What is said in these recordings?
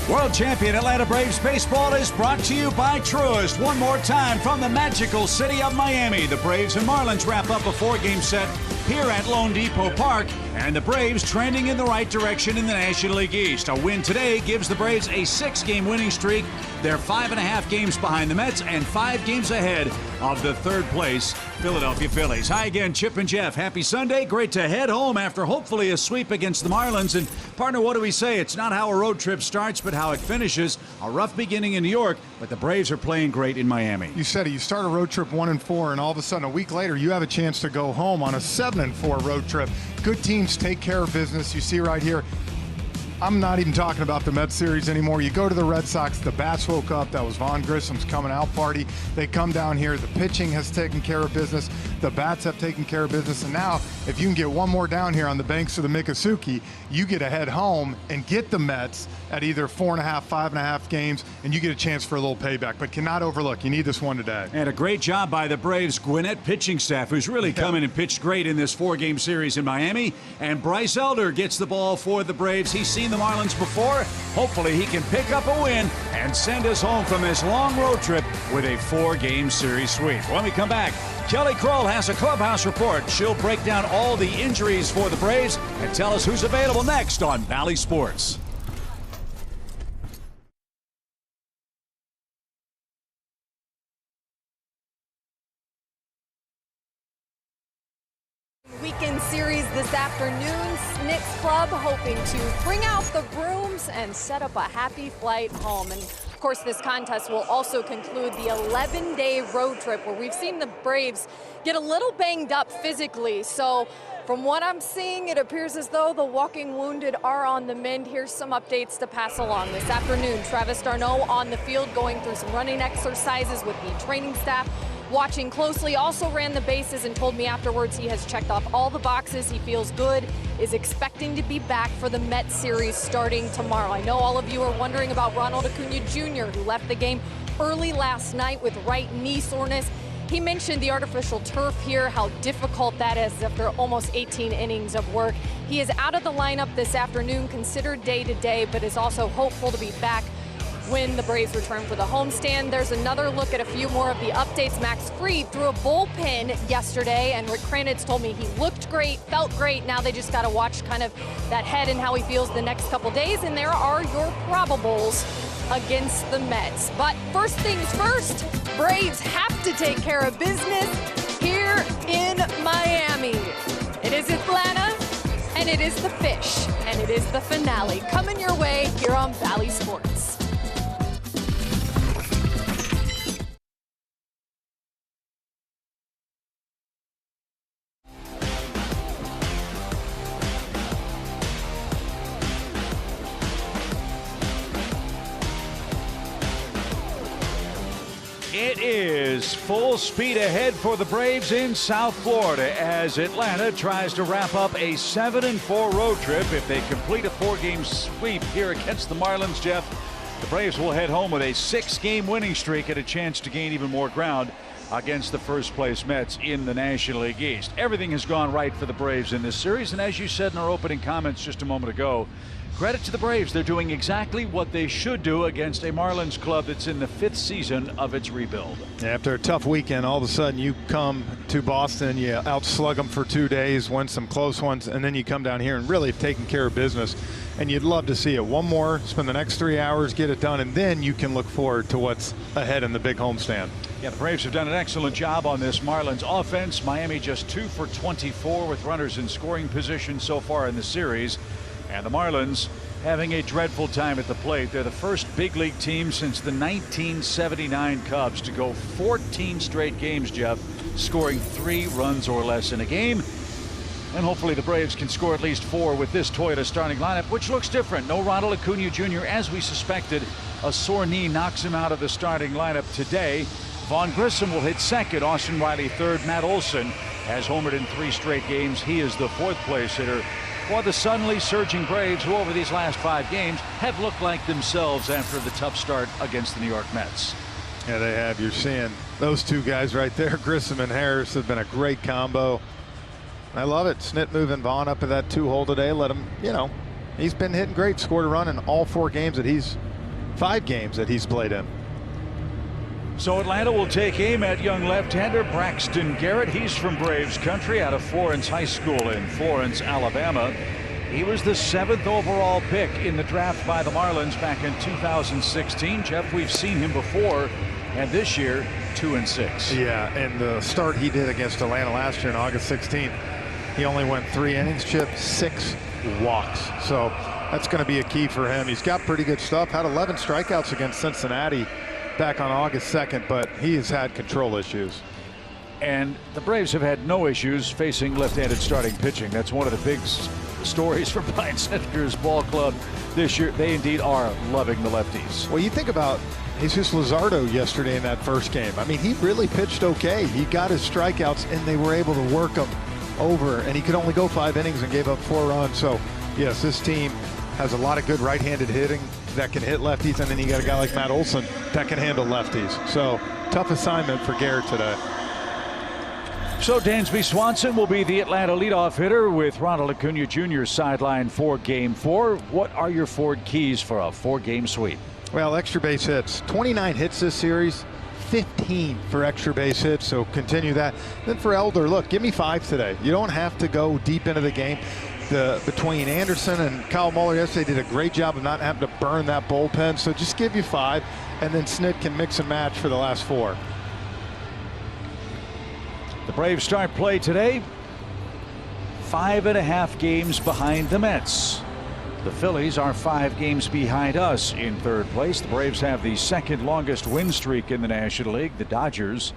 World champion Atlanta Braves baseball is brought to you by Truist. One more time from the magical city of Miami. The Braves and Marlins wrap up a 4-game set here at Lone Depot Park, and the Braves trending in the right direction in the National League East. A win today gives the Braves a 6-game winning streak. They're 5.5 games behind the Mets and 5 games ahead of the third place Philadelphia Phillies. Hi again, Chip and Jeff. Happy Sunday. Great to head home after hopefully a sweep against the Marlins. And partner, what do we say? It's not how a road trip starts, but how it finishes. A rough beginning in New York, but the Braves are playing great in Miami. You said it. You start a road trip 1-4, and all of a sudden a week later you have a chance to go home on a 7-4 road trip. Good teams take care of business. You see right here, I'm not even talking about the Mets series anymore. You go to the Red Sox, the bats woke up. That was Vaughn Grissom's coming out party. They come down here. The pitching has taken care of business. The bats have taken care of business. And now, if you can get one more down here on the banks of the Miccosukee, you get to head home and get the Mets at either 4.5, 5.5 games, and you get a chance for a little payback. But cannot overlook. You need this one today. And a great job by the Braves Gwinnett pitching staff, who's really come in and pitched great in this 4-game series in Miami. And Bryce Elder gets the ball for the Braves. He's seen the Marlins before. Hopefully he can pick up a win and send us home from this long road trip with a 4-game series sweep. When we come back, Kelly Kroll has a clubhouse report. She'll break down all the injuries for the Braves and tell us who's available next on Valley Sports. Weekend series this afternoon. Snitz Club hoping to bring out the brooms and set up a happy flight home. And of course, this contest will also conclude the 11-day road trip where we've seen the Braves get a little banged up physically. So from what I'm seeing, it appears as though the walking wounded are on the mend. Here's some updates to pass along. This afternoon, Travis d'Arnaud on the field going through some running exercises with the training staff, watching closely, also ran the bases and told me afterwards he has checked off all the boxes. He feels good, is expecting to be back for the Mets series starting tomorrow. I know all of you are wondering about Ronald Acuna Jr., who left the game early last night with right knee soreness. He mentioned the artificial turf here, how difficult that is after almost 18 innings of work. He is out of the lineup this afternoon, considered day-to-day, but is also hopeful to be back when the Braves return for the homestand. There's another look at a few more of the updates. Max Fried threw a bullpen yesterday, and Rick Kranitz told me he looked great, felt great. Now they just got to watch kind of that head and how he feels the next couple days. And there are your probables against the Mets. But first things first, Braves have to take care of business here in Miami. It is Atlanta, and it is the Fish, and it is the finale coming your way here on Valley Sports. It is full speed ahead for the Braves in South Florida as Atlanta tries to wrap up a 7-4 road trip. If they complete a 4-game sweep here against the Marlins, Jeff, the Braves will head home with a 6-game winning streak and a chance to gain even more ground against the first-place Mets in the National League East. Everything has gone right for the Braves in this series, and as you said in our opening comments just a moment ago, credit to the Braves. They're doing exactly what they should do against a Marlins club that's in the 5th season of its rebuild. After a tough weekend, all of a sudden you come to Boston, you outslug them for 2 days, win some close ones, and then you come down here and really have taken care of business. And you'd love to see it. One more, spend the next 3 hours, get it done, and then you can look forward to what's ahead in the big homestand. Yeah, the Braves have done an excellent job on this Marlins offense. Miami just 2 for 24 with runners in scoring position so far in the series. And the Marlins having a dreadful time at the plate. They're the first big league team since the 1979 Cubs to go 14 straight games, Jeff, scoring 3 runs or less in a game. And hopefully the Braves can score at least 4 with this Toyota starting lineup, which looks different. No Ronald Acuna Jr. as we suspected. A sore knee knocks him out of the starting lineup today. Vaughn Grissom will hit second. Austin Riley third. Matt Olson has homered in 3 straight games. He is the 4th place hitter for the suddenly surging Braves, who over these last 5 games have looked like themselves after the tough start against the New York Mets. Yeah, they have. You're seeing those 2 guys right there. Grissom and Harris have been a great combo. I love it. Snit moving Vaughn up to that 2-hole today. Let him, you know, he's been hitting great. Scored a run in all 4 games that he's 5 games that he's played in. So Atlanta will take aim at young left-hander Braxton Garrett. He's from Braves country out of Florence High School in Florence, Alabama. He was the 7th overall pick in the draft by the Marlins back in 2016. Jeff, we've seen him before, and this year 2-6. Yeah, and the start he did against Atlanta last year on August 16th, he only went 3 innings, Chip, 6 walks. So that's going to be a key for him. He's got pretty good stuff. Had 11 strikeouts against Cincinnati back on August 2nd, but he has had control issues. And the Braves have had no issues facing left-handed starting pitching. That's one of the big stories for Pine Senators Ball Club this year. They indeed are loving the lefties. Well, you think about Jesus Luzardo yesterday in that first game. I mean, he really pitched okay. He got his strikeouts, and they were able to work him over, and he could only go 5 innings and gave up 4 runs. So, yes, this team has a lot of good right-handed hitting that can hit lefties, and then you got a guy like Matt Olson that can handle lefties. So, tough assignment for Garrett today. So Dansby Swanson will be the Atlanta leadoff hitter with Ronald Acuna Jr. sidelined for Game 4. What are your Ford keys for a 4-game sweep? Well, extra base hits. 29 hits this series, 15 for extra base hits, so continue that. Then for Elder, look, give me 5 today. You don't have to go deep into the game. Between Anderson and Kyle Muller yesterday did a great job of not having to burn that bullpen, so just give you 5, and then Snit can mix and match for the last 4. The Braves start play today 5.5 games behind the Mets. The Phillies are 5 games behind us in 3rd place. The Braves have the 2nd longest win streak in the National League. The Dodgers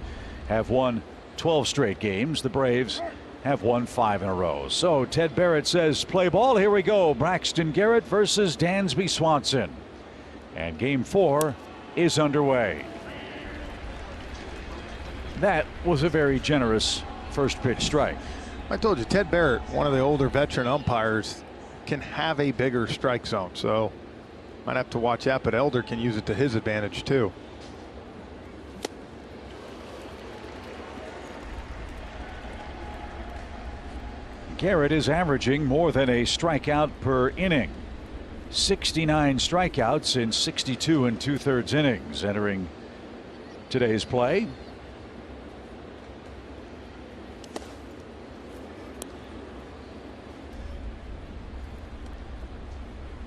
have won 12 straight games. The Braves have won 5 in a row. So Ted Barrett says play ball. Here we go. Braxton Garrett versus Dansby Swanson. And Game 4 is underway. That was a very generous first pitch strike. I told you, Ted Barrett, one of the older veteran umpires, can have a bigger strike zone, so might have to watch that, but Elder can use it to his advantage too. Garrett is averaging more than a strikeout per inning. 69 strikeouts in 62 2/3 innings entering today's play.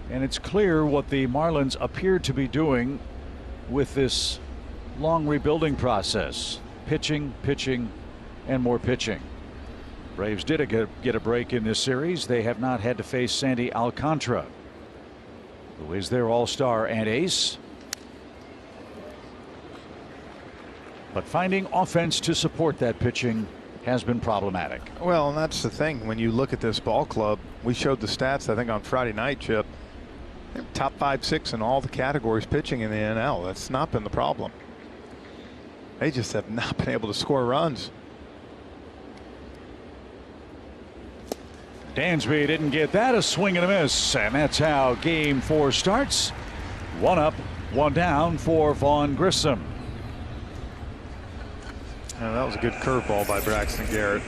And it's clear what the Marlins appear to be doing with this long rebuilding process. Pitching, pitching, and more pitching. Braves did get a break in this series. They have not had to face Sandy Alcantara, who is their all-star and ace. But finding offense to support that pitching has been problematic. Well, and that's the thing. When you look at this ball club, we showed the stats, I think, on Friday night, Chip. They're top 5, 6 in all the categories pitching in the NL. That's not been the problem. They just have not been able to score runs. Dansby didn't get that. A swing and a miss. And that's how Game 4 starts. 1 up, 1 down for Vaughn Grissom. And that was a good curveball by Braxton Garrett.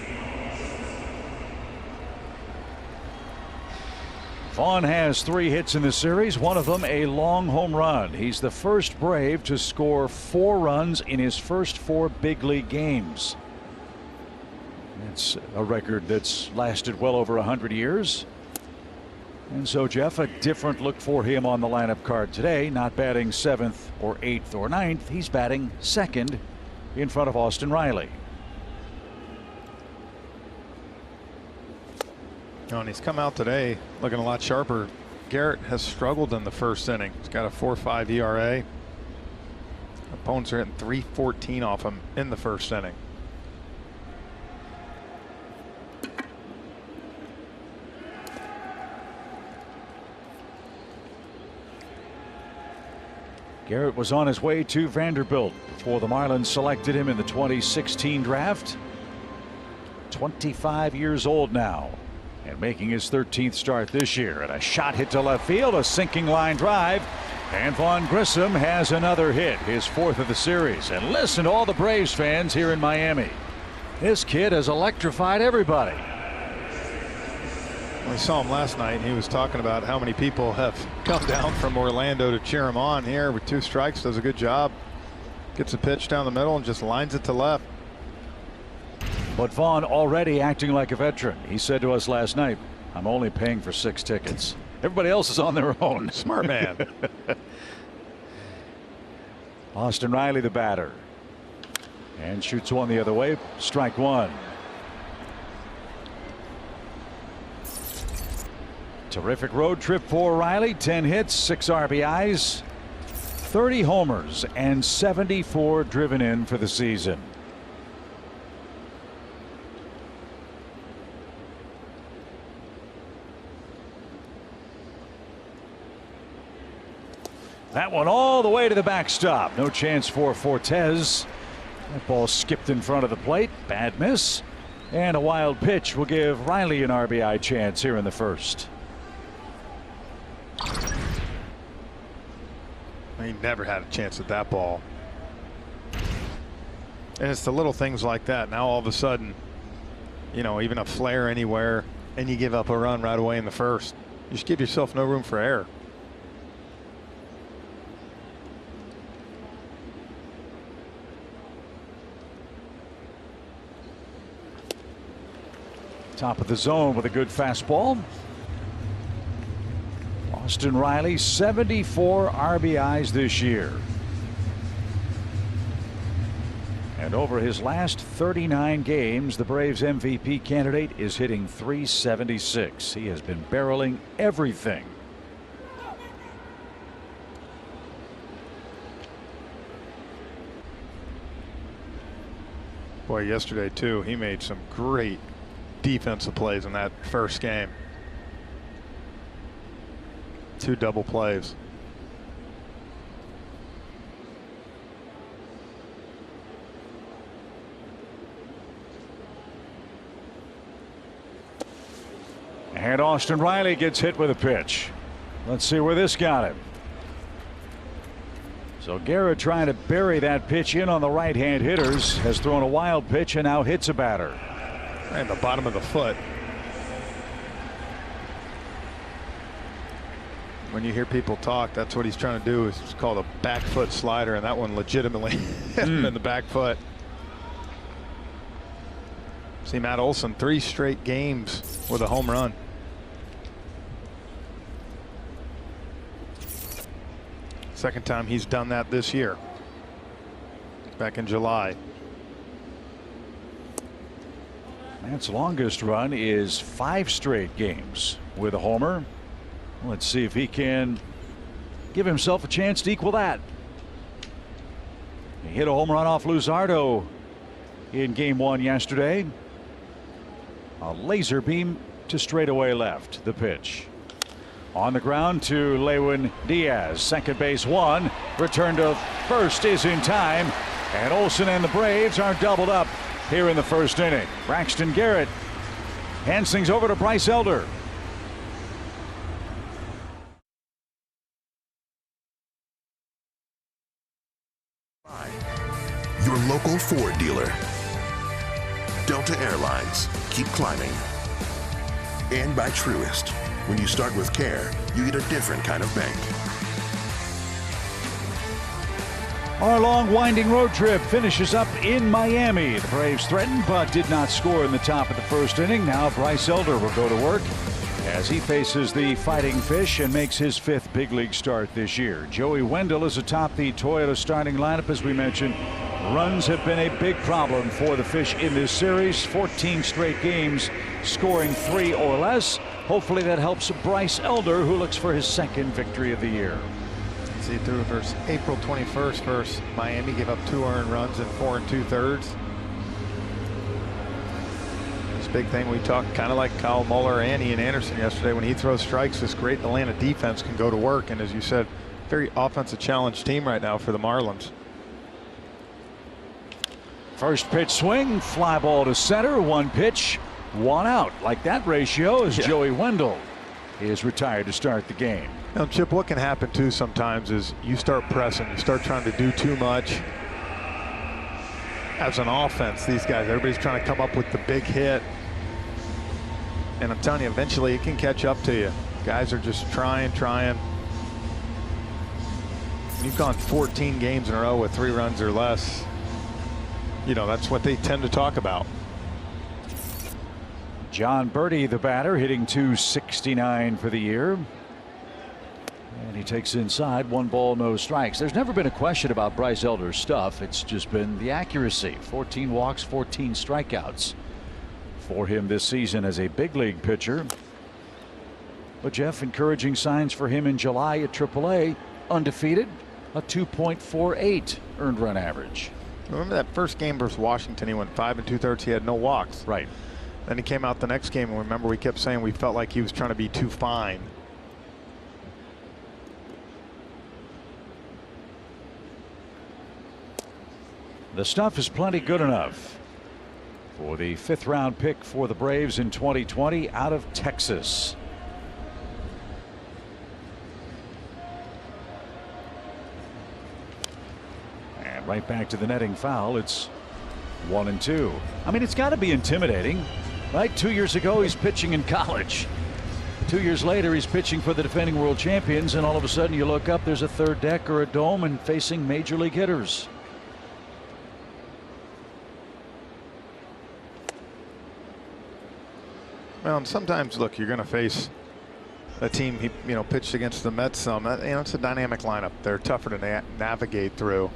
Vaughn has 3 hits in the series, one of them a long home run. He's the first Brave to score 4 runs in his first 4 big league games. It's a record that's lasted well over 100 years. And so, Jeff, a different look for him on the lineup card today. Not batting 7th or 8th or 9th. He's batting 2nd in front of Austin Riley. Oh, and he's come out today looking a lot sharper. Garrett has struggled in the first inning. He's got a 4.5 ERA. Opponents are hitting .314 off him in the first inning. Garrett was on his way to Vanderbilt before the Marlins selected him in the 2016 draft. 25 years old now and making his 13th start this year. And a shot hit to left field, a sinking line drive, and Vaughn Grissom has another hit, his 4th of the series. And listen to all the Braves fans here in Miami. This kid has electrified everybody. We saw him last night, and he was talking about how many people have come down from Orlando to cheer him on here with 2 strikes. Does a good job. Gets a pitch down the middle and just lines it to left. But Vaughn already acting like a veteran. He said to us last night, I'm only paying for 6 tickets. Everybody else is on their own. Smart man. Austin Riley, the batter. And shoots one the other way. Strike 1. Terrific road trip for Riley. 10 hits, 6 RBIs, 30 homers, and 74 driven in for the season. That one all the way to the backstop. No chance for Fortes. That ball skipped in front of the plate. Bad miss. And a wild pitch will give Riley an RBI chance here in the first. He never had a chance at that ball. And it's the little things like that. Now all of a sudden, you know, even a flare anywhere, and you give up a run right away in the first. You just give yourself no room for error. Top of the zone with a good fastball. Austin Riley, 74 RBIs this year. And over his last 39 games, the Braves MVP candidate is hitting .376. He has been barreling everything. Boy, yesterday too, he made some great defensive plays in that first game. 2 double plays. And Austin Riley gets hit with a pitch. Let's see where this got him. So Garrett trying to bury that pitch in on the right-hand hitters, has thrown a wild pitch and now hits a batter. And the bottom of the foot. When you hear people talk, that's what he's trying to do. It's called a back foot slider, and that one legitimately hit him in the back foot. See Matt Olson 3 straight games with a home run. Second time he's done that this year. Back in July. Matt's longest run is 5 straight games with a homer. Let's see if he can give himself a chance to equal that. He hit a home run off Luzardo in game 1 yesterday. A laser beam to straightaway left. The pitch on the ground to Lewin Diaz. Second base 1. Return to first is in time, and Olson and the Braves are doubled up here in the first inning. Braxton Garrett hands things over to Bryce Elder. Your local Ford dealer. Delta Airlines, keep climbing. And by Truist, when you start with care, you get a different kind of bank. Our long winding road trip finishes up in Miami. The Braves threatened but did not score in the top of the first inning. Now Bryce Elder will go to work as he faces the Fighting Fish and makes his 5th big league start this year. Joey Wendell is atop the Toyota starting lineup. As we mentioned, runs have been a big problem for the Fish in this series. 14 straight games scoring 3 or less. Hopefully that helps Bryce Elder, who looks for his 2nd victory of the year. See through versus April 21st versus Miami, gave up 2 earned runs in 4 2/3. This big thing we talked, kind of like Kyle Muller and Ian Anderson yesterday, when he throws strikes, this great Atlanta defense can go to work. And as you said, very offensive challenged team right now for the Marlins. First pitch swing, fly ball to center. 1 pitch, 1 out. Like that ratio as Joey Wendell is retired to start the game. Now, Chip, what can happen too sometimes is you start pressing, you start trying to do too much. As an offense, these guys, everybody's trying to come up with the big hit. And I'm telling you, eventually it can catch up to you. Guys are just trying. You've gone 14 games in a row with 3 runs or less. You know, that's what they tend to talk about. John Birdie, the batter, hitting .269 for the year. And he takes inside, 1 ball, no strikes. There's never been a question about Bryce Elder's stuff. It's just been the accuracy. 14 walks, 14 strikeouts for him this season as a big league pitcher. But Jeff, encouraging signs for him in July at AAA. Undefeated, a 2.48 earned run average. Remember that first game versus Washington, he went 5 2/3. He had no walks. Right. Then he came out the next game, and remember we kept saying we felt like he was trying to be too fine. The stuff is plenty good enough for the 5th round pick for the Braves in 2020 out of Texas. And right back to the netting foul. It's 1-2. I mean, it's got to be intimidating, right? 2 years ago he's pitching in college. 2 years later he's pitching for the defending world champions, and all of a sudden you look up, there's a third deck or a dome and facing major league hitters. Well, and sometimes, look, you're going to face a team he, pitched against the Mets some. It's a dynamic lineup. They're tougher to navigate through.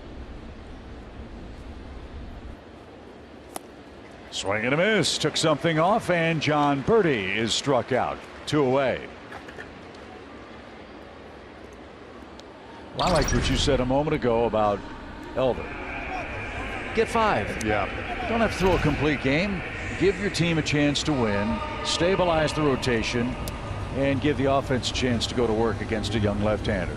Swing and a miss, took something off, and John Birdie is struck out. 2 away. Well, I liked what you said a moment ago about Elder. Get 5. Yeah. Don't have to throw a complete game. Give your team a chance to win, stabilize the rotation, and give the offense a chance to go to work against a young left-hander.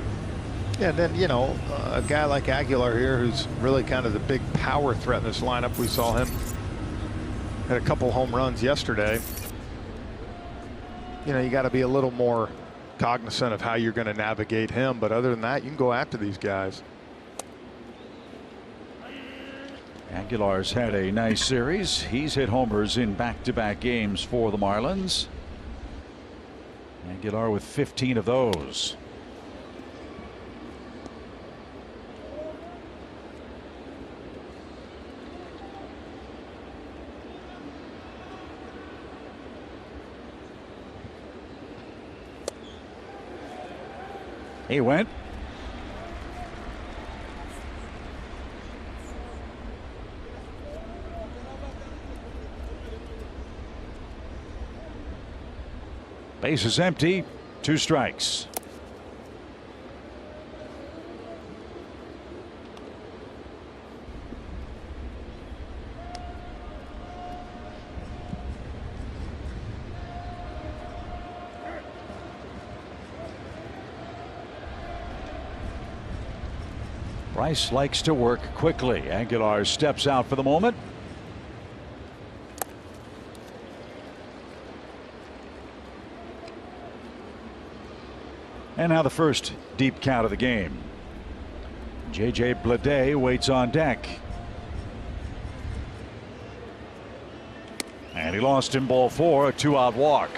Yeah, and then, a guy like Aguilar here, who's really kind of the big power threat in this lineup. We saw him had a couple home runs yesterday. You got to be a little more cognizant of how you're going to navigate him. But other than that, you can go after these guys. Aguilar's had a nice series. He's hit homers in back-to-back games for the Marlins. Aguilar with 15 of those. He went. Base is empty. 2 strikes. Bryce likes to work quickly. Aguilar steps out for the moment. And now the first deep count of the game. J.J. Bleday waits on deck. And he lost in ball 4, a 2-out walk.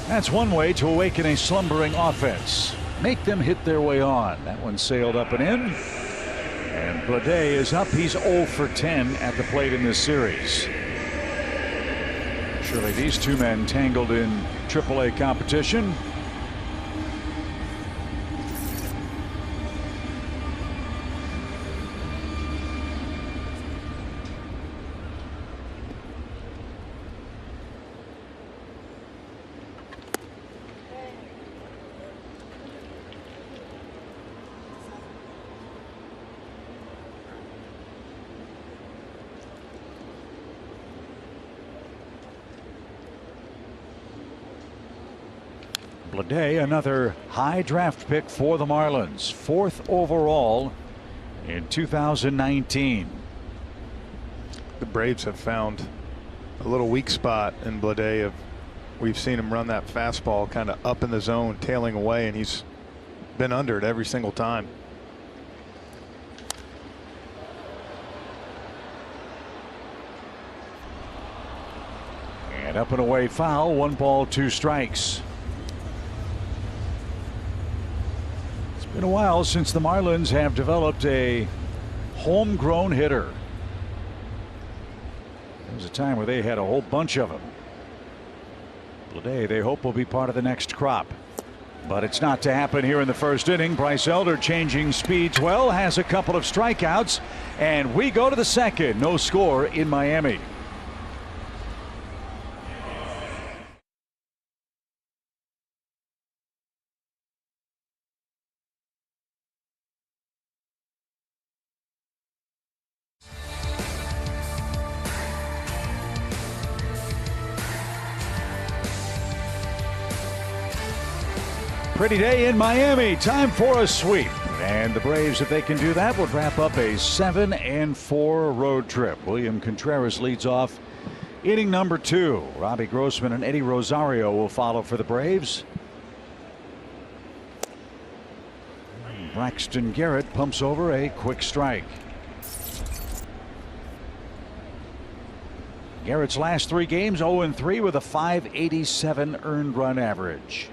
That's one way to awaken a slumbering offense. Make them hit their way on. That one sailed up and in. And Bleday is up. He's 0 for 10 at the plate in this series. Surely these two men tangled in AAA competition. Bleday, another high draft pick for the Marlins, 4th overall in 2019. The Braves have found a little weak spot in Bleday. We've seen him run that fastball kind of up in the zone, tailing away, and he's been under it every single time. And up and away foul, 1 ball, 2 strikes. It's been a while since the Marlins have developed a homegrown hitter. There was a time where they had a whole bunch of them. Today they hope will be part of the next crop. But it's not to happen here in the first inning. Bryce Elder changing speeds well, has a couple of strikeouts, and we go to the second. No score in Miami. Pretty day in Miami. Time for a sweep. And the Braves, if they can do that, would wrap up a 7-4 road trip. William Contreras leads off inning number 2. Robbie Grossman and Eddie Rosario will follow for the Braves. Braxton Garrett pumps over a quick strike. Garrett's last 3 games 0-3 with a .587 earned run average.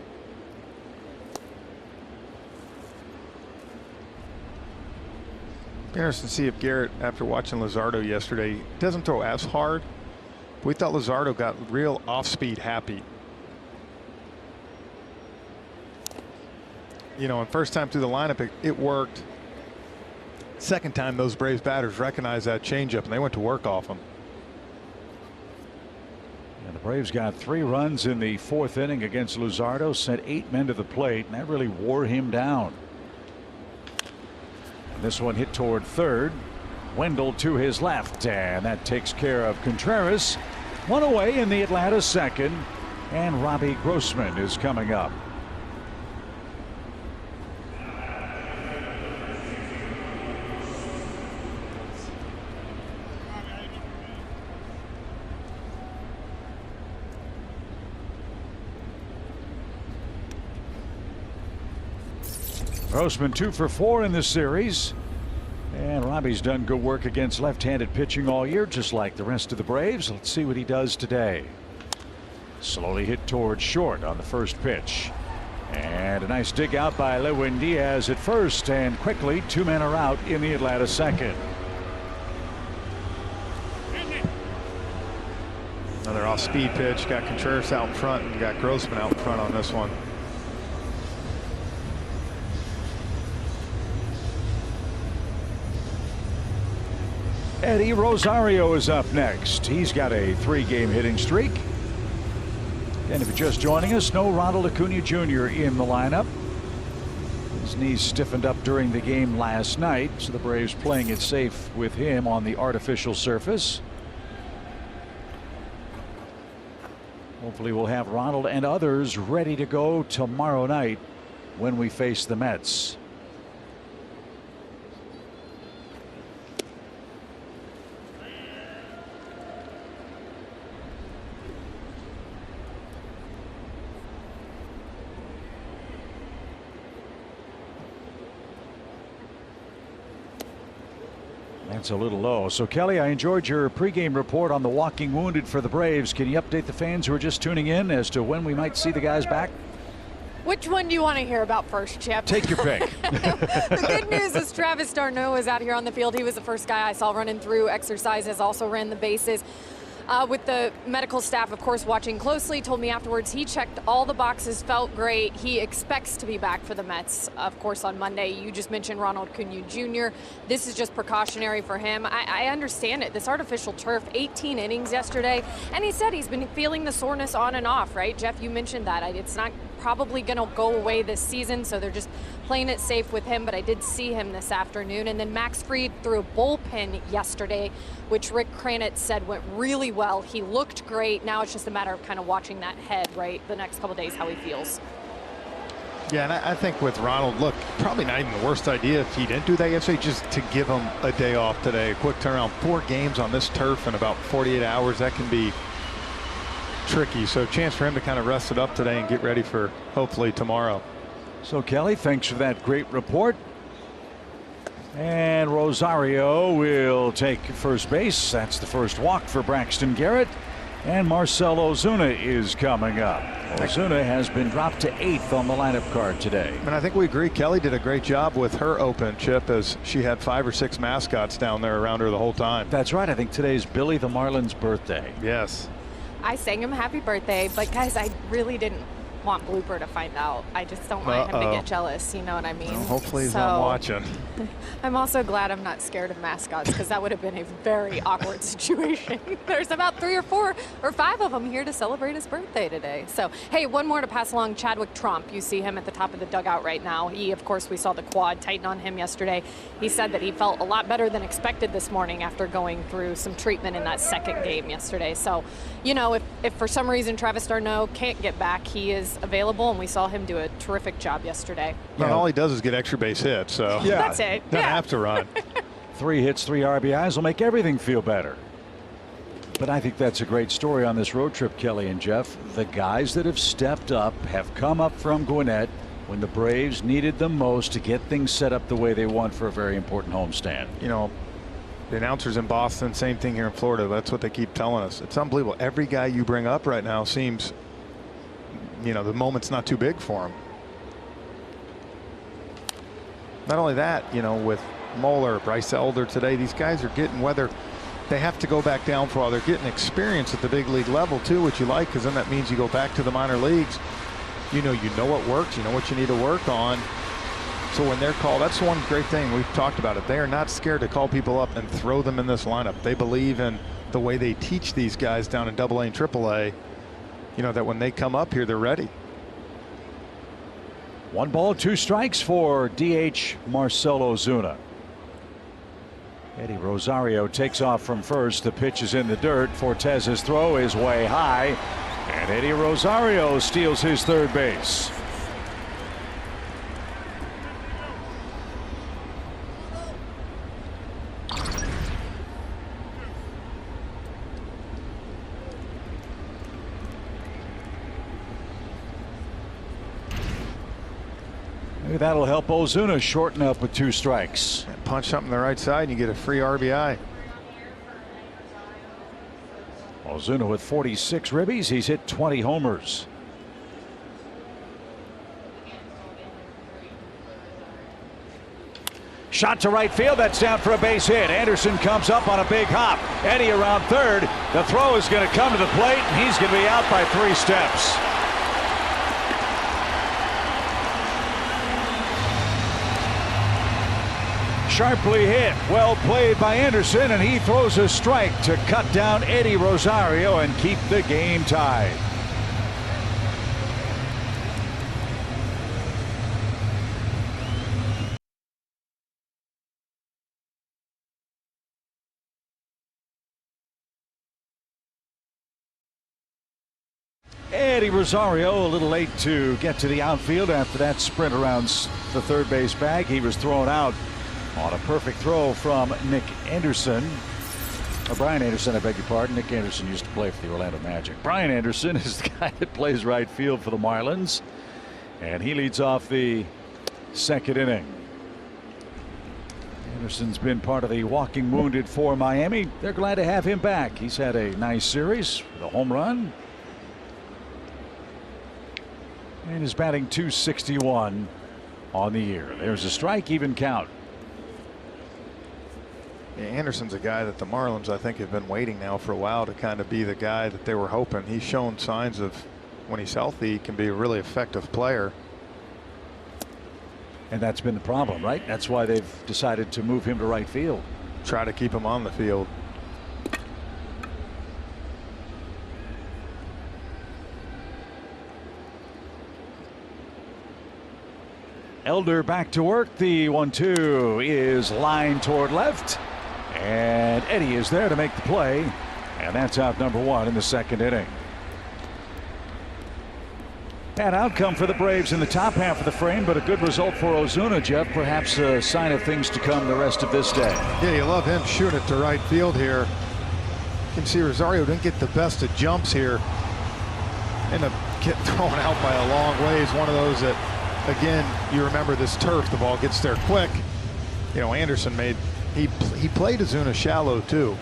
Interesting to see if Garrett, after watching Luzardo yesterday, doesn't throw as hard. We thought Luzardo got real off-speed happy. You know, and first time through the lineup, it worked. Second time, those Braves batters recognized that changeup, and they went to work off him. And the Braves got 3 runs in the 4th inning against Luzardo, sent 8 men to the plate, and that really wore him down. This one hit toward third. Wendell to his left, and that takes care of Contreras. 1 away in the Atlanta second, and Robbie Grossman is coming up. Grossman 2 for 4 in this series. And Robbie's done good work against left-handed pitching all year, just like the rest of the Braves. Let's see what he does today. Slowly hit towards short on the first pitch. And a nice dig out by Lewin Diaz at first, and quickly 2 men are out in the Atlanta second. Another off-speed pitch. Got Contreras out in front and got Grossman out in front on this one. Eddie Rosario is up next. He's got a 3-game hitting streak. And if you're just joining us, no Ronald Acuna Jr. in the lineup. His knees stiffened up during the game last night, so the Braves playing it safe with him on the artificial surface. Hopefully we'll have Ronald and others ready to go tomorrow night when we face the Mets. That's a little low. So Kelly, I enjoyed your pregame report on the walking wounded for the Braves. Can you update the fans who are just tuning in as to when we might see the guys back? Which one do you want to hear about first, Chip? Take your pick. The good news is Travis d'Arnaud is out here on the field. He was the first guy I saw running through exercises, also ran the bases. With the medical staff, of course, watching closely, told me afterwards he checked all the boxes, felt great. He expects to be back for the Mets, of course, on Monday. You just mentioned Ronald Acuna Jr. This is just precautionary for him. I understand it. This artificial turf, 18 innings yesterday, and he said he's been feeling the soreness on and off, right? Jeff, you mentioned that. It's not probably going to go away this season, so they're just playing it safe with him, but I did see him this afternoon. And then Max Fried threw a bullpen yesterday, which Rick Kranitz said went really well. He looked great. Now it's just a matter of kind of watching that head, right, the next couple days, how he feels. Yeah, and I think with Ronald, look, probably not even the worst idea if he didn't do that yesterday, just to give him a day off today. A quick turnaround, 4 games on this turf in about 48 hours. That can be tricky. So a chance for him to kind of rest it up today and get ready for hopefully tomorrow. So Kelly, thanks for that great report. And Rosario will take first base. That's the first walk for Braxton Garrett. And Marcell Ozuna is coming up. Ozuna has been dropped to 8th on the lineup card today. And I think we agree Kelly did a great job with her open, Chip, as she had 5 or 6 mascots down there around her the whole time. That's right. I think today's Billy the Marlin's birthday. Yes. I sang him happy birthday, but guys, I really didn't want Blooper to find out. I just don't want him to get jealous, you know what I mean? Well, hopefully he's not watching. I'm also glad I'm not scared of mascots, because that would have been a very awkward situation. There's about 3 or 4 or 5 of them here to celebrate his birthday today. So, hey, one more to pass along. Chadwick Trump, you see him at the top of the dugout right now. He, of course, we saw the quad tighten on him yesterday. He said that he felt a lot better than expected this morning after going through some treatment in that second game yesterday. So, you know, if for some reason Travis d'Arnaud can't get back, he is available, and we saw him do a terrific job yesterday. But all he does is get extra base hits, so yeah, that's it. Doesn't have to run. 3 hits, 3 RBIs will make everything feel better. But I think that's a great story on this road trip, Kelly and Jeff. The guys that have stepped up have come up from Gwinnett when the Braves needed them most to get things set up the way they want for a very important homestand. You know, the announcers in Boston, same thing here in Florida. That's what they keep telling us. It's unbelievable. Every guy you bring up right now seems, you know, the moment's not too big for him. Not only that, you know, with Moeller, Bryce Elder today, these guys are getting, whether they have to go back down for a while, they're getting experience at the big league level too, which you like, because then that means you go back to the minor leagues. You know what works, you know what you need to work on. So when they're called, that's one great thing we've talked about it. They are not scared to call people up and throw them in this lineup. They believe in the way they teach these guys down in AA and AAA. You know, that when they come up here, they're ready. 1 ball, 2 strikes for DH Marcell Ozuna. Eddie Rosario takes off from first. The pitch is in the dirt. Fortez's throw is way high, and Eddie Rosario steals his third base. Maybe that'll help Ozuna shorten up with 2 strikes. And punch something to the right side and you get a free RBI. Ozuna with 46 ribbies. He's hit 20 homers. Shot to right field. That's down for a base hit. Anderson comes up on a big hop. Eddie around third. The throw is going to come to the plate, and he's going to be out by 3 steps. Sharply hit, well played by Anderson, and he throws a strike to cut down Eddie Rosario and keep the game tied. Eddie Rosario a little late to get to the outfield after that sprint around the third base bag. He was thrown out on a perfect throw from Nick Anderson. Or Brian Anderson, I beg your pardon. Nick Anderson used to play for the Orlando Magic. Brian Anderson is the guy that plays right field for the Marlins, and he leads off the second inning. Anderson's been part of the walking wounded for Miami. They're glad to have him back. He's had a nice series with a home run. And is batting .261 on the year. There's a strike, even count. Yeah, Anderson's a guy that the Marlins, I think, have been waiting now for a while to kind of be the guy that they were hoping. He's shown signs of, when he's healthy, he can be a really effective player. And that's been the problem, right? That's why they've decided to move him to right field. Try to keep him on the field. Elder back to work. The 1-2 is lined toward left, and Eddie is there to make the play, and that's out number 1 in the second inning. Bad outcome for the Braves in the top half of the frame, but a good result for Ozuna, Jeff. Perhaps a sign of things to come the rest of this day. Yeah, you love him shooting it to right field here. You can see Rosario didn't get the best of jumps here. Ended up getting thrown out by a long ways. One of those that, again, you remember this turf, the ball gets there quick. You know, Anderson he played Ozuna shallow too.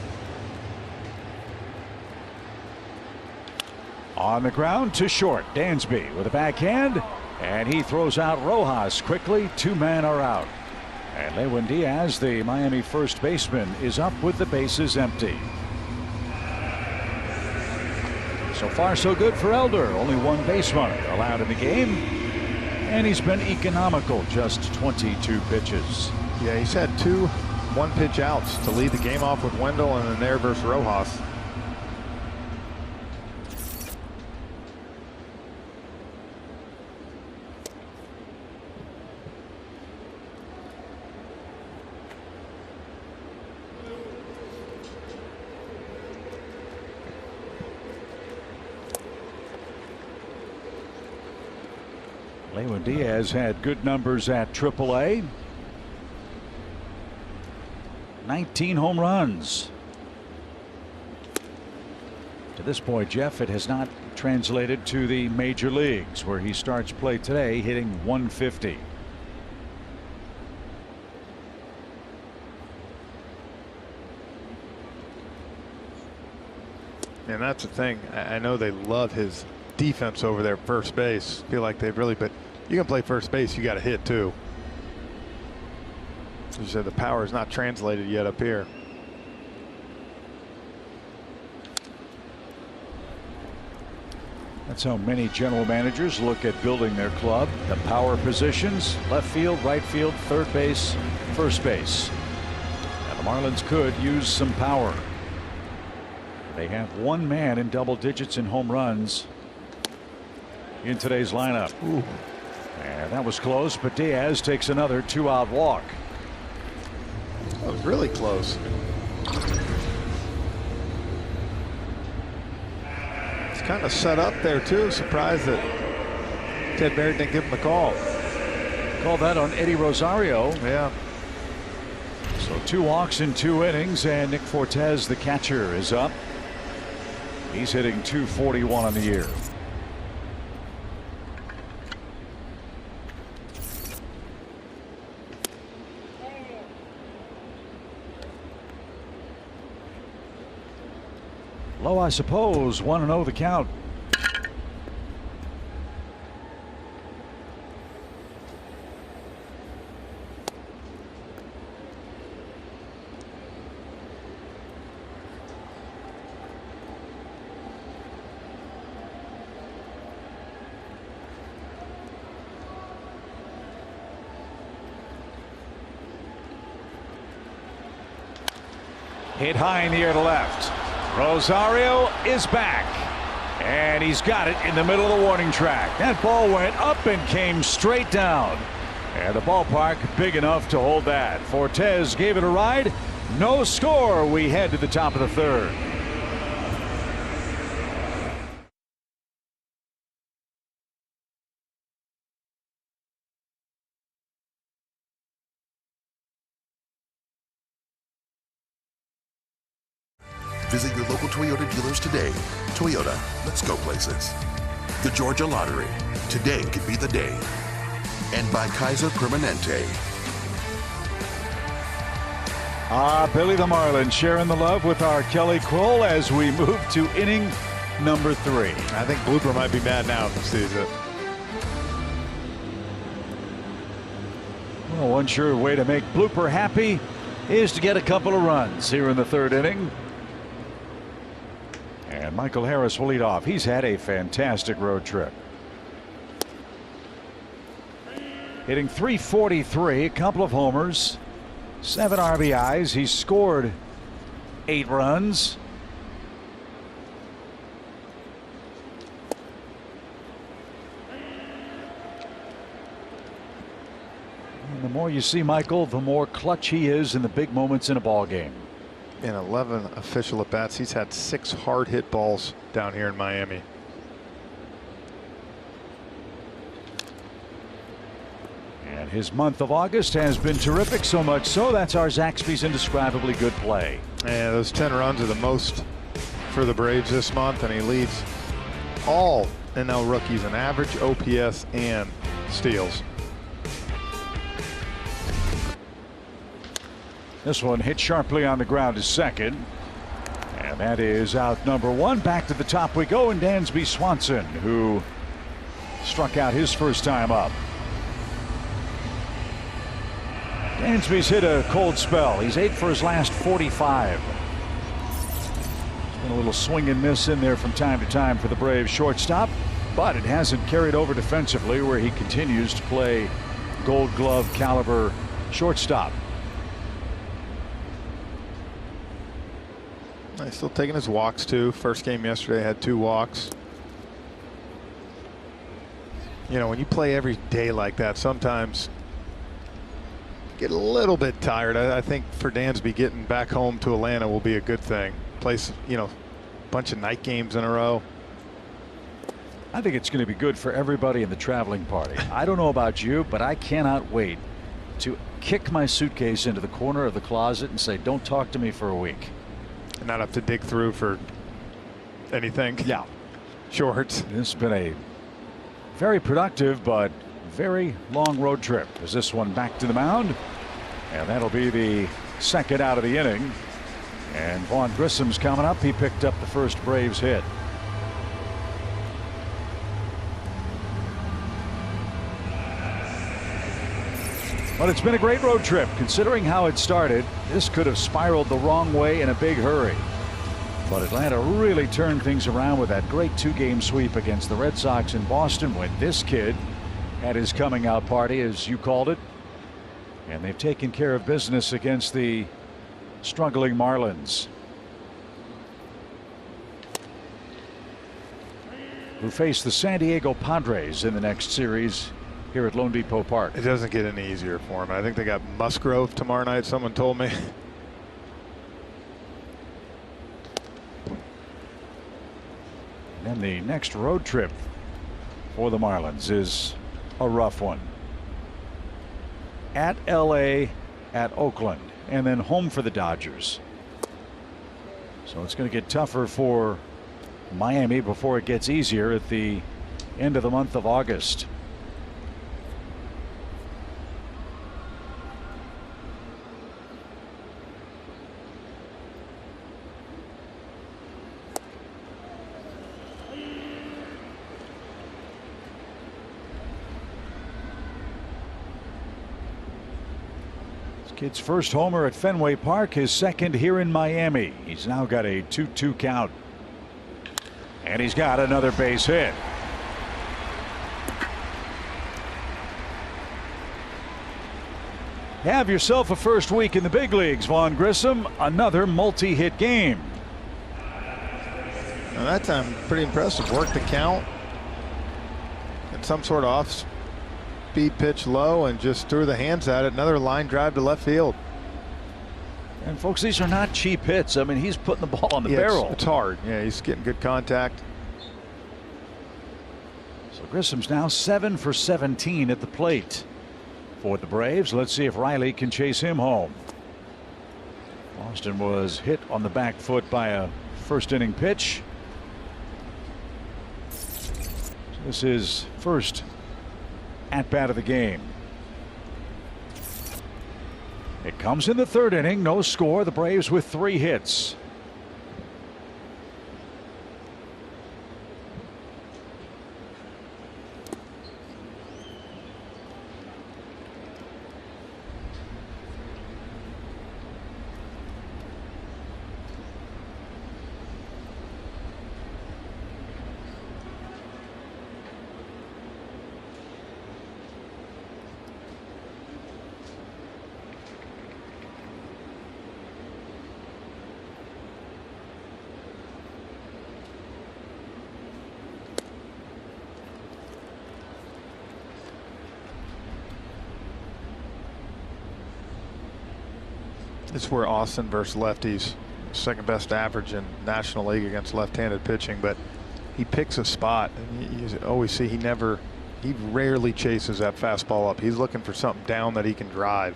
On the ground to short. Dansby with a backhand, and he throws out Rojas quickly. 2 men are out. And Lewin Diaz, the Miami first baseman, is up with the bases empty. So far so good for Elder. Only 1 base runner allowed in the game, and he's been economical, just 22 pitches. Yeah, he's had 2 1-pitch outs to lead the game off with Wendell, and then there versus Rojas. Lewin Diaz had good numbers at AAA. 19 home runs. To this point, Jeff, it has not translated to the major leagues, where he starts play today hitting 150. And that's the thing. I know they love his defense over there, first base. Feel like they've really, but you can play first base, you got to hit too. As you said, the power is not translated yet up here. That's how many general managers look at building their club. The power positions: left field, right field, third base, first base. And the Marlins could use some power. They have 1 man in double digits in home runs in today's lineup. Ooh. And that was close, but Diaz takes another 2-out walk. That was really close. It's kind of set up there too. Surprised that Ted Barrett didn't give him a call. Call that on Eddie Rosario. Yeah. So 2 walks in 2 innings, and Nick Fortes, the catcher, is up. He's hitting .241 on the year. Low, I suppose. 1-0 the count. Hit high in the air to left. Rosario is back, and he's got it in the middle of the warning track. That ball went up and came straight down, and the ballpark big enough to hold that. Fortes gave it a ride. No score. We head to the top of the 3rd. Visit your local Toyota dealers today. Toyota, let's go places. The Georgia Lottery. Today could be the day. And by Kaiser Permanente. Billy the Marlin sharing the love with our Kelly Kroll as we move to inning number 3. I think Blooper might be mad now if he sees it. Well, one sure way to make Blooper happy is to get a couple of runs here in the 3rd inning. And Michael Harris will lead off. He's had a fantastic road trip. Hitting .343, a couple of homers, 7 RBIs. He's scored 8 runs. And the more you see Michael, the more clutch he is in the big moments in a ball game. In 11 official at bats, he's had 6 hard hit balls down here in Miami. And his month of August has been terrific, so much so that's our Zaxby's indescribably good play. And those 10 runs are the most for the Braves this month, and he leads all NL rookies in average, OPS, and steals. This one hit sharply on the ground to second. And That is out number one. Back to the top we go, and Dansby Swanson, who struck out his first time up. Dansby's hit a cold spell. He's 8 for his last 45. There's been a little swing and miss in there from time to time for the Braves shortstop, but it hasn't carried over defensively, where he continues to play Gold Glove caliber shortstop. He's still taking his walks too. First game yesterday had 2 walks. You know, when you play every day like that, sometimes you get a little bit tired. I think for Dansby, getting back home to Atlanta will be a good thing. Plays, you know, a bunch of night games in a row. I think it's going to be good for everybody in the traveling party. I don't know about you, but I cannot wait to kick my suitcase into the corner of the closet and say, don't talk to me for a week. And not have to dig through for anything. Yeah. Shorts. This has been a very productive but very long road trip, as this one back to the mound, and that'll be the second out of the inning. And Vaughn Grissom's coming up. He picked up the first Braves hit. But it's been a great road trip. Considering how it started, this could have spiraled the wrong way in a big hurry. But Atlanta really turned things around with that great 2-game sweep against the Red Sox in Boston, when this kid had his coming out party, as you called it. And they've taken care of business against the struggling Marlins, who face the San Diego Padres in the next series here at Lone Depot Park. It doesn't get any easier for him. I think they got Musgrove tomorrow night, someone told me. And the next road trip for the Marlins is a rough one. At LA, at Oakland, and then home for the Dodgers. So it's going to get tougher for Miami before it gets easier at the end of the month of August. Kid's first homer at Fenway Park, his second here in Miami. He's now got a 2-2 count. And he's got another base hit. Have yourself a first week in the big leagues, Vaughn Grissom. Another multi-hit game. Now that time, pretty impressive. Worked the count. And some sort of off speed pitch low and just threw the hands at it. Another line drive to left field. And folks, these are not cheap hits. I mean, he's putting the ball on the barrel. It's hard. Yeah, he's getting good contact. So Grissom's now 7 for 17 at the plate for the Braves. Let's see if Riley can chase him home. Boston was hit on the back foot by a first inning pitch. So this is first at bat of the game. It comes in the third inning. No score. The Braves with 3 hits. It's where Austin versus lefties, second best average in National League against left-handed pitching, but he picks a spot, and you always see he rarely chases that fastball up. He's looking for something down that he can drive.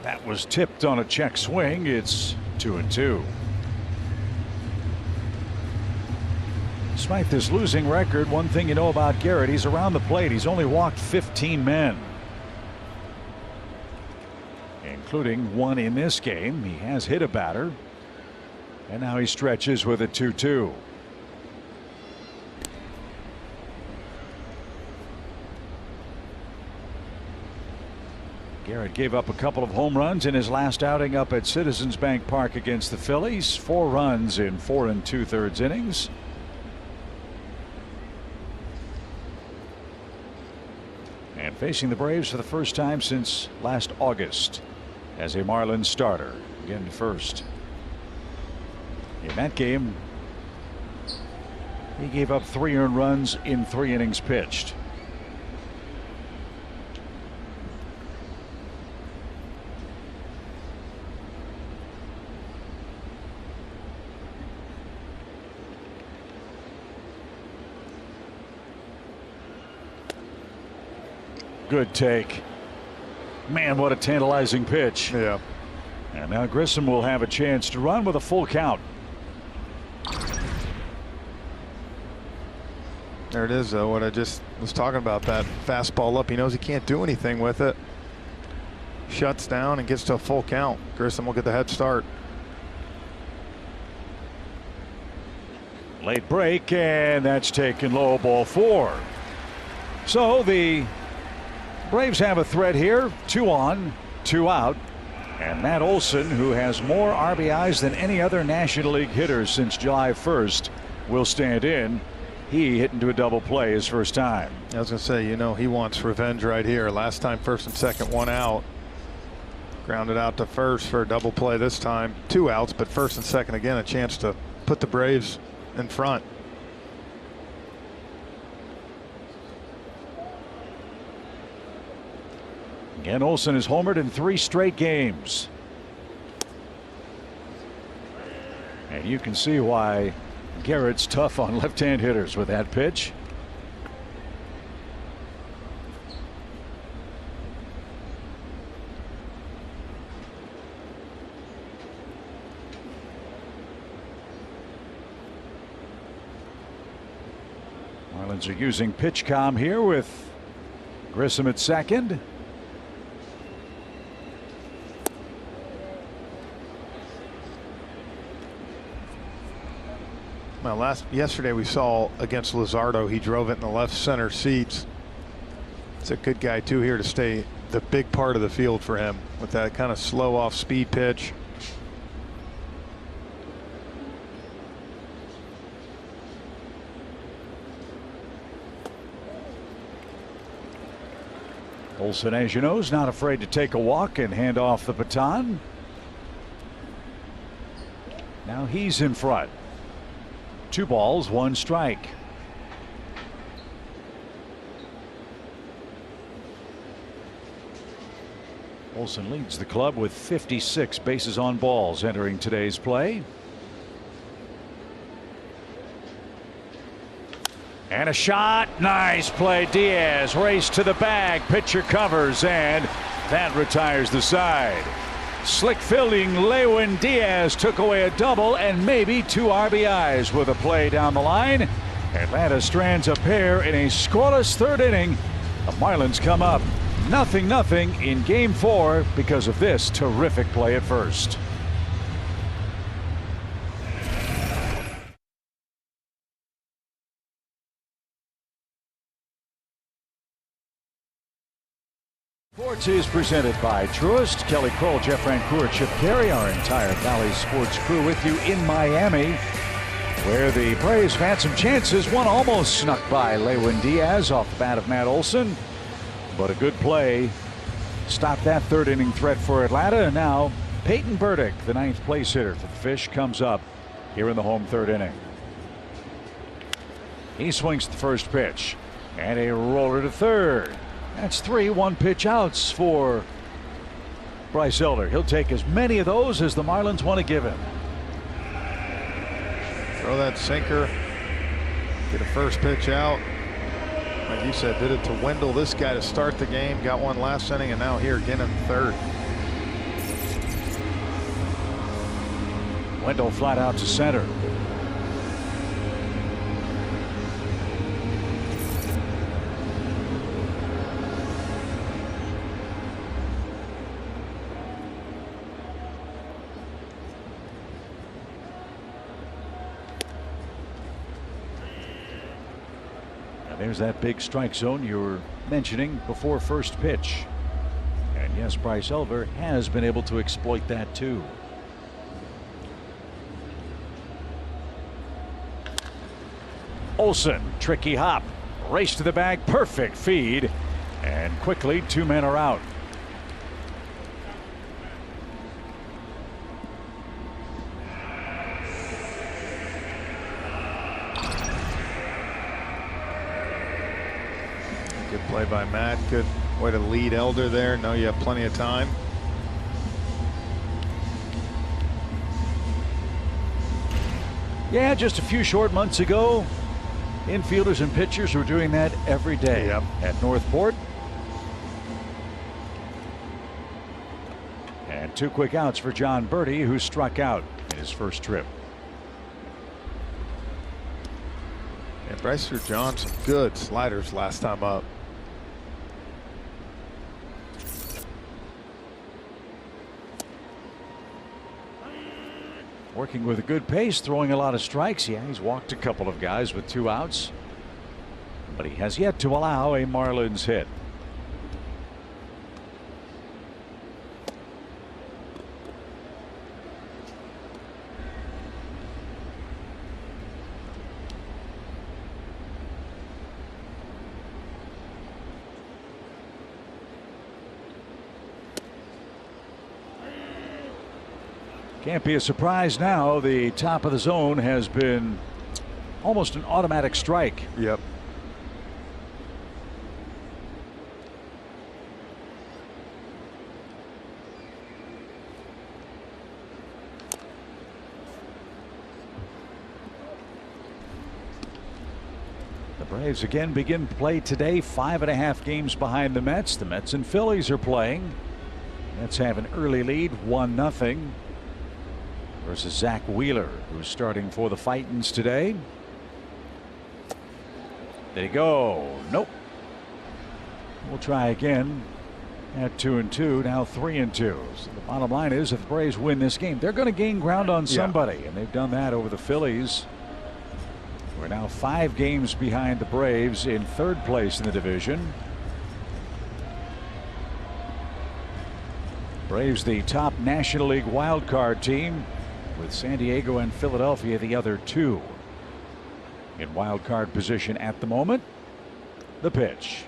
That was tipped on a check swing. It's 2-2. Despite this losing record, one thing you know about Garrett, he's around the plate. He's only walked 15 men. including one in this game. He has hit a batter, and now he stretches with a 2-2. Garrett gave up a couple of home runs in his last outing up at Citizens Bank Park against the Phillies. 4 runs in 4 2/3 innings. And facing the Braves for the first time since last August as a Marlins starter. Again first. In that game, he gave up 3 earned runs in 3 innings pitched. Good take. Man, what a tantalizing pitch. Yeah. And now Grissom will have a chance to run with a full count. There it is, though. What I just was talking about, that fastball up. He knows he can't do anything with it. Shuts down and gets to a full count. Grissom will get the head start. Late break, and that's taken low, ball 4. So the Braves have a threat here. 2 on, 2 out. And Matt Olson, who has more RBIs than any other National League hitter since July 1st, will stand in. He hit into a double play his first time. I was going to say, you know, he wants revenge right here. Last time, first and second, 1 out. Grounded out to first for a double play this time. 2 outs, but first and second again, a chance to put the Braves in front. Again, Olson has homered in 3 straight games. And you can see why Garrett's tough on left-hand hitters with that pitch. Marlins are using pitch comm here with Grissom at second. Well, yesterday we saw against Luzardo, he drove it in the left center seats. It's a good guy too here to stay the big part of the field for him with that kind of slow off speed pitch. Olson, as you know, is not afraid to take a walk and hand off the baton. Now he's in front. 2 balls, 1 strike. Olson leads the club with 56 bases on balls entering today's play. And a shot. Nice play. Diaz raced to the bag. Pitcher covers, and that retires the side. Slick fielding. Lewin Diaz took away a double and maybe 2 RBIs with a play down the line. Atlanta strands a pair in a scoreless 3rd inning. The Marlins come up 0-0 in Game 4 because of this terrific play at first. Sports is presented by Truist. Kelly Kroll, Jeff Rancourt, Chip Carey, our entire Valley Sports crew with you in Miami, where the Braves have had some chances. One almost snuck by Lewin Diaz off the bat of Matt Olson, but a good play stopped that 3rd inning threat for Atlanta. And now Peyton Burdick, the 9th place hitter for the Fish, comes up here in the home 3rd inning. He swings the first pitch and a roller to 3rd. That's 3 1-pitch outs for Bryce Elder. He'll take as many of those as the Marlins want to give him. Throw that sinker. Get a first pitch out. Like you said, did it to Wendell, this guy, to start the game. Got one last inning, and now here again in 3rd. Wendell flat out to center. There's that big strike zone you were mentioning before first pitch. And yes, Bryce Elder has been able to exploit that too. Olsen, tricky hop, race to the bag, perfect feed, and quickly 2 men are out. Good play by Matt. Good way to lead Elder there. Know you have plenty of time. Yeah, just a few short months ago, infielders and pitchers were doing that every day at Northport. And 2 quick outs for John Birdie, who struck out in his first trip. And Bryce threw John some good sliders last time up. Working with a good pace, throwing a lot of strikes. Yeah, he's walked a couple of guys with 2 outs, but he has yet to allow a Marlins hit. Can't be a surprise now. The top of the zone has been almost an automatic strike. Yep. The Braves again begin play today, 5.5 games behind the Mets. The Mets and Phillies are playing. Mets have an early lead, 1-0. Versus Zach Wheeler, who's starting for the Fightins today. There you go. Nope. We'll try again at 2-2. Now 3-2. So the bottom line is, if the Braves win this game, they're going to gain ground on somebody, and they've done that over the Phillies. We're now 5 games behind the Braves in 3rd place in the division. Braves, the top National League wild card team, with San Diego and Philadelphia the other 2 in wild card position at the moment. The pitch.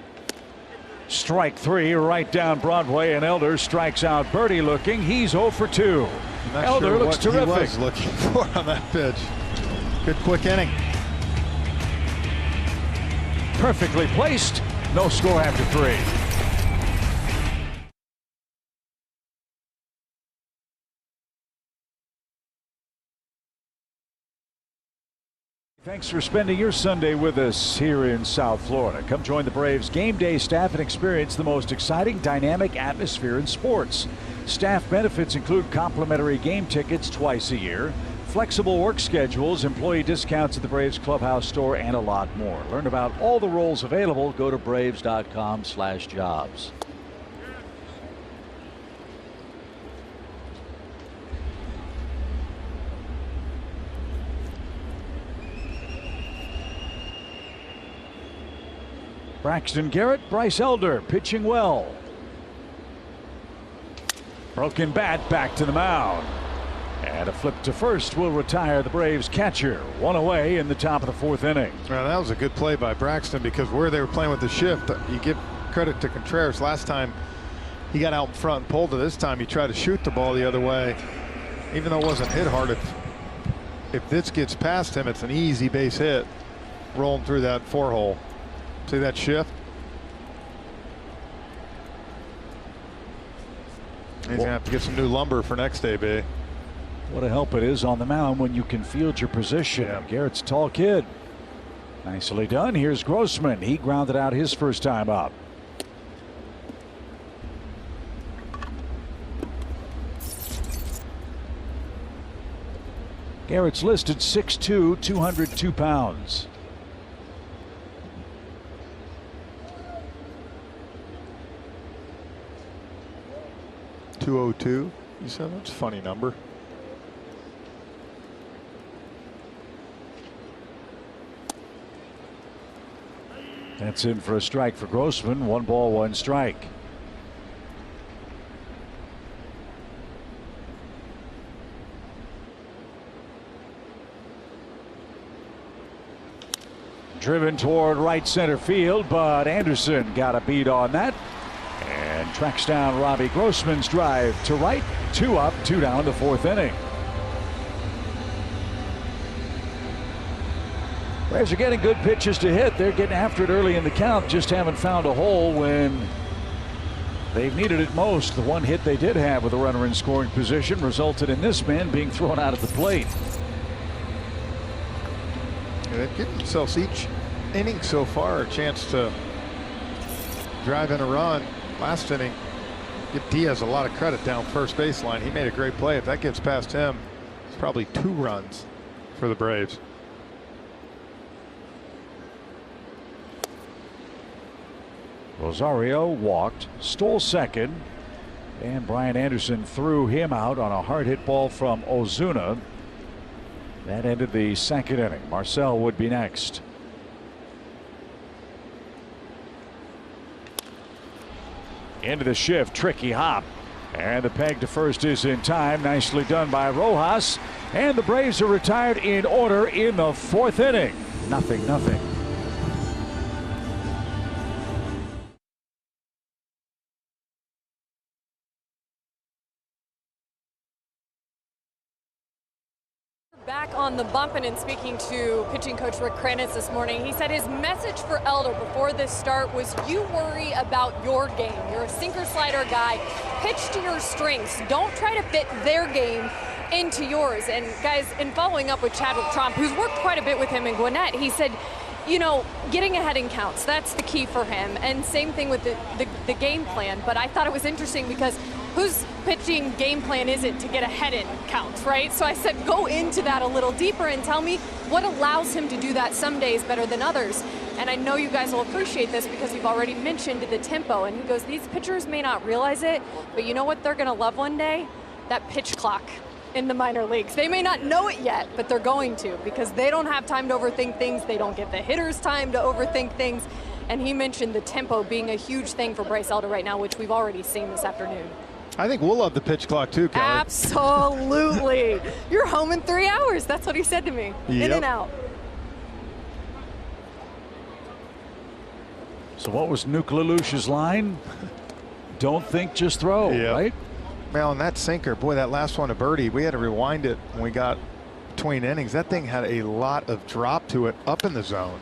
Strike 3 right down Broadway, and Elder strikes out Birdie looking. He's 0 for 2. Elder looks terrific. He was looking for on that pitch. Good quick inning. Perfectly placed. No score after 3. Thanks for spending your Sunday with us here in South Florida. Come join the Braves game day staff and experience the most exciting, dynamic atmosphere in sports. Staff benefits include complimentary game tickets twice a year, flexible work schedules, employee discounts at the Braves Clubhouse store, and a lot more. Learn about all the roles available. Go to braves.com/jobs. Braxton Garrett, Bryce Elder pitching well. Broken bat, back to the mound. And a flip to first will retire the Braves catcher. 1 away in the top of the 4th inning. Well, that was a good play by Braxton, because where they were playing with the shift, you give credit to Contreras. Last time he got out in front and pulled it. This time he tried to shoot the ball the other way. Even though it wasn't hit hard, if this gets past him, it's an easy base hit rolling through that 4-hole. See that shift? He's gonna have to get some new lumber for next day, B. What a help it is on the mound when you can field your position. Yeah. Garrett's a tall kid. Nicely done. Here's Grossman. He grounded out his first time up. Garrett's listed 6'2", 202 pounds. .202. You said that's a funny number. That's in for a strike for Grossman. 1 ball, 1 strike. Driven toward right center field, but Anderson got a beat on that and tracks down Robbie Grossman's drive to right. 2 up, 2 down, the 4th inning. Braves are getting good pitches to hit. They're getting after it early in the count, just haven't found a hole when they've needed it most. The 1 hit they did have with a runner in scoring position resulted in this man being thrown out at the plate. They've given themselves each inning so far a chance to drive in a run. Last inning, give Diaz a lot of credit down first baseline. He made a great play. If that gets past him, it's probably 2 runs for the Braves. Rosario walked, stole second, and Brian Anderson threw him out on a hard hit ball from Ozuna. That ended the 2nd inning. Marcel would be next. Into the shift, tricky hop, and the peg to first is in time. Nicely done by Rojas, and the Braves are retired in order in the 4th inning. 0-0. Back on the bumping and speaking to pitching coach Rick Kranitz this morning, he said his message for Elder before this start was, you worry about your game. You're a sinker slider guy. Pitch to your strengths. Don't try to fit their game into yours. And guys, in following up with Chadwick Tromp, who's worked quite a bit with him in Gwinnett, he said, you know, getting ahead in counts, that's the key for him. And same thing with the game plan. But I thought it was interesting because whose pitching game plan is it to get ahead in counts, right? So I said, go into that a little deeper and tell me what allows him to do that some days better than others. And I know you guys will appreciate this because you've already mentioned the tempo. And he goes, these pitchers may not realize it, but you know what they're going to love one day? That pitch clock in the minor leagues. They may not know it yet, but they're going to, because they don't have time to overthink things. They don't get the hitters time to overthink things. And he mentioned the tempo being a huge thing for Bryce Elder right now, which we've already seen this afternoon. I think we'll love the pitch clock too, Kelly. Absolutely. You're home in 3 hours. That's what he said to me. Yep. In and out. So what was Nuke LaLoosh's line? Don't think, just throw, right? Well, and that sinker, boy, that last one to birdie, we had to rewind it when we got between innings. That thing had a lot of drop to it up in the zone.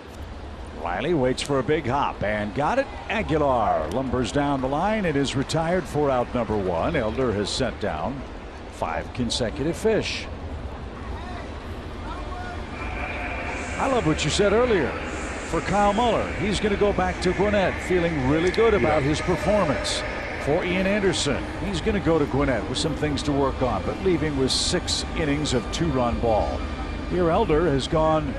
Riley waits for a big hop and got it. Aguilar lumbers down the line. It is retired for out number 1. Elder has sent down 5 consecutive fish. I love what you said earlier. For Kyle Muller, he's going to go back to Gwinnett feeling really good about his performance. For Ian Anderson, he's going to go to Gwinnett with some things to work on, but leaving with 6 innings of 2-run ball. Here Elder has gone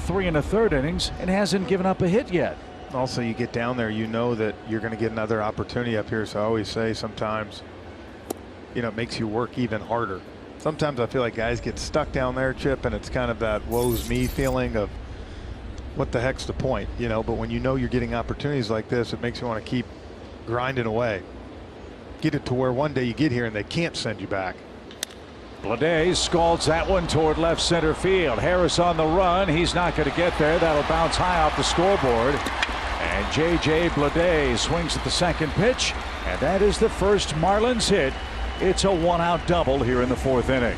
3 1/3 innings and hasn't given up a hit yet. Also, you get down there, you know that you're going to get another opportunity up here. So I always say sometimes, you know, it makes you work even harder. Sometimes I feel like guys get stuck down there, Chip, and it's kind of that woe's me feeling of what the heck's the point, you know. But when you know you're getting opportunities like this, it makes you want to keep grinding away. Get it to where one day you get here and they can't send you back. Blades scalds that one toward left center field. Harris on the run. He's not going to get there. That'll bounce high off the scoreboard. And J.J. Blades swings at the second pitch. And that is the first Marlins hit. It's a 1-out double here in the 4th inning.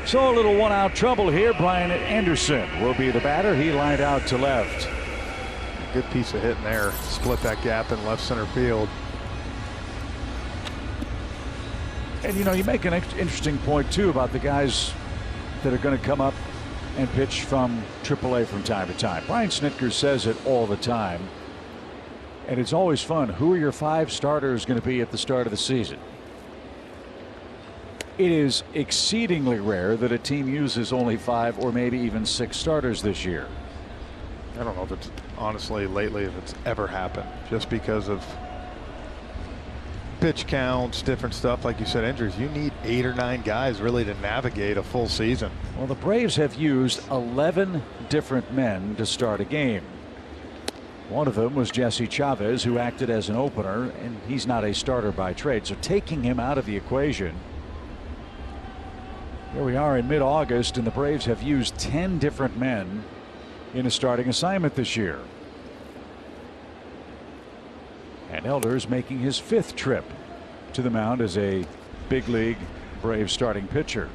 So a little 1-out trouble here. Brian Anderson will be the batter. He lined out to left. Good piece of hitting there. Split that gap in left center field. And you know, you make an interesting point too about the guys that are going to come up and pitch from AAA from time to time. Brian Snitker says it all the time, and it's always fun. Who are your 5 starters going to be at the start of the season? It is exceedingly rare that a team uses only 5 or maybe even 6 starters this year. I don't know if it's honestly lately if it's ever happened, just because of pitch counts, different stuff, like you said, injuries. You need 8 or 9 guys really to navigate a full season. Well, the Braves have used 11 different men to start a game. One of them was Jesse Chavez, who acted as an opener, and he's not a starter by trade, so taking him out of the equation. Here we are in mid-August, and the Braves have used 10 different men in a starting assignment this year. And Elder's making his 5th trip to the mound as a big league Braves starting pitcher.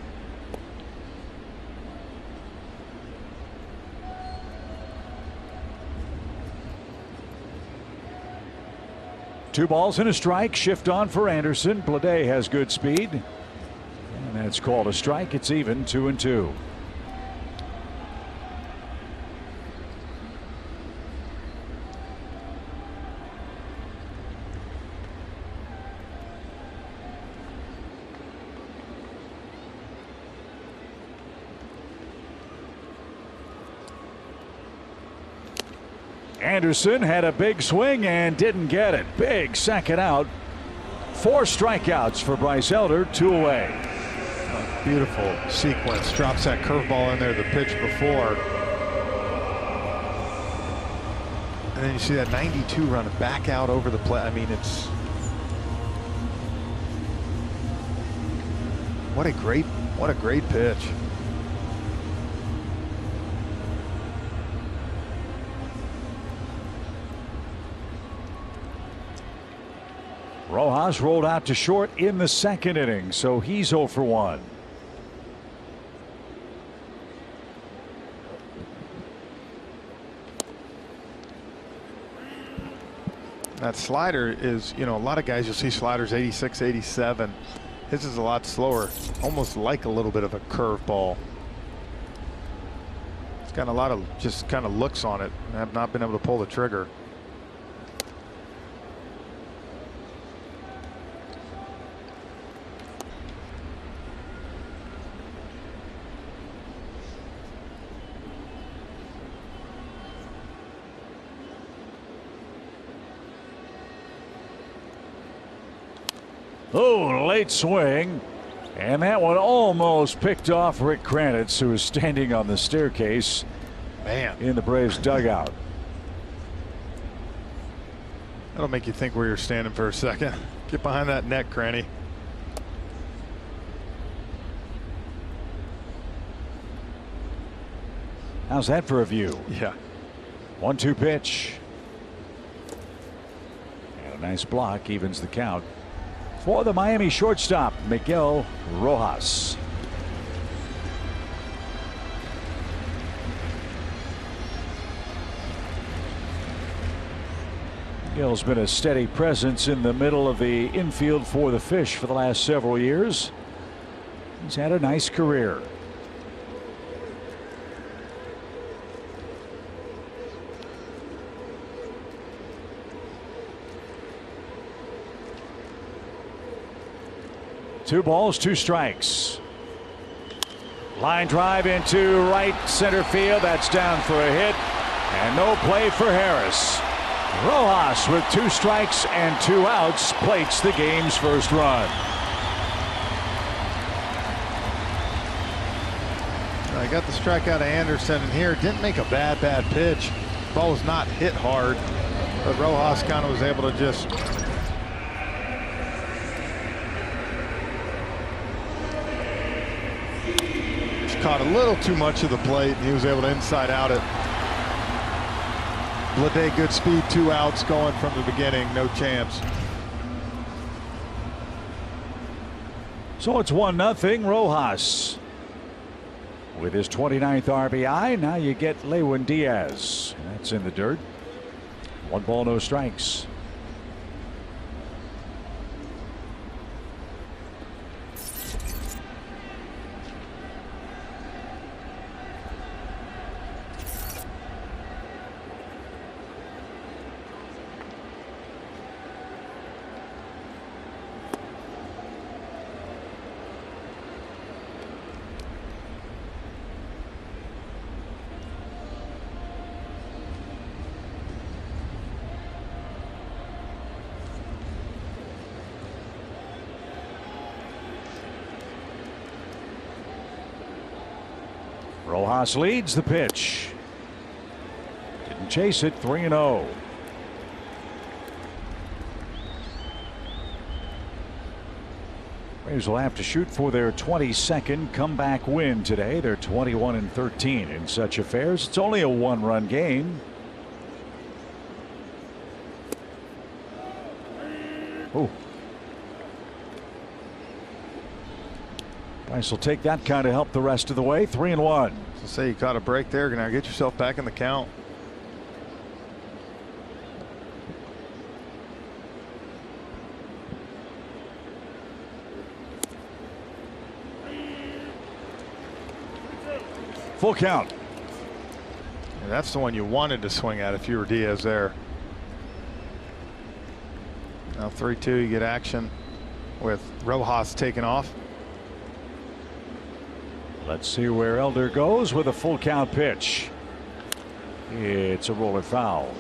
Two balls and a strike. Shift on for Anderson. Blade has good speed, and that's called a strike. It's even 2-2. Anderson had a big swing and didn't get it. Big second out. 4 strikeouts for Bryce Elder, 2 away. Beautiful sequence. Drops that curveball in there the pitch before. And then you see that 92 run back out over the plate. I mean, it's what a great pitch. Rojas rolled out to short in the 2nd inning, so he's 0 for 1. That slider is, you know, a lot of guys you'll see sliders 86, 87. His is a lot slower, almost like a little bit of a curveball. It's got a lot of just kind of looks on it, and have not been able to pull the trigger. Oh, late swing. And that one almost picked off Rick Kranitz, who was standing on the staircase in the Braves dugout. That'll make you think where you're standing for a second. Get behind that net, Cranny. How's that for a view? Yeah. 1-2 pitch. And a nice block evens the count for the Miami shortstop, Miguel Rojas. Miguel's been a steady presence in the middle of the infield for the Fish for the last several years. He's had a nice career. Two balls, 2 strikes. Line drive into right center field. That's down for a hit. And no play for Harris. Rojas with 2 strikes and 2 outs plates the game's first run. I got the strikeout of Anderson, and here didn't make a bad pitch. Ball was not hit hard, but Rojas kind of was able to just caught a little too much of the plate, and he was able to inside out it. Blade, good speed, 2 outs going from the beginning, no chance. So it's 1-0 Rojas with his 29th RBI. Now you get Lewin Diaz. That's in the dirt. 1 ball, no strikes. Rojas leads the pitch. Didn't chase it. 3-0. Braves will have to shoot for their 22nd comeback win today. They're 21-13 in such affairs. It's only a one-run game. Oh. Price will take that kind of help the rest of the way. 3-1. So say you caught a break there. Now get yourself back in the count. Full count. And that's the one you wanted to swing at if you were Diaz there. Now 3-2, you get action with Rojas taking off. Let's see where Elder goes with a full count pitch. It's a roller foul.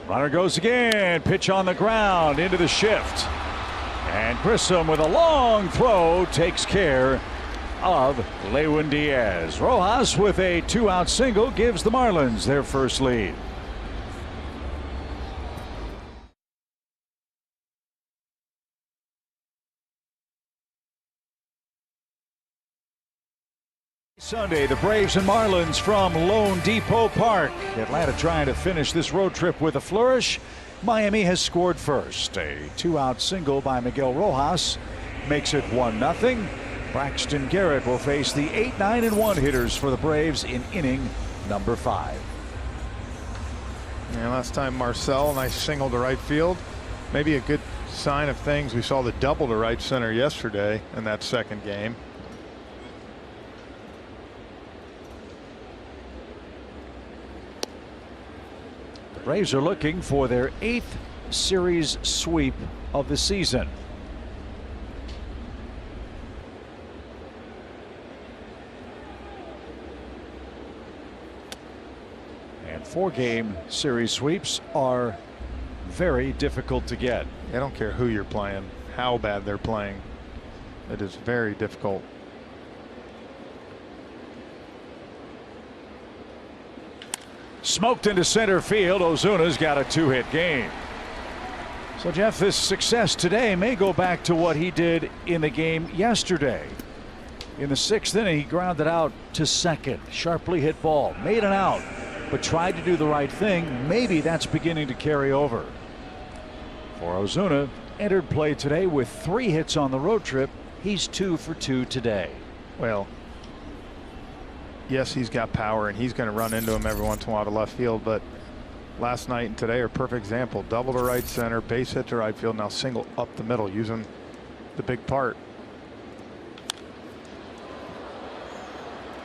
Runner goes again. Pitch on the ground into the shift. And Grissom with a long throw takes care of Lewin Diaz. Rojas with a 2-out single gives the Marlins their first lead. Sunday, the Braves and Marlins from Lone Depot Park. Atlanta trying to finish this road trip with a flourish. Miami has scored first. A 2-out single by Miguel Rojas makes it 1-0. Braxton Garrett will face the 8, 9, and 1 hitters for the Braves in inning number 5. And last time Marcel, nice single to right field. Maybe a good sign of things. We saw the double to right center yesterday in that second game. Braves are looking for their 8th series sweep of the season. And 4-game series sweeps are very difficult to get. I don't care who you're playing, how bad they're playing. It is very difficult. Smoked into center field. Ozuna's got a 2-hit game. So Jeff, this success today may go back to what he did in the game yesterday. In the 6th inning, he grounded out to second. Sharply hit ball, made an out, but tried to do the right thing. Maybe that's beginning to carry over. For Ozuna, entered play today with 3 hits on the road trip. He's 2 for 2 today. Well, yes, he's got power and he's going to run into him every once in a while to left field, but last night and today are perfect example. Double to right center, base hit to right field, now single up the middle, using the big part.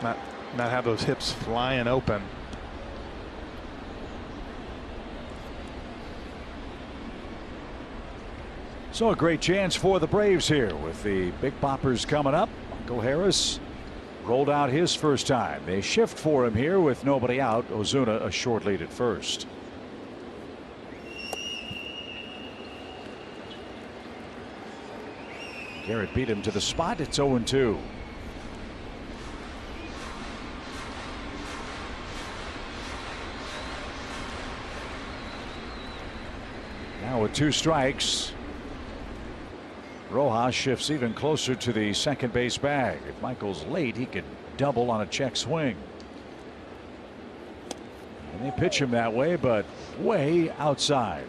Not have those hips flying open. So a great chance for the Braves here with the big poppers coming up. Michael Harris rolled out his first time. They shift for him here with nobody out. Ozuna a short lead at first. Garrett beat him to the spot. It's 0-2. Now with 2 strikes, Rojas shifts even closer to the second base bag. If Michael's late, he could double on a check swing. And they pitch him that way, but way outside.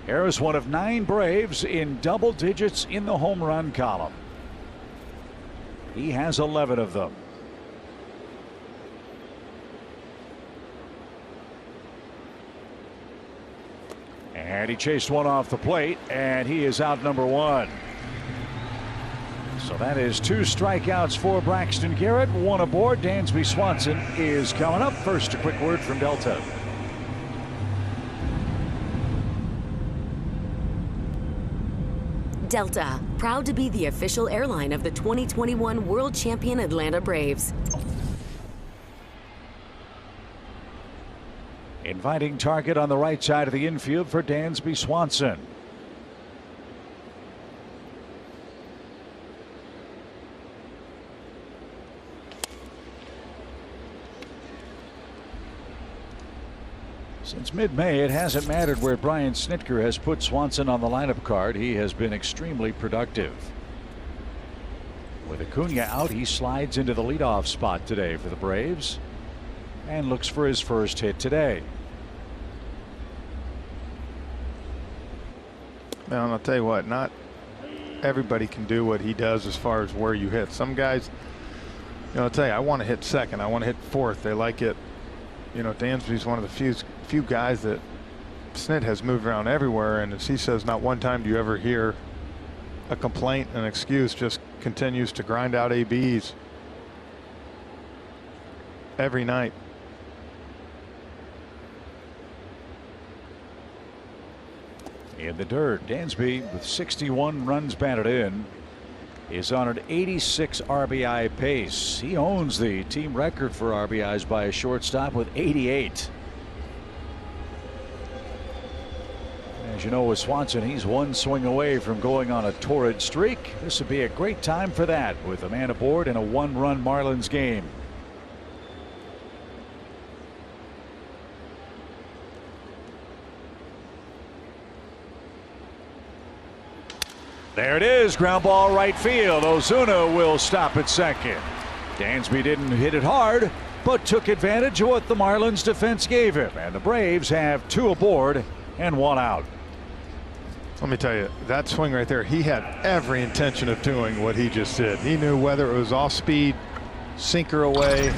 Harris, one of 9 Braves in double digits in the home run column. He has 11 of them. And he chased one off the plate, and he is out number 1. So that is 2 strikeouts for Braxton Garrett, 1 aboard. Dansby Swanson is coming up. First, a quick word from Delta. Delta, proud to be the official airline of the 2021 World Champion Atlanta Braves. Inviting target on the right side of the infield for Dansby Swanson. Since mid-May, it hasn't mattered where Brian Snitker has put Swanson on the lineup card. He has been extremely productive. With Acuna out, he slides into the leadoff spot today for the Braves and looks for his first hit today. Now, I'll tell you what, not everybody can do what he does as far as where you hit. Some guys, I'll tell you, I want to hit second, I want to hit fourth. They like it. Dansby's one of the few guys that Snit has moved around everywhere, and as he says, not one time do you ever hear a complaint, an excuse. Just continues to grind out ABs every night. In the dirt, Dansby, with 61 runs batted in, is on an 86 RBI pace. He owns the team record for RBIs by a shortstop with 88. As you know, with Swanson, he's 1 swing away from going on a torrid streak. This would be a great time for that with a man aboard in a 1-run Marlins game. There it is, ground ball right field. Ozuna will stop at second. Dansby didn't hit it hard, but took advantage of what the Marlins defense gave him, and the Braves have 2 aboard and 1 out. Let me tell you, that swing right there, he had every intention of doing what he just did. He knew whether it was off speed, sinker away.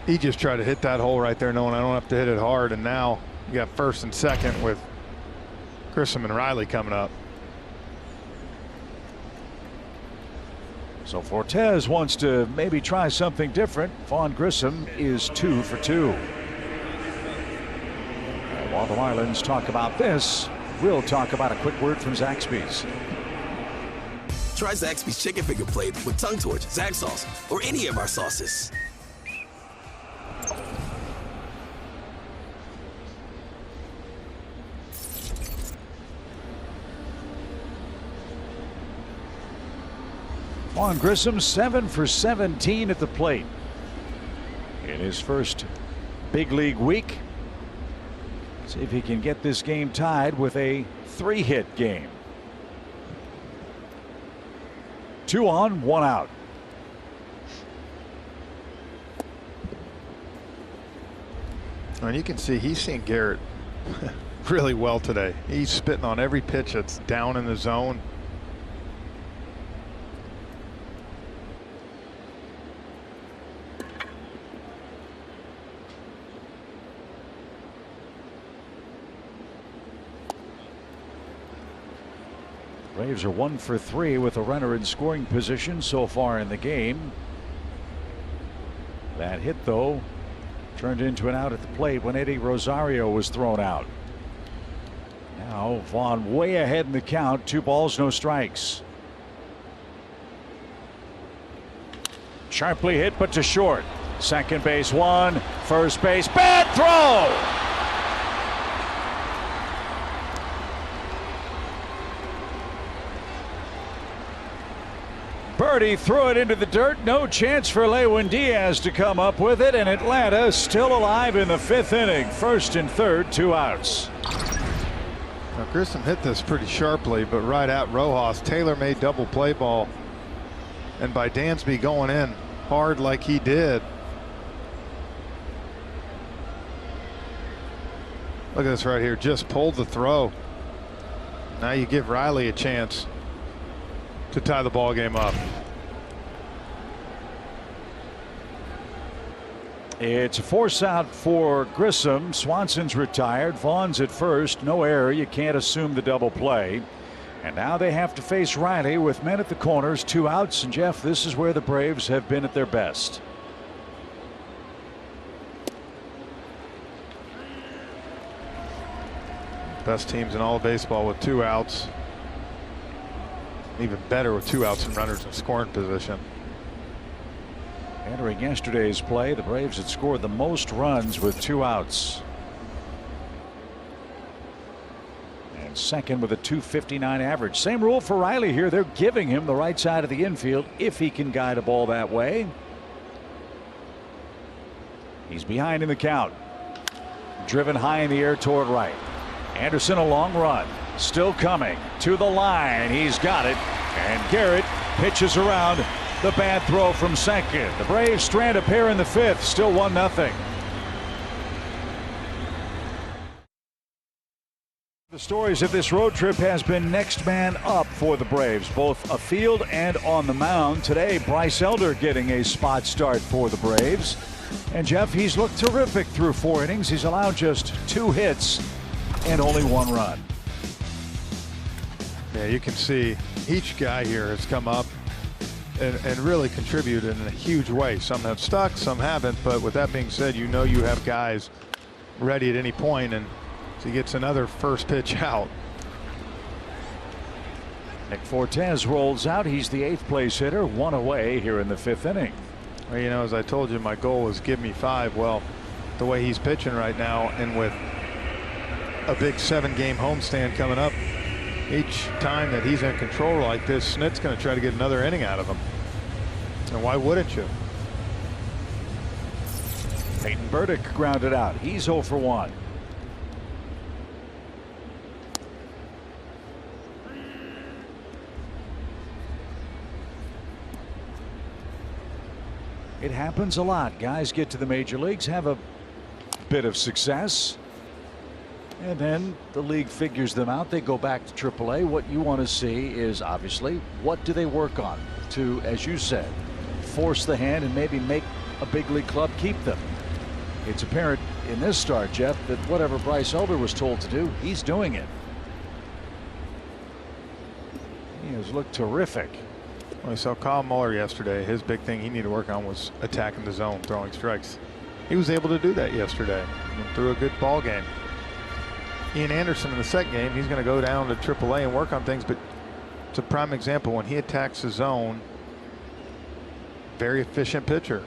He just tried to hit that hole right there, knowing I don't have to hit it hard. And now you got first and second with Grissom and Riley coming up. So Fortes wants to maybe try something different. Vaughn Grissom is 2 for 2. And while the Marlins talk about this, we'll talk about a quick word from Zaxby's. Try Zaxby's Chicken Finger Plate with Tongue Torch, Zax Sauce, or any of our sauces. Vaughn Grissom 7 for 17 at the plate in his first big league week. See if he can get this game tied with a 3-hit game. 2 on, 1 out. And you can see he's seeing Garrett really well today. He's spitting on every pitch that's down in the zone. Braves are 1 for 3 with a runner in scoring position so far in the game. That hit, though, turned into an out at the plate when Eddie Rosario was thrown out. Now Vaughn way ahead in the count. 2 balls, no strikes. Sharply hit, but to short. Second base 1, first base, bad throw. Birdie threw it into the dirt. No chance for Lewin Diaz to come up with it, and Atlanta still alive in the 5th inning. First and third, 2 outs. Now Grissom hit this pretty sharply, but right at Rojas. Taylor made double play ball, and by Dansby going in hard like he did. Look at this right here, just pulled the throw. Now you give Riley a chance to tie the ball game up. It's a force out for Grissom. Swanson's retired. Vaughn's at first. No error. You can't assume the double play. And now they have to face Riley with men at the corners, 2 outs. And Jeff, this is where the Braves have been at their best. Best teams in all of baseball with 2 outs. Even better with 2 outs and runners in scoring position. Entering yesterday's play, the Braves had scored the most runs with 2 outs. And second with a .259 average. Same rule for Riley here. They're giving him the right side of the infield if he can guide a ball that way. He's behind in the count. Driven high in the air toward right. Anderson, a long run, still coming to the line. He's got it, and Garrett pitches around. The bad throw from second. The Braves strand a pair in the 5th, still 1-0. The stories of this road trip has been next man up for the Braves, both afield and on the mound. Today, Bryce Elder getting a spot start for the Braves. And Jeff, he's looked terrific through 4 innings. He's allowed just 2 hits and only 1 run. Yeah, you can see each guy here has come up and really contributed in a huge way. Some have stuck, some haven't. But with that being said, you know you have guys ready at any point, and so he gets another first pitch out. Nick Fortes rolls out. He's the 8th place hitter, 1 away here in the 5th inning. Well, you know, as I told you, my goal was give me 5. Well, the way he's pitching right now, and with a big 7-game homestand coming up, each time that he's in control like this, Snit's going to try to get another inning out of him. And why wouldn't you? Peyton Burdick grounded out. He's 0 for 1. It happens a lot. Guys get to the major leagues, have a bit of success, and then the league figures them out. They go back to AAA. What you want to see is obviously what do they work on to, as you said, force the hand and maybe make a big league club keep them. It's apparent in this start, Jeff, that whatever Bryce Elder was told to do, he's doing it. He has looked terrific. Well, we saw Kyle Muller yesterday. His big thing he needed to work on was attacking the zone, throwing strikes. He was able to do that yesterday and threw a good ball game. Ian Anderson in the second game, he's going to go down to AAA and work on things, but it's a prime example when he attacks the zone. Very efficient pitcher.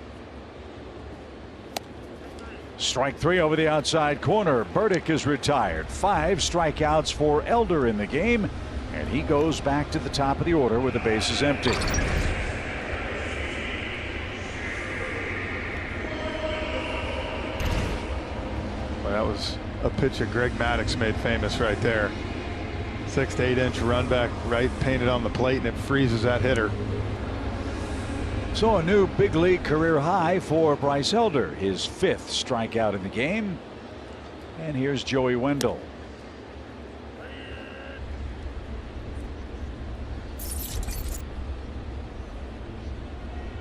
Strike 3 over the outside corner. Burdick is retired. 5 strikeouts for Elder in the game, and he goes back to the top of the order with the bases empty. Well, that was a pitch that Greg Maddux made famous right there. 6 to 8 inch run back right, painted on the plate, and it freezes that hitter. So a new big league career high for Bryce Elder, his 5th strikeout in the game. And here's Joey Wendell.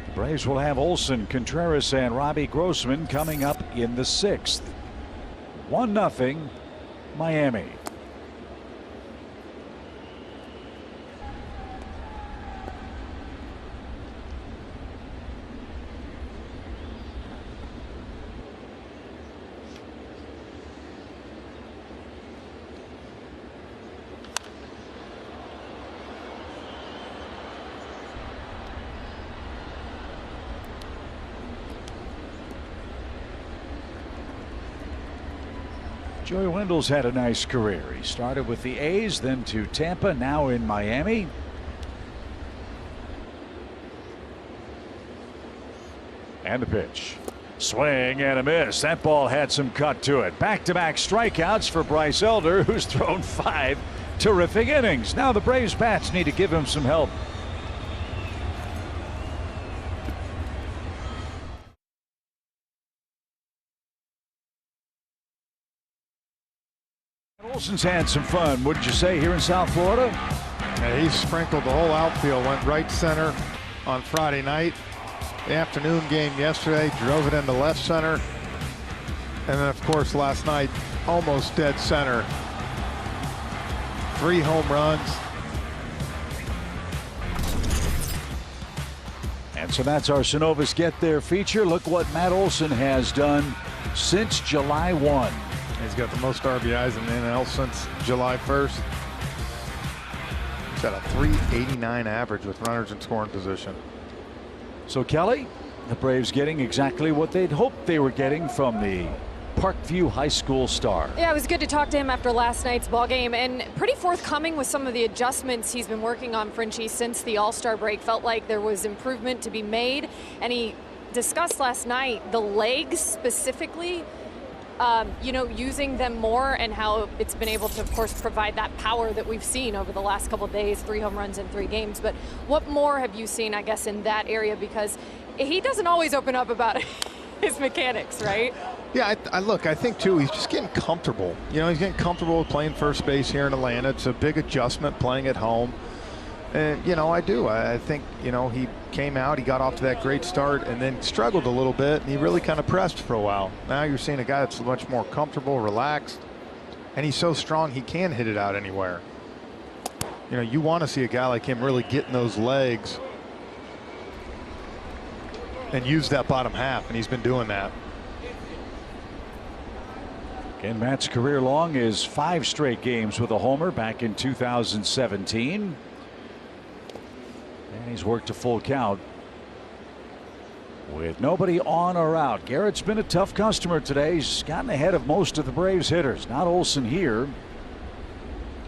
The Braves will have Olson, Contreras, and Robbie Grossman coming up in the 6th. 1-0 Miami. Joey Wendell's had a nice career. He started with the A's, then to Tampa, now in Miami. And the pitch. Swing and a miss. That ball had some cut to it. Back-to-back strikeouts for Bryce Elder, who's thrown 5 terrific innings. Now the Braves bats need to give him some help. Olson's had some fun, wouldn't you say, here in South Florida? Yeah, he sprinkled the whole outfield, went right center on Friday night. The afternoon game yesterday, drove it into left center. And then, of course, last night, almost dead center. 3 home runs, And so that's our Synovus Get There feature. Look what Matt Olson has done since July 1. He's got the most RBIs in the NL since July 1st. He's got a .389 average with runners in scoring position. So Kelly, the Braves getting exactly what they'd hoped they were getting from the Parkview High School star. Yeah, it was good to talk to him after last night's ball game, and pretty forthcoming with some of the adjustments he's been working on, Frenchie, since the All-Star break. Felt like there was improvement to be made, and he discussed last night the legs specifically, using them more and how it's been able to, of course, provide that power that we've seen over the last couple of days, 3 home runs in 3 games. But what more have you seen, I guess, in that area? Because he doesn't always open up about his mechanics, right? Yeah, I think, too, he's just getting comfortable. He's getting comfortable with playing first base here in Atlanta. It's a big adjustment playing at home. And, I think, he came out, he got off to that great start and then struggled a little bit, and he really kind of pressed for a while. Now you're seeing a guy that's much more comfortable, relaxed, and he's so strong he can hit it out anywhere. You want to see a guy like him really getting those legs and use that bottom half, and he's been doing that. Again, Matt's career long is 5 straight games with a homer back in 2017. And he's worked a full count with nobody on or out. Garrett's been a tough customer today. He's gotten ahead of most of the Braves hitters. Not Olson here.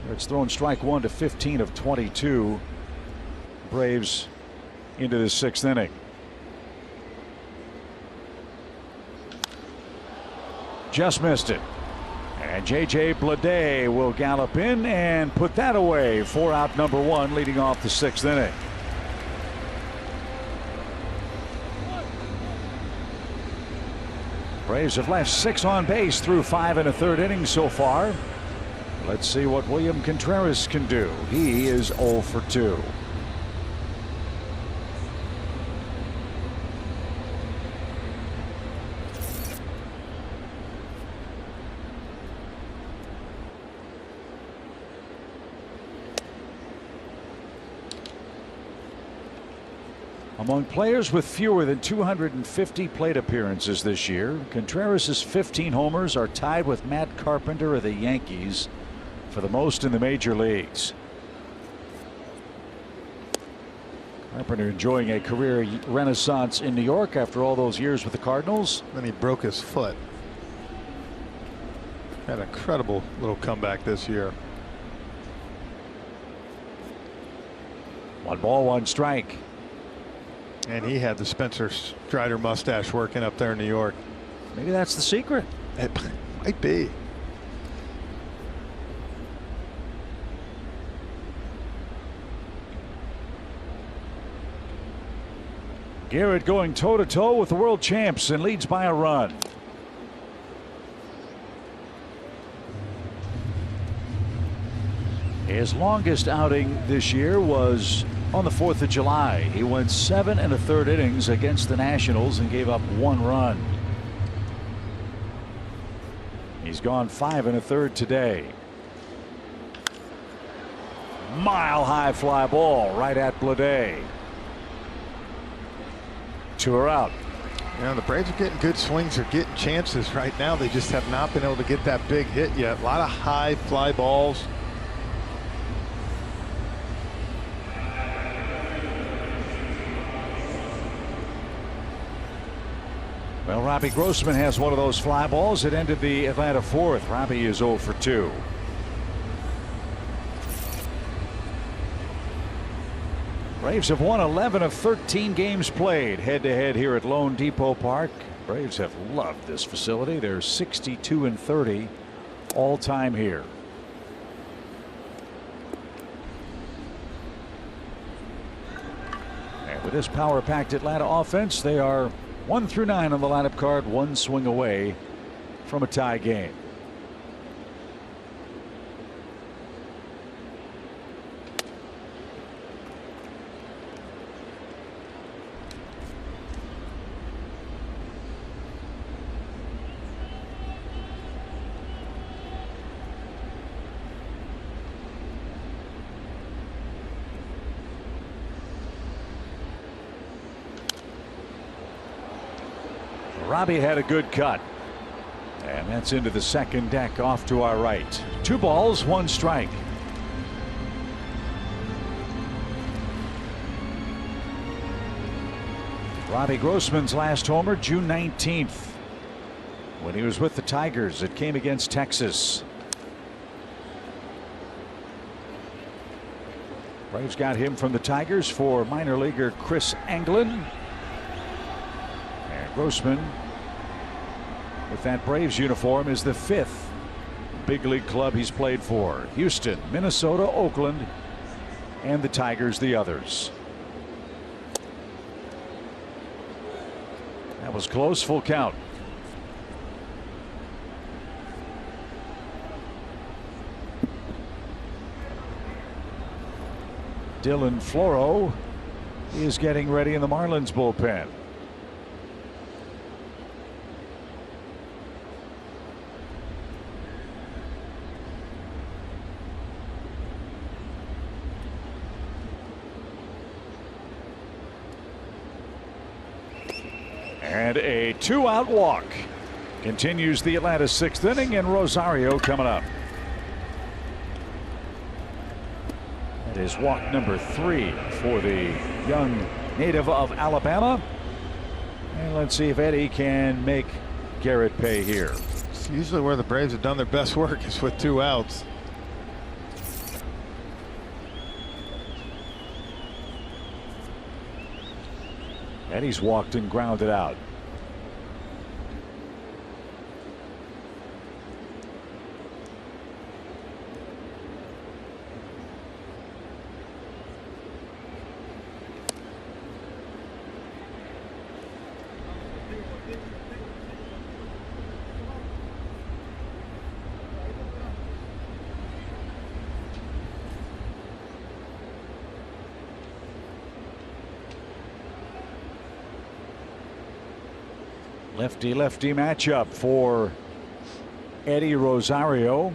Garrett's thrown strike 1 to 15 of 22. Braves into the 6th inning. Just missed it. And J.J. Bleday will gallop in and put that away. 4 out number 1 leading off the 6th inning. Braves have left 6 on base through 5 1/3 innings so far. Let's see what William Contreras can do. He is 0 for 2. Among players with fewer than 250 plate appearances this year, Contreras' 15 homers are tied with Matt Carpenter of the Yankees for the most in the major leagues. Carpenter enjoying a career renaissance in New York after all those years with the Cardinals. Then he broke his foot. Had an incredible little comeback this year. 1 ball, 1 strike. And he had the Spencer Strider mustache working up there in New York. Maybe that's the secret. It might be. Garrett going toe-to-toe with the world champs and leads by a run. His longest outing this year was on the 4th of July. He went 7 1/3 innings against the Nationals and gave up 1 run. He's gone 5 1/3 today. Mile-high fly ball right at Bleday. 2 are out. The Braves are getting good swings. They're getting chances right now. They just have not been able to get that big hit yet. A lot of high fly balls. Well, Robbie Grossman has one of those fly balls. It ended the Atlanta 4th. Robbie is 0 for 2. Braves have won 11 of 13 games played head-to-head here at Lone Depot Park. Braves have loved this facility. They're 62-30 all-time here. And with this power-packed Atlanta offense, they are 1 through 9 on the lineup card, 1 swing away from a tie game. Robbie had a good cut. And that's into the second deck off to our right. 2 balls, 1 strike. Robbie Grossman's last homer June 19th. When he was with the Tigers, it came against Texas. Braves got him from the Tigers for minor leaguer Chris Anglin. And Grossman, with that Braves uniform, is the 5th big league club he's played for. Houston, Minnesota, Oakland, and the Tigers the others. That was close, full count. Dylan Floro is getting ready in the Marlins bullpen. And a 2-out walk continues the Atlanta 6th inning, and Rosario coming up. That is walk number 3 for the young native of Alabama. And let's see if Eddie can make Garrett pay here. It's usually where the Braves have done their best work, is with 2 outs. Eddie's walked and grounded out. Lefty-lefty matchup for Eddie Rosario.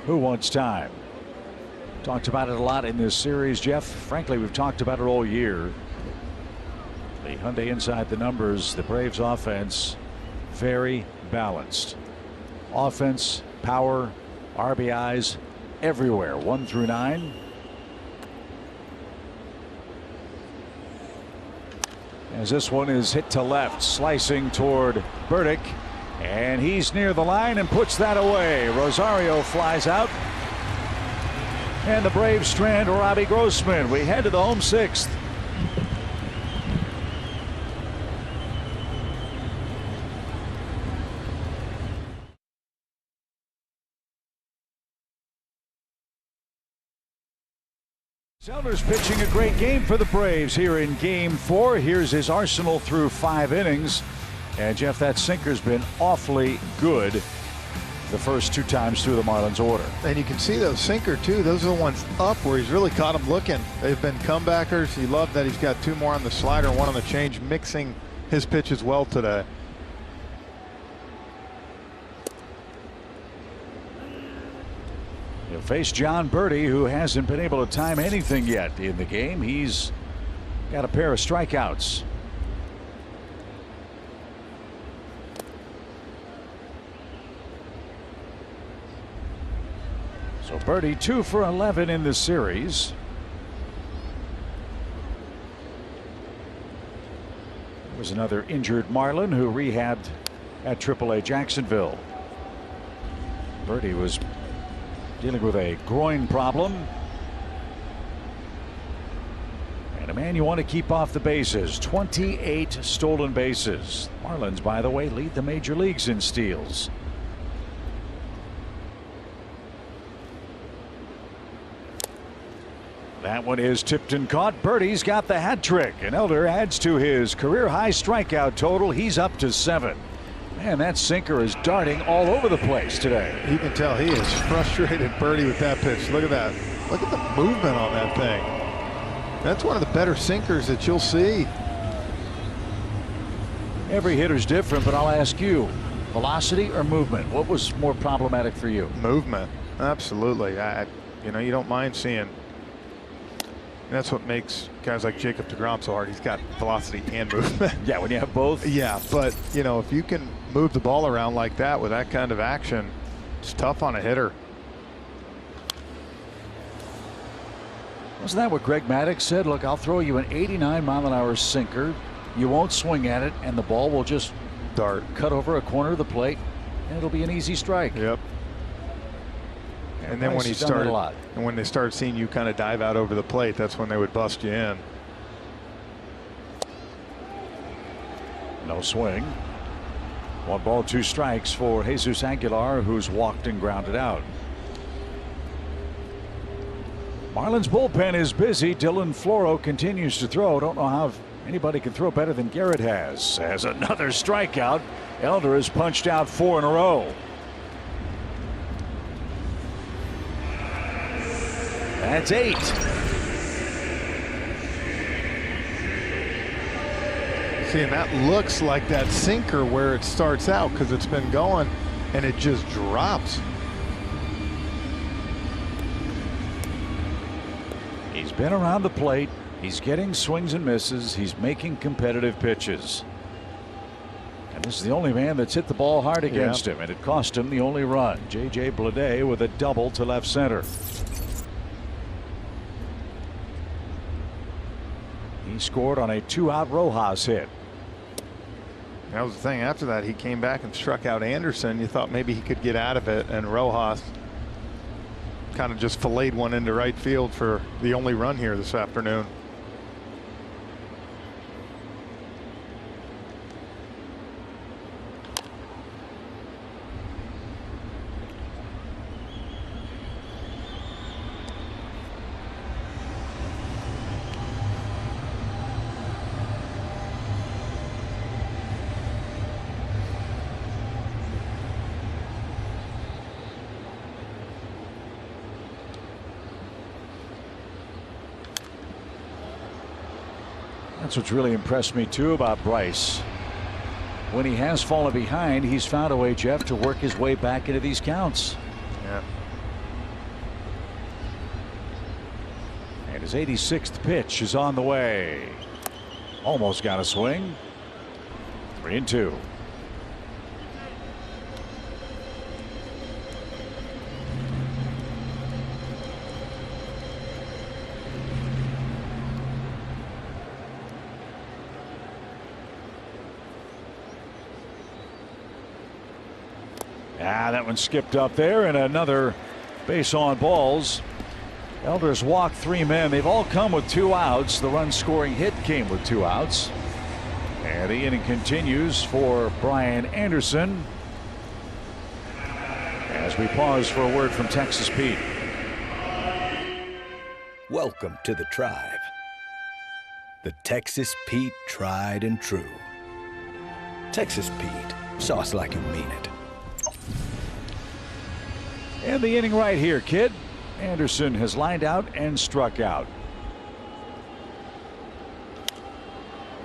Who wants time? Talked about it a lot in this series, Jeff. Frankly, we've talked about it all year. The Hyundai inside the numbers, the Braves offense, very balanced. Offense, power, RBIs everywhere, 1 through 9. As this one is hit to left, slicing toward Burdick, and he's near the line and puts that away. Rosario flies out, and the Braves strand Robbie Grossman. We head to the home 6th. Sellers pitching a great game for the Braves here in game 4. Here's his arsenal through 5 innings. And Jeff, that sinker's been awfully good the first 2 times through the Marlins order. And you can see those sinker too. Those are the ones up where he's really caught them looking. They've been comebackers. You love that he's got 2 more on the slider, 1 on the change, mixing his pitches well today. He'll face John Birdie, who hasn't been able to time anything yet in the game. He's got a pair of strikeouts. So Birdie 2 for 11 in the series. There was another injured Marlin who rehabbed at AAA Jacksonville. Birdie was dealing with a groin problem, and a man you want to keep off the bases. 28 stolen bases. Marlins, by the way, lead the major leagues in steals. That one is tipped and caught. Birdie's got the hat trick, and Elder adds to his career high strikeout total. He's up to 7. Man, that sinker is darting all over the place today. You can tell he is frustrated, Birdie, with that pitch. Look at that. Look at the movement on that thing. That's one of the better sinkers that you'll see. Every hitter's different, but I'll ask you, velocity or movement? What was more problematic for you? Movement. Absolutely. You know, you don't mind seeing And that's what makes guys like Jacob deGrom so hard. He's got velocity and movement. Yeah, when you have both. Yeah, but you know, if you can move the ball around like that with that kind of action, it's tough on a hitter. Wasn't that what Greg Maddux said? Look, I'll throw you an 89-mile-an-hour sinker. You won't swing at it, and the ball will just Dart. cut over a corner of the plate, and it'll be an easy strike. Yep. And then when when they start seeing you kind of dive out over the plate, that's when they would bust you in. No swing. 1 ball, 2 strikes for Jesus Aguilar, who's walked and grounded out. Marlins bullpen is busy. Dylan Floro continues to throw. Don't know how anybody can throw better than Garrett has. As another strikeout. Elder has punched out 4 in a row. That's 8. See, and that looks like that sinker where it starts out because it's been going and it just drops. He's been around the plate. He's getting swings and misses. He's making competitive pitches. And this is the only man that's hit the ball hard against him, and it cost him the only run. J.J. Bleday with a double to left center. He scored on a 2-out Rojas hit. That was the thing. After that, he came back and struck out Anderson. You thought maybe he could get out of it, and Rojas kind of just filleted one into right field for the only run here this afternoon. That's what's really impressed me too about Bryce. When he has fallen behind, he's found a way, Jeff, to work his way back into these counts. Yeah. And his 86th pitch is on the way. Almost got a swing. 3-2. That one skipped up there, and another base on balls. Elder's walked 3 men. They've all come with 2 outs. The run scoring hit came with 2 outs. And the inning continues for Brian Anderson. As we pause for a word from Texas Pete. Welcome to the tribe. The Texas Pete tried and true. Texas Pete, sauce like you mean it. And the inning right here, kid. Anderson has lined out and struck out.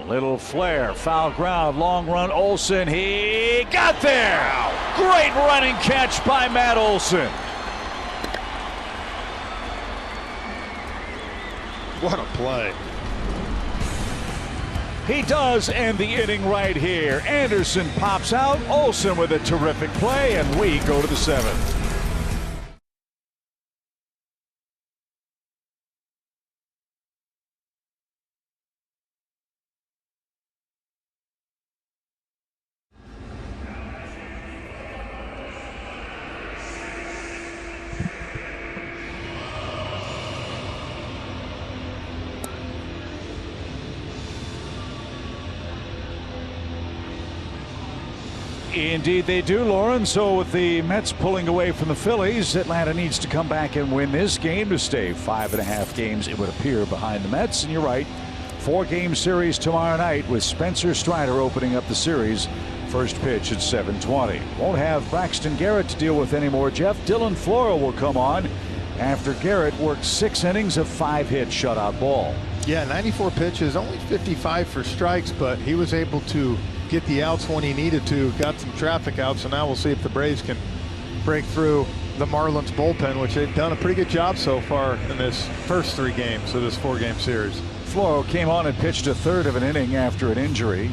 Little flare, foul ground, long run. Olson, he got there. Great running catch by Matt Olson. What a play. He does end the inning right here. Anderson pops out. Olson with a terrific play, and we go to the 7th. Indeed they do, Lauren. So with the Mets pulling away from the Phillies, Atlanta needs to come back and win this game to stay 5.5 games, it would appear, behind the Mets. And you're right, 4-game series tomorrow night with Spencer Strider opening up the series. First pitch at 7:20. Won't have Braxton Garrett to deal with anymore, Jeff. Dylan Floro will come on after Garrett worked 6 innings of 5-hit shutout ball. Yeah, 94 pitches, only 55 for strikes, but he was able to get the outs when he needed to, got some traffic out, so now we'll see if the Braves can break through. the Marlins bullpen, which they've done a pretty good job so far in this first 3 games of this 4-game series. Floro came on and pitched a third of an inning after an injury.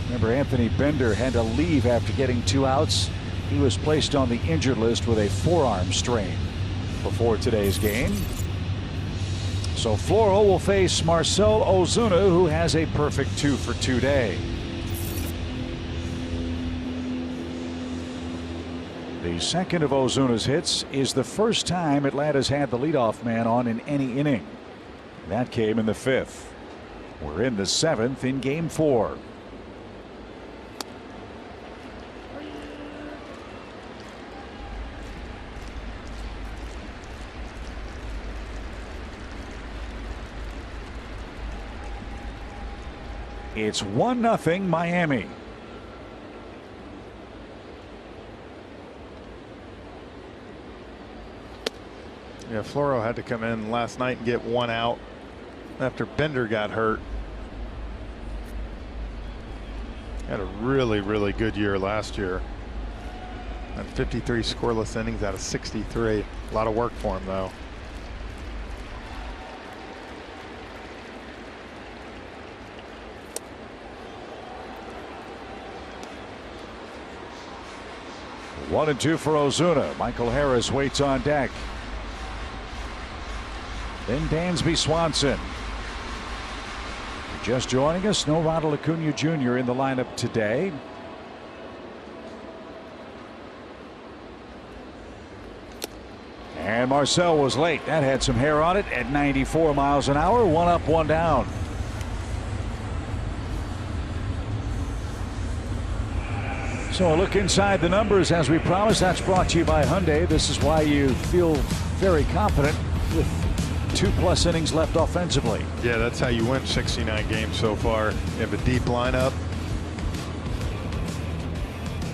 Remember, Anthony Bender had to leave after getting 2 outs. He was placed on the injured list with a forearm strain before today's game. So Floro will face Marcell Ozuna, who has a perfect 2-for-2 day. The second of Ozuna's hits is the first time Atlanta's had the leadoff man on in any inning. That came in the 5th. We're in the 7th in Game 4. It's 1-0 Miami. Yeah, Floro had to come in last night and get 1 out after Bender got hurt. Had a really good year last year. And 53 scoreless innings out of 63. A lot of work for him, though. One and 2 for Ozuna. Michael Harris waits on deck. Then Dansby Swanson. Just joining us, no Ronald Acuna Jr. in the lineup today. And Marcell was late. That had some hair on it at 94 miles an hour. 1 up, 1 down. So a look inside the numbers as we promised. That's brought to you by Hyundai. This is why you feel very confident with 2+ innings left offensively. Yeah, that's how you win 69 games so far. You have a deep lineup.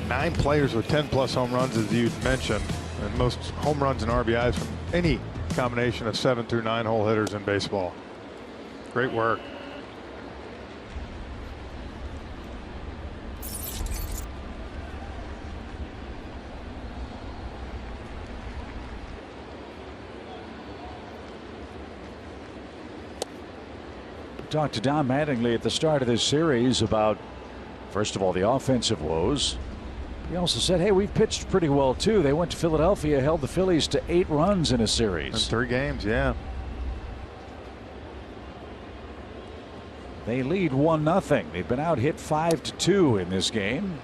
9 players with 10+ home runs, as you mentioned, and most home runs and RBIs from any combination of 7 through 9 hole hitters in baseball. Great work. Talked to Don Mattingly at the start of this series about, first of all, the offensive woes. He also said, hey, we've pitched pretty well too. They went to Philadelphia, held the Phillies to 8 runs in a series. In 3 games, yeah. They lead 1-0. They've been out hit 5-2 in this game.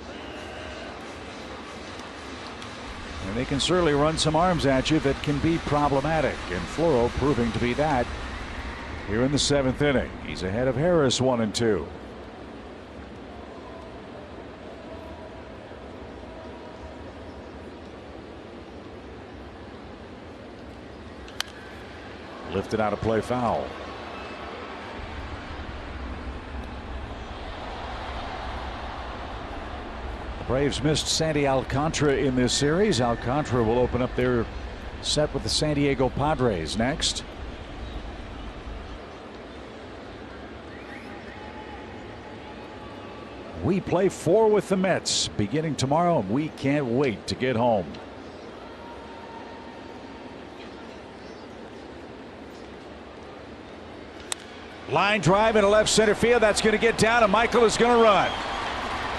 And they can certainly run some arms at you that can be problematic. And Floro proving to be that here in the 7th inning. He's ahead of Harris 1-2. Lifted out of play, foul. The Braves missed Sandy Alcantara in this series. Alcantara will open up their set with the San Diego Padres next. We play 4 with the Mets beginning tomorrow, and we can't wait to get home. Line drive into left center field. That's going to get down, and Michael is going to run.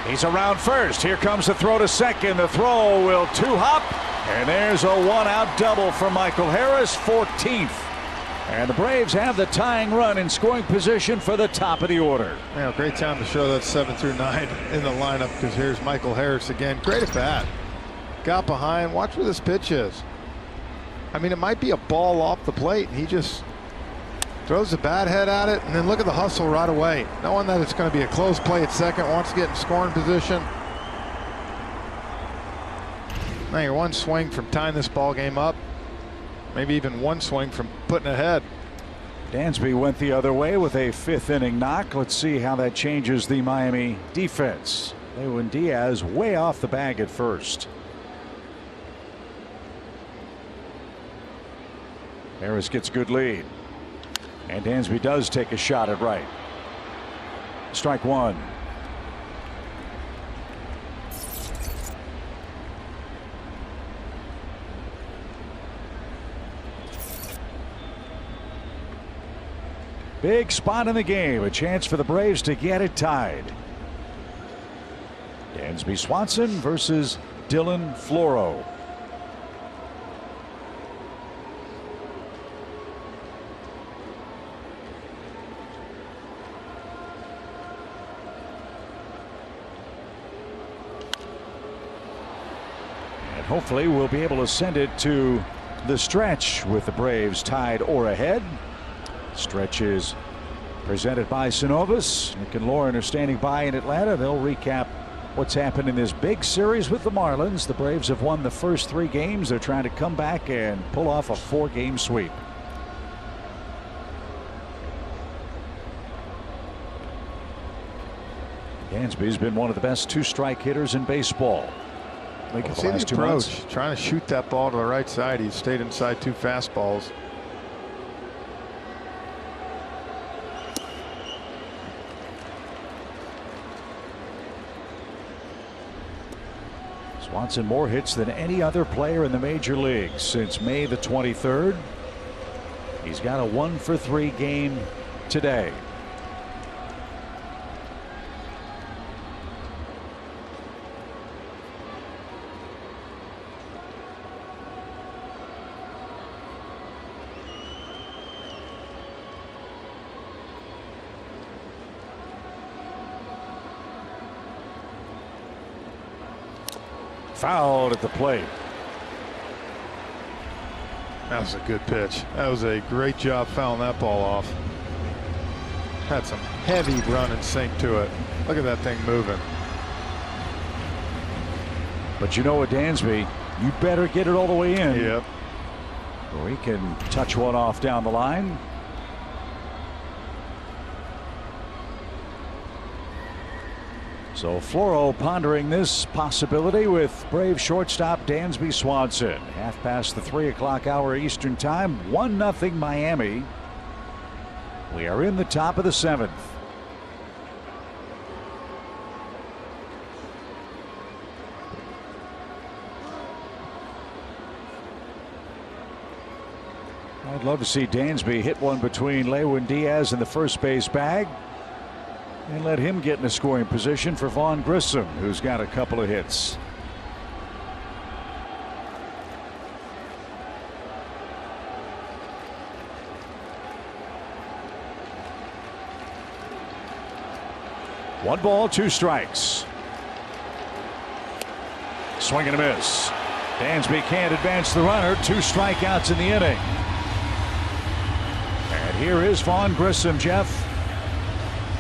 He's around first. Here comes the throw to second. The throw will 2-hop, and there's a 1-out double for Michael Harris, 14th. And the Braves have the tying run in scoring position for the top of the order. Yeah, great time to show that 7 through 9 in the lineup, because here's Michael Harris again. Great at bat. Got behind. Watch where this pitch is. I mean, it might be a ball off the plate, and he just throws the bat head at it, and then look at the hustle right away. Knowing that it's going to be a close play at second, wants to get in scoring position. Now you're one swing from tying this ball game up. Maybe even one swing from putting ahead. Dansby went the other way with a 5th inning knock. Let's see how that changes the Miami defense. Lewin Diaz way off the bag at first. Harris gets good lead. And Dansby does take a shot at right. Strike 1. Big spot in the game. A chance for the Braves to get it tied. Dansby Swanson versus Dylan Floro. And hopefully we'll be able to send it to the stretch with the Braves tied or ahead. Stretch is presented by Synovus. Nick and Lauren are standing by in Atlanta. They'll recap what's happened in this big series with the Marlins. The Braves have won the first 3 games. They're trying to come back and pull off a 4-game sweep. Dansby's been one of the best 2-strike hitters in baseball. You can see the approach, trying to shoot that ball to the right side. He stayed inside 2 fastballs. Swanson more hits than any other player in the major leagues since May the 23rd. He's got a 1-for-3 game today. Fouled at the plate. That was a good pitch. That was a great job fouling that ball off. Had some heavy run and sink to it. Look at that thing moving. But you know what, Dansby, you better get it all the way in. Yep. Or he can touch one off down the line. So Floro pondering this possibility with Brave shortstop Dansby Swanson. Half past the 3 o'clock hour Eastern time. 1-0 Miami. We are in the top of the 7th. I'd love to see Dansby hit one between Lewin Diaz and the first base bag. And let him get in a scoring position for Vaughn Grissom, who's got a couple of hits. One ball, 2 strikes. Swing and a miss. Dansby can't advance the runner. 2 strikeouts in the inning. And here is Vaughn Grissom, Jeff.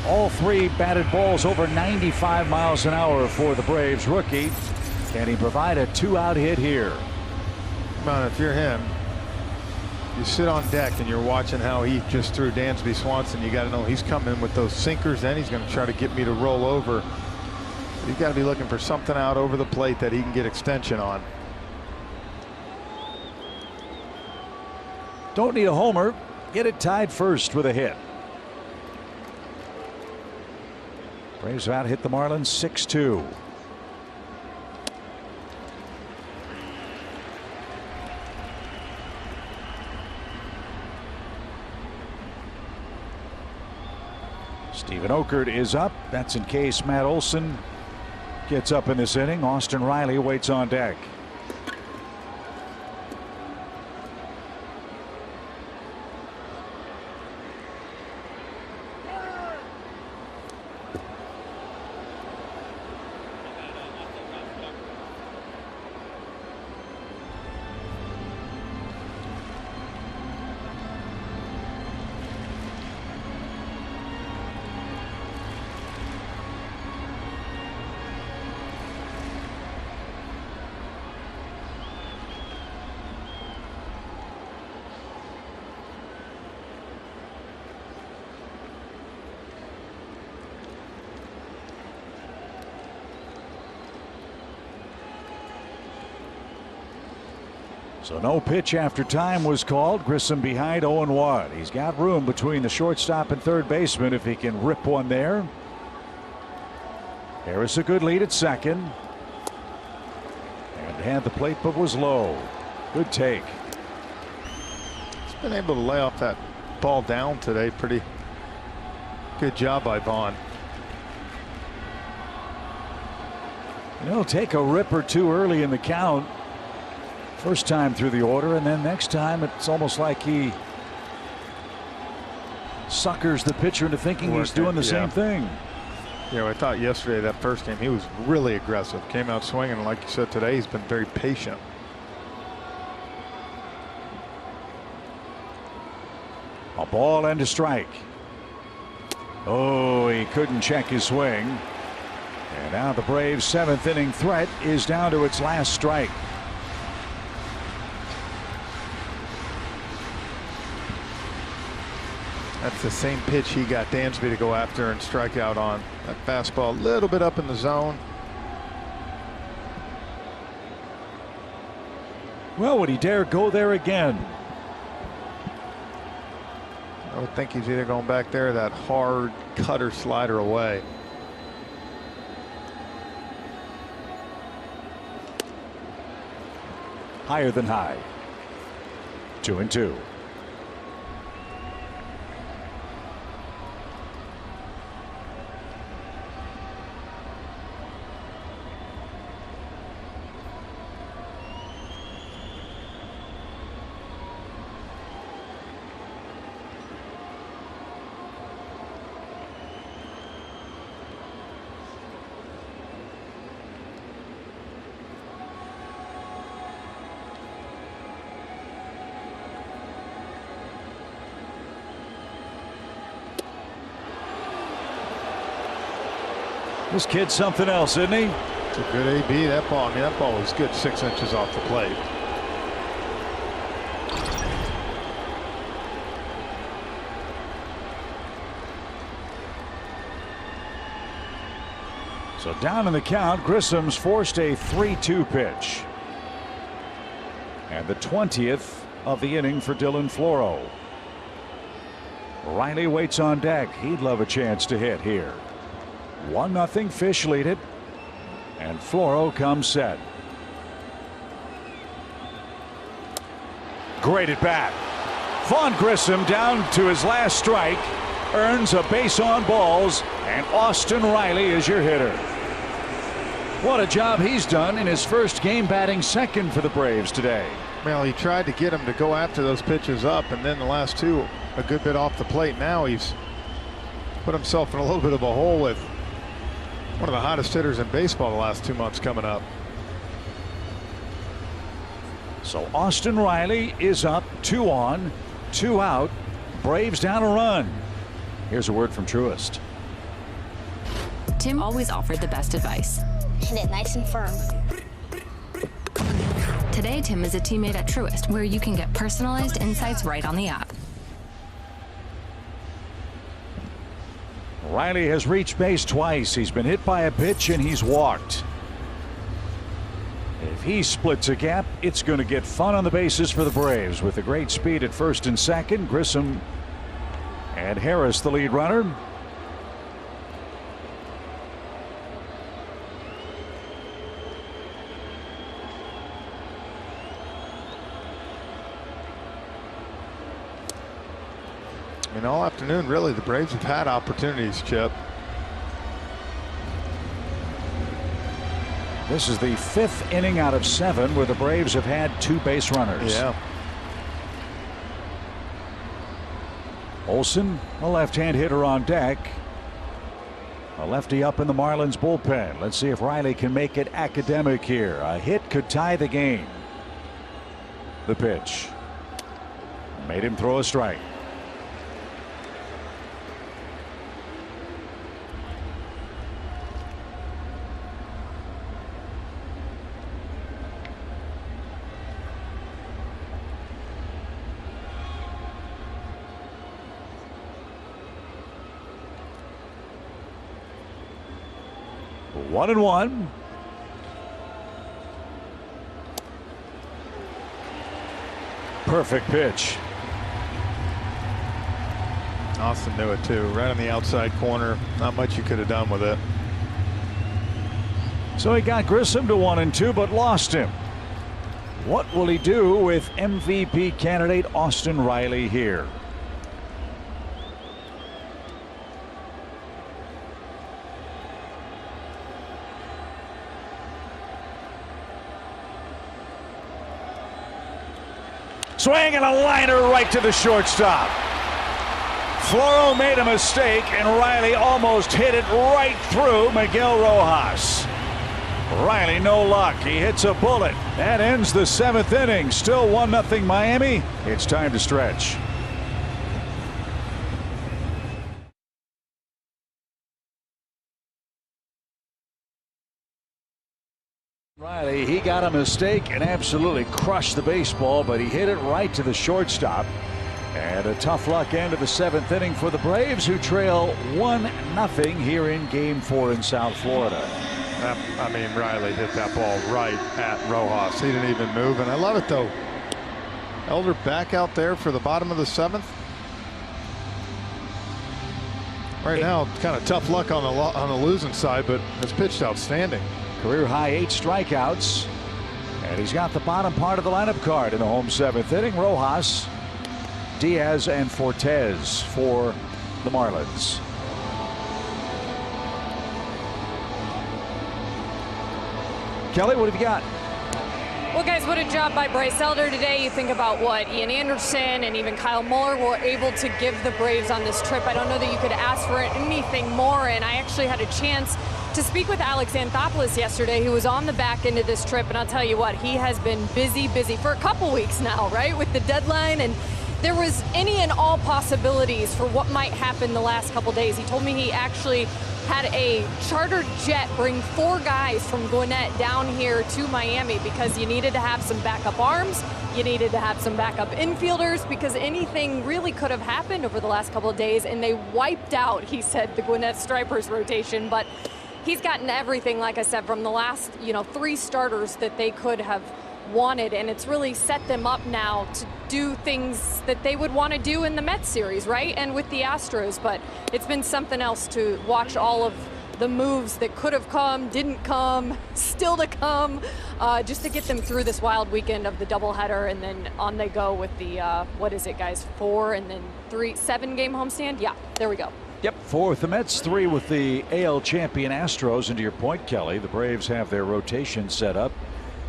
All 3 batted balls over 95 miles an hour for the Braves rookie. Can he provide a 2-out hit here? Come on, if you're him, you sit on deck and you're watching how he just threw Dansby Swanson. You got to know he's coming with those sinkers, and he's going to try to get me to roll over. He's got to be looking for something out over the plate that he can get extension on. Don't need a homer. Get it tied first with a hit. Braves have out-hit the Marlins 6-2. Steven Okert is up. That's in case Matt Olson gets up in this inning. Austin Riley waits on deck. So no pitch after time was called. Grissom behind 0-1. He's got room between the shortstop and third baseman if he can rip one there. Harris a good lead at second. And had the plate but was low. Good take. He's been able to lay off that ball down today pretty Good job by Vaughn. He'll take a rip or two early in the count. First time through the order, and then next time it's almost like he suckers the pitcher into thinking he's doing the same thing. I thought yesterday, that first game, he was really aggressive. Came out swinging. Like you said today, he's been very patient. A ball and a strike. Oh, he couldn't check his swing. And now the Braves' 7th inning threat is down to its last strike. That's the same pitch he got Dansby to go after and strike out on. That fastball a little bit up in the zone. Well, would he dare go there again? I would think he's either going back there, that hard cutter slider away. Higher than high. 2-2. This kid's something else, isn't he? It's a good AB. That ball, that ball was good 6 inches off the plate. So down in the count, Grissom's forced a 3-2 pitch. And the 20th of the inning for Dylan Floro. Riley waits on deck. He'd love a chance to hit here. 1-0 Fish lead it, and Floro comes set. Great at bat. Vaughn Grissom down to his last strike, earns a base on balls, and Austin Riley is your hitter. What a job he's done in his first game, batting second for the Braves today. Well, he tried to get him to go after those pitches up, and then the last two a good bit off the plate. Now he's put himself in a little bit of a hole with one of the hottest hitters in baseball the last 2 months coming up. So Austin Riley is up, 2 on, 2 out. Braves down a run. Here's a word from Truist. Tim always offered the best advice. Hit it nice and firm. Today, Tim is a teammate at Truist, where you can get personalized insights right on the app. Riley has reached base twice. He's been hit by a pitch and he's walked. If he splits a gap, it's going to get fun on the bases for the Braves. With a great speed at first and second, Grissom and Harris the lead runner. I mean, all afternoon, really, the Braves have had opportunities, Chip. This is the 5th inning out of 7 where the Braves have had 2 base runners. Yeah. Olsen, a left-hand hitter on deck. A lefty up in the Marlins bullpen. Let's see if Riley can make it academic here. A hit could tie the game. The pitch made him throw a strike. One and one. Perfect pitch. Austin knew it too. Right on the outside corner. Not much you could have done with it. So he got Grissom to 1 and 2, but lost him. What will he do with MVP candidate Austin Riley here? Swing and a liner right to the shortstop. Floro made a mistake, and Riley almost hit it right through Miguel Rojas. Riley, no luck. He hits a bullet. That ends the 7th inning. Still 1-0 Miami. It's time to stretch. Riley, he got a mistake and absolutely crushed the baseball, but he hit it right to the shortstop. And a tough luck end of the 7th inning for the Braves, who trail 1-0 here in Game 4 in South Florida. I mean, Riley hit that ball right at Rojas. He didn't even move, and I love it, though. Elder back out there for the bottom of the 7th. Right now, kind of tough luck on the losing side, but has pitched outstanding. Career high 8 strikeouts, and he's got the bottom part of the lineup card in the home 7th inning. Rojas, Diaz, and Fortes for the Marlins. Kelly, what have you got? Well, guys, what a job by Bryce Elder today. You think about what Ian Anderson and even Kyle Muller were able to give the Braves on this trip. I don't know that you could ask for anything more, and I actually had a chance to speak with Alex Anthopoulos yesterday, who was on the back end of this trip, and I'll tell you what, he has been busy for a couple weeks now, right, with the deadline, and there was any and all possibilities for what might happen the last couple days. He told me he actually had a chartered jet bring 4 guys from Gwinnett down here to Miami because you needed to have some backup arms, you needed to have some backup infielders, because anything really could have happened over the last couple of days, and they wiped out, he said, the Gwinnett Stripers rotation. But he's gotten everything, like I said, from the last 3 starters that they could have wanted, and it's really set them up now to do things that they would want to do in the Mets series, right? And with the Astros. But it's been something else to watch all of the moves that could have come, didn't come, still to come, just to get them through this wild weekend of the doubleheader, and then on they go with the what is it, guys, 4 and then 7 game homestand. Yeah, there we go. Yep, 4 with the Mets, 3 with the AL champion Astros. And to your point, Kelly, the Braves have their rotation set up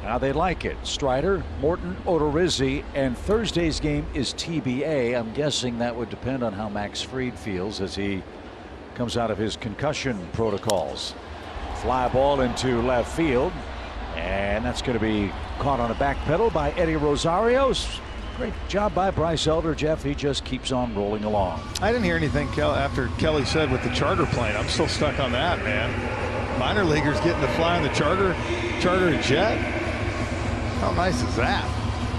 how they like it. Strider, Morton, Odorizzi, and Thursday's game is TBA. I'm guessing that would depend on how Max Fried feels as he comes out of his concussion protocols. Fly ball into left field, and that's going to be caught on a back pedal by Eddie Rosario. Great job by Bryce Elder, Jeff. He just keeps on rolling along. I didn't hear anything after Kelly said with the charter plane. I'm still stuck on that, man. Minor leaguers getting to fly on the charter jet. How nice is that?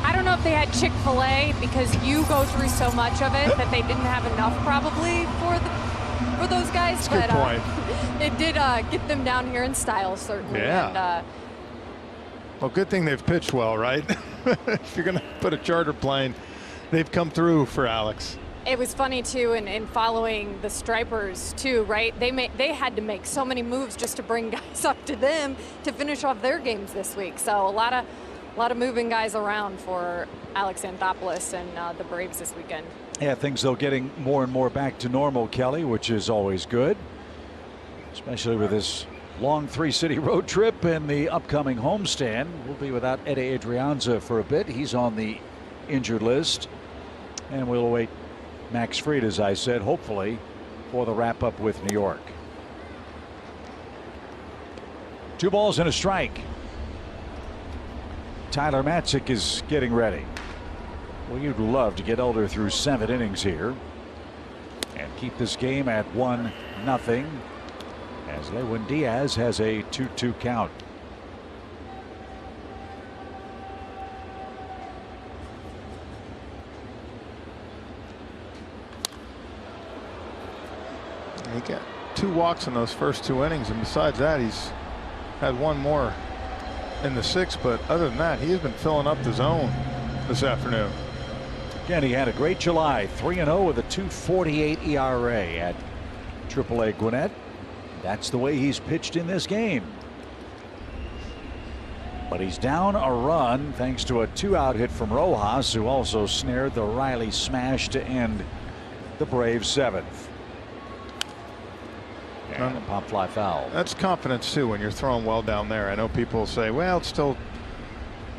I don't know if they had Chick-fil-A, because you go through so much of it that they didn't have enough probably for those guys. That's a good point. It did get them down here in style, certainly. Yeah. And, well, good thing they've pitched well, right? If you're going to put a charter plane, they've come through for Alex. It was funny too, in following the Stripers too, right? They had to make so many moves just to bring guys up to them to finish off their games this week. So a lot of moving guys around for Alex Anthopoulos and the Braves this weekend. Yeah, things though getting more and more back to normal, Kelly, which is always good, especially with this long 3-city road trip and the upcoming homestand. We'll be without Eddie Adrianza for a bit. He's on the injured list, and we'll await Max Fried, as I said, hopefully for the wrap up with New York. 2 balls and a strike. Tyler Matzik is getting ready. Well, you'd love to get Elder through 7 innings here and keep this game at 1-0 as Lewin Diaz has a 2-2 count. He got 2 walks in those first 2 innings, and besides that, he's had 1 more in the 6th, but other than that, he has been filling up the zone this afternoon. Again, he had a great July, 3-0 with a 2.48 ERA at AAA Gwinnett. That's the way he's pitched in this game. But he's down a run thanks to a 2-out hit from Rojas, who also snared the Riley smash to end the Braves' 7th. And a pop fly foul. That's confidence too when you're throwing well down there. I know people say, well, it's still,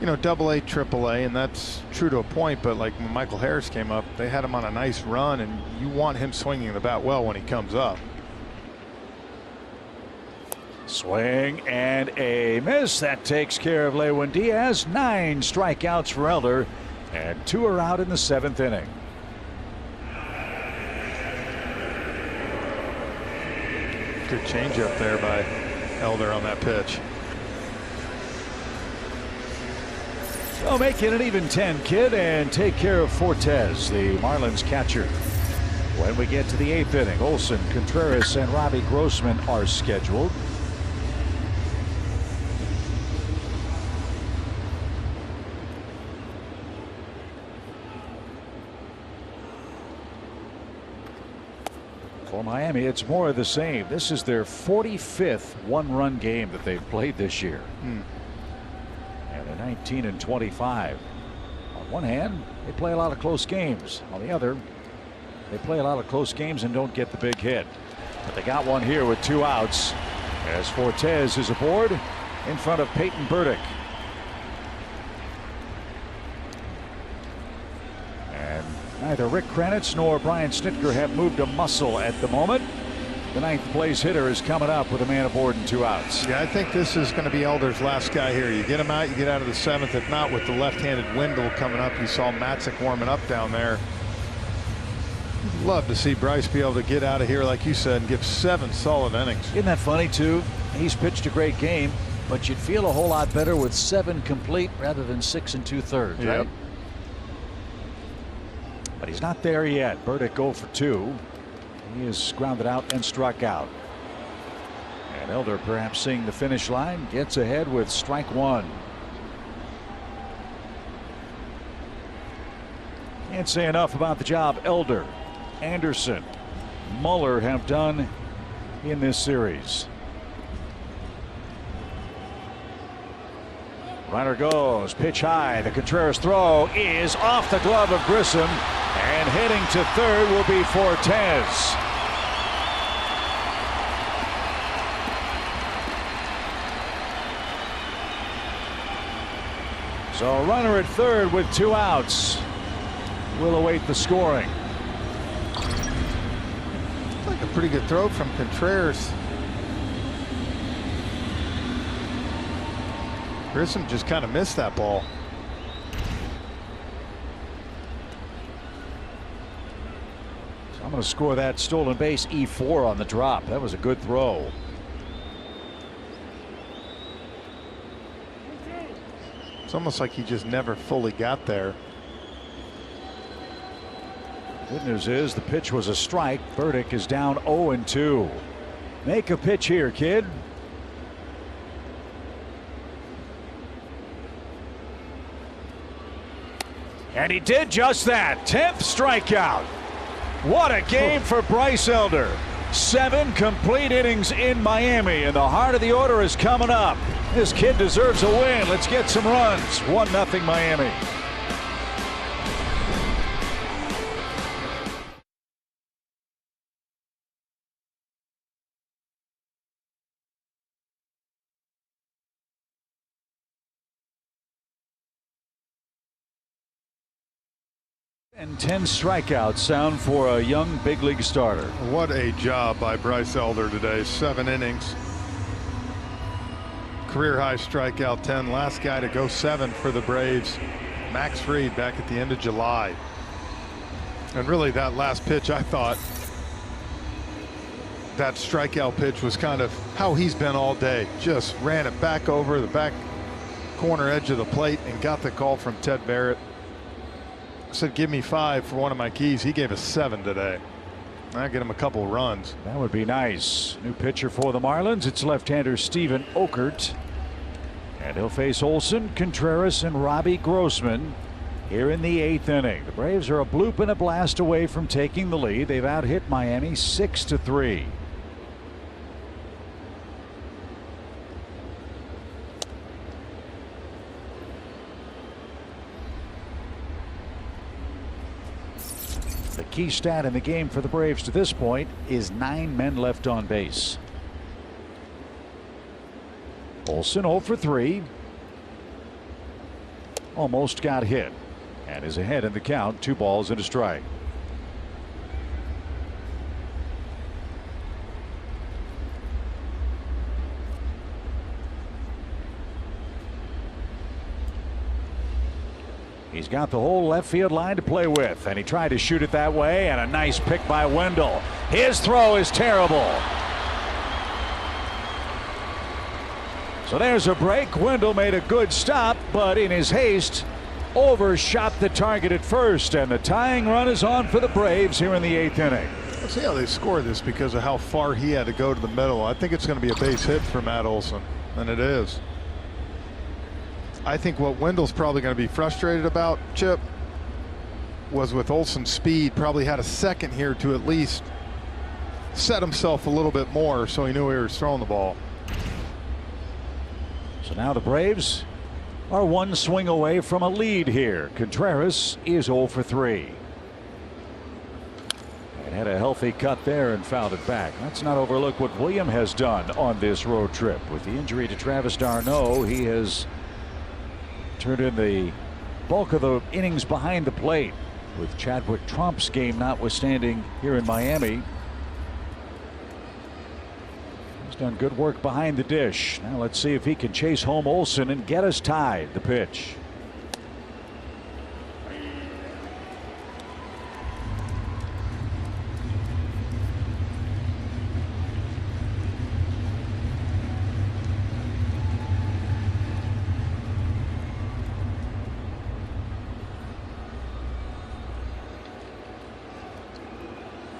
you know, AA, AAA, and that's true to a point. But like when Michael Harris came up, they had him on a nice run, and you want him swinging the bat well when he comes up. Swing and a miss. That takes care of Lewin Diaz. 9 strikeouts for Elder, and 2 are out in the 7th inning. Good changeup there by Elder on that pitch. So make it an even 10, kid, and take care of Fortes, the Marlins catcher. When we get to the 8th inning, Olson, Contreras, and Robbie Grossman are scheduled. For Miami, it's more of the same. This is their 45th one-run game that they've played this year. And they're 19-25. On one hand, they play a lot of close games. On the other, they play a lot of close games and don't get the big hit. But they got one here with 2 outs as Fortes is aboard in front of Peyton Burdick. And neither Rick Kranitz nor Brian Snitker have moved a muscle at the moment. The 9th place hitter is coming up with a man aboard and 2 outs. Yeah, I think this is going to be Elder's last guy here. You get him out, you get out of the 7th. If not, with the left-handed Wendell coming up, you saw Matzik warming up down there. Love to see Bryce be able to get out of here, like you said, and give 7 solid innings. Isn't that funny, too? He's pitched a great game, but you'd feel a whole lot better with 7 complete rather than 6 2/3, Yep. right? But he's not there yet. Burdick 0 for 2. He is grounded out and struck out. And Elder, perhaps seeing the finish line, gets ahead with strike 1. Can't say enough about the job Elder, Anderson, Muller have done in this series. Runner goes, pitch high. The Contreras throw is off the glove of Grissom, and heading to third will be Fortes. So a runner at third with 2 outs will await the scoring. Like a pretty good throw from Contreras. Grissom just kind of missed that ball. So I'm going to score that stolen base E4 on the drop. That was a good throw. It's almost like he just never fully got there. Good news is the pitch was a strike. Burdick is down 0-2. Make a pitch here, kid. And he did just that. 10th strikeout. What a game for Bryce Elder. 7 complete innings in Miami, and the heart of the order is coming up. This kid deserves a win. Let's get some runs. 1-0 Miami. And 10 strikeouts sound for a young big league starter. What a job by Bryce Elder today. 7 innings. Career high strikeout 10. Last guy to go 7 for the Braves. Max Fried back at the end of July. And really that last pitch, I thought that strikeout pitch was kind of how he's been all day. Just ran it back over the back corner edge of the plate and got the call from Ted Barrett. Said give me 5 for one of my keys. He gave us 7 today. I get him a couple runs. That would be nice. New pitcher for the Marlins. It's left-hander Steven Okert. And he'll face Olson, Contreras, and Robbie Grossman here in the 8th inning. The Braves are a bloop and a blast away from taking the lead. They've out-hit Miami 6-3. The key stat in the game for the Braves to this point is 9 men left on base. Olson 0 for 3. almost got hit and is ahead in the count. 2 balls and a strike. He's got the whole left field line to play with, and he tried to shoot it that way, and a nice pick by Wendell. His throw is terrible. So there's a break. Wendell made a good stop, but in his haste overshot the target at first, and the tying run is on for the Braves here in the 8th inning. Let's see how they score this because of how far he had to go to the middle. I think it's going to be a base hit for Matt Olson, and it is. I think what Wendell's probably going to be frustrated about, Chip, was with Olson's speed, probably had a second here to at least set himself a little bit more so he knew he was throwing the ball. So now the Braves are 1 swing away from a lead here. Contreras is 0 for 3. And had a healthy cut there and fouled it back. Let's not overlook what William has done on this road trip. With the injury to Travis d'Arnaud, he has turned in the bulk of the innings behind the plate, with Chadwick Trump's game notwithstanding here in Miami. He's done good work behind the dish. Now let's see if he can chase home Olson and get us tied. The pitch.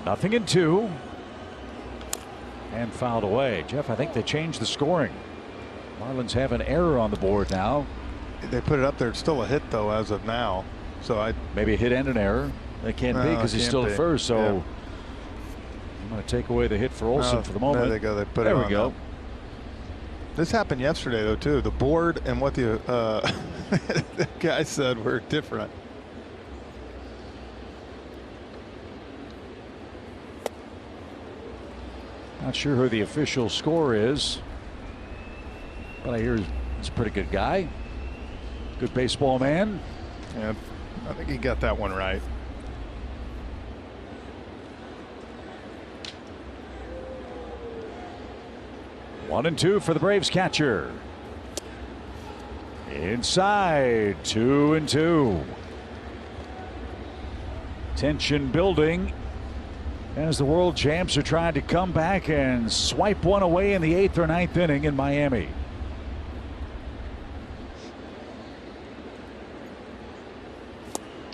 Nothing in 2. And fouled away. Jeff, I think they changed the scoring. Marlins have an error on the board now. They put it up there. It's still a hit, though, as of now. So maybe a hit and an error. It can't be because he's still at first. So I'm going to take away the hit for Olson for the moment. There they go. They put there it we on go. Them. This happened yesterday, though, too. The board and what the guy said were different. Not sure who the official score is, but I hear he's a pretty good guy. Good baseball man. Yeah, I think he got that one right. One and 2 for the Braves catcher. Inside, 2 and 2. Tension building as the world champs are trying to come back and swipe one away in the 8th or 9th inning in Miami.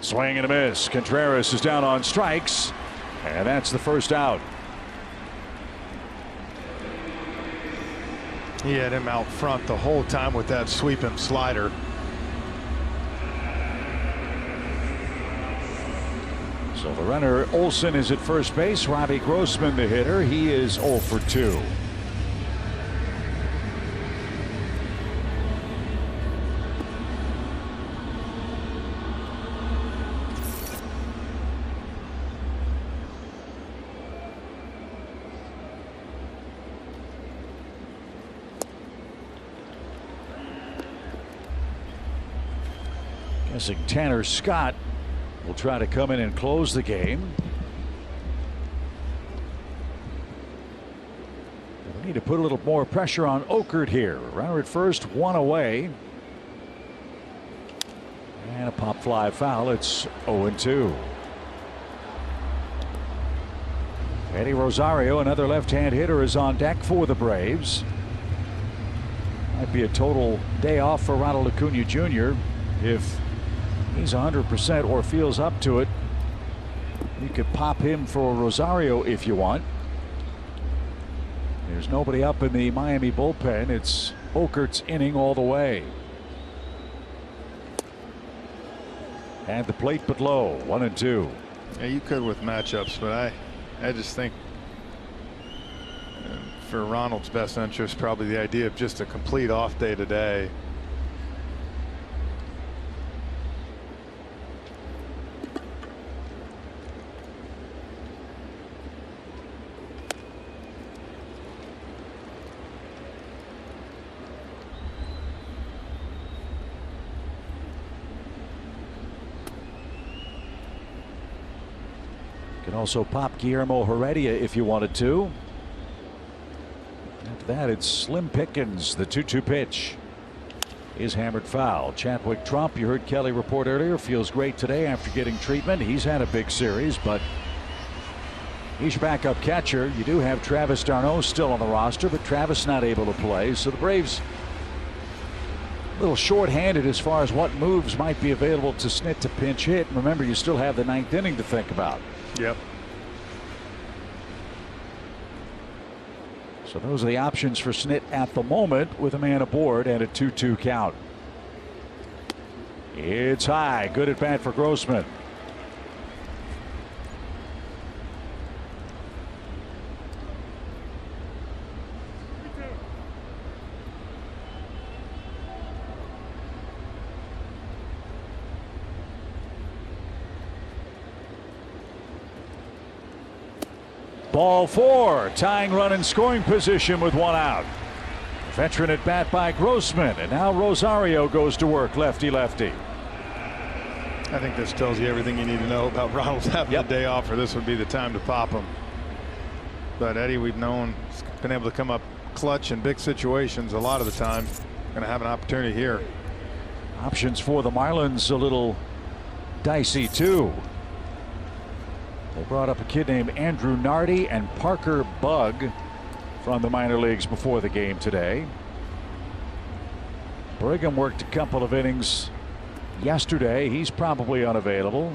Swing and a miss. Contreras is down on strikes, and that's the first out. He had him out front the whole time with that sweeping slider. So the runner Olson is at first base. Robbie Grossman, the hitter, he is 0 for 2. Guessing Tanner Scott will try to come in and close the game. We need to put a little more pressure on Okert here. Runner at first, 1 away. And a pop fly foul. It's 0-2. Eddie Rosario, another left-hand hitter, is on deck for the Braves. Might be a total day off for Ronald Acuna Jr. if he's 100% or feels up to it. You could pop him for Rosario if you want. There's nobody up in the Miami bullpen. It's Okert's inning all the way. At the plate but low, 1 and 2. Yeah, you could with matchups, but I just think for Ronald's best interest, probably the idea of just a complete off day today. can also pop Guillermo Heredia if you wanted to. After that, it's slim pickings. The 2-2 pitch is hammered foul. Chadwick Trump, you heard Kelly report earlier, feels great today after getting treatment. He's had a big series, but he's your backup catcher. You do have Travis d'Arnaud still on the roster, but Travis not able to play. So the Braves a little short-handed as far as what moves might be available to Snit to pinch hit. And remember, you still have the 9th inning to think about. Yep. So those are the options for Snit at the moment with a man aboard and a 2-2 count. It's high. Good at bat for Grossman. Ball 4, tying run in scoring position with 1 out. Veteran at bat by Grossman, and now Rosario goes to work, lefty-lefty. I think this tells you everything you need to know about Ronald's having a day off, or this would be the time to pop him. But Eddie, we've known, has been able to come up clutch in big situations a lot of the time. Going to have an opportunity here. Options for the Marlins a little dicey too. They brought up a kid named Andrew Nardi and Parker Bug from the minor leagues before the game today. Brigham worked a couple of innings yesterday. He's probably unavailable.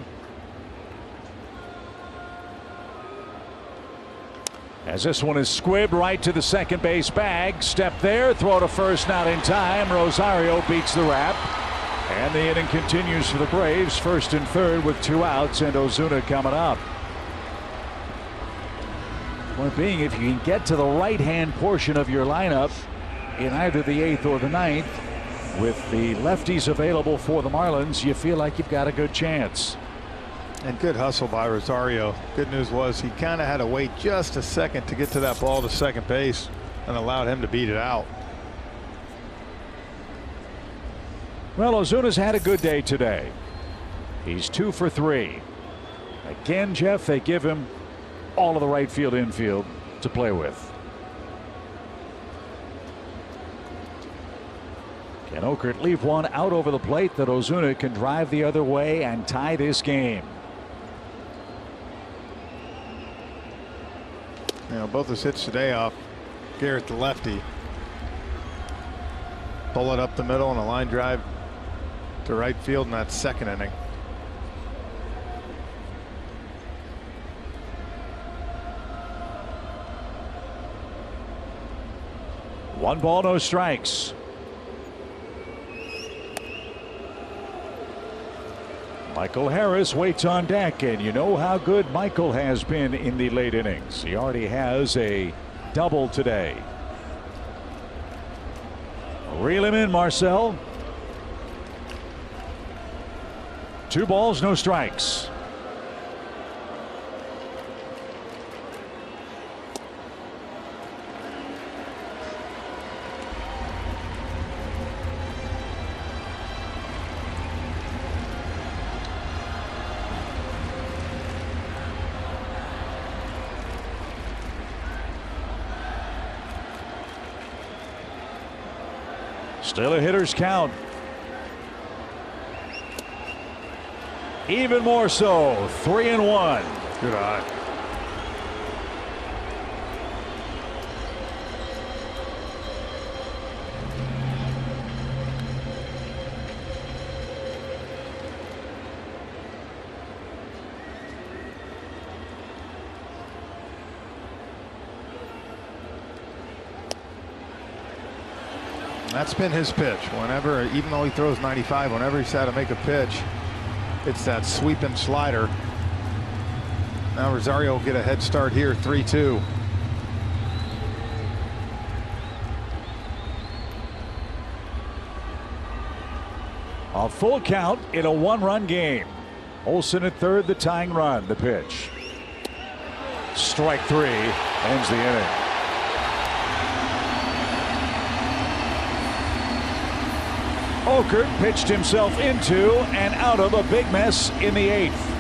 As this one is squibbed right to the second base bag. Step there, throw to first, not in time. Rosario beats the wrap. And the inning continues for the Braves. First and third with 2 outs, and Ozuna coming up. Point being, if you can get to the right-hand portion of your lineup in either the 8th or the 9th, with the lefties available for the Marlins, you feel like you've got a good chance. And good hustle by Rosario. Good news was he kind of had to wait just a second to get to that ball to second base and allowed him to beat it out. Well, Ozuna's had a good day today. He's 2 for 3. Again, Jeff, they give him all of the right field infield to play with. Can Okert leave one out over the plate that Ozuna can drive the other way and tie this game? You know, both his hits today off Garrett the lefty. Pull it up the middle and a line drive to right field in that second inning. One ball, no strikes. Michael Harris waits on deck, and you know how good Michael has been in the late innings. He already has a double today. Reel him in, Marcel. 2 balls, no strikes. Still a hitter's count. Even more so, 3-1. Good eye. That's been his pitch. Whenever, even though he throws 95, whenever he's had to make a pitch, it's that sweeping slider. Now Rosario will get a head start here, 3-2. A full count in a 1-run game. Olsen at third, the tying run. The pitch. Strike 3 ends the inning. Okert pitched himself into and out of a big mess in the 8th.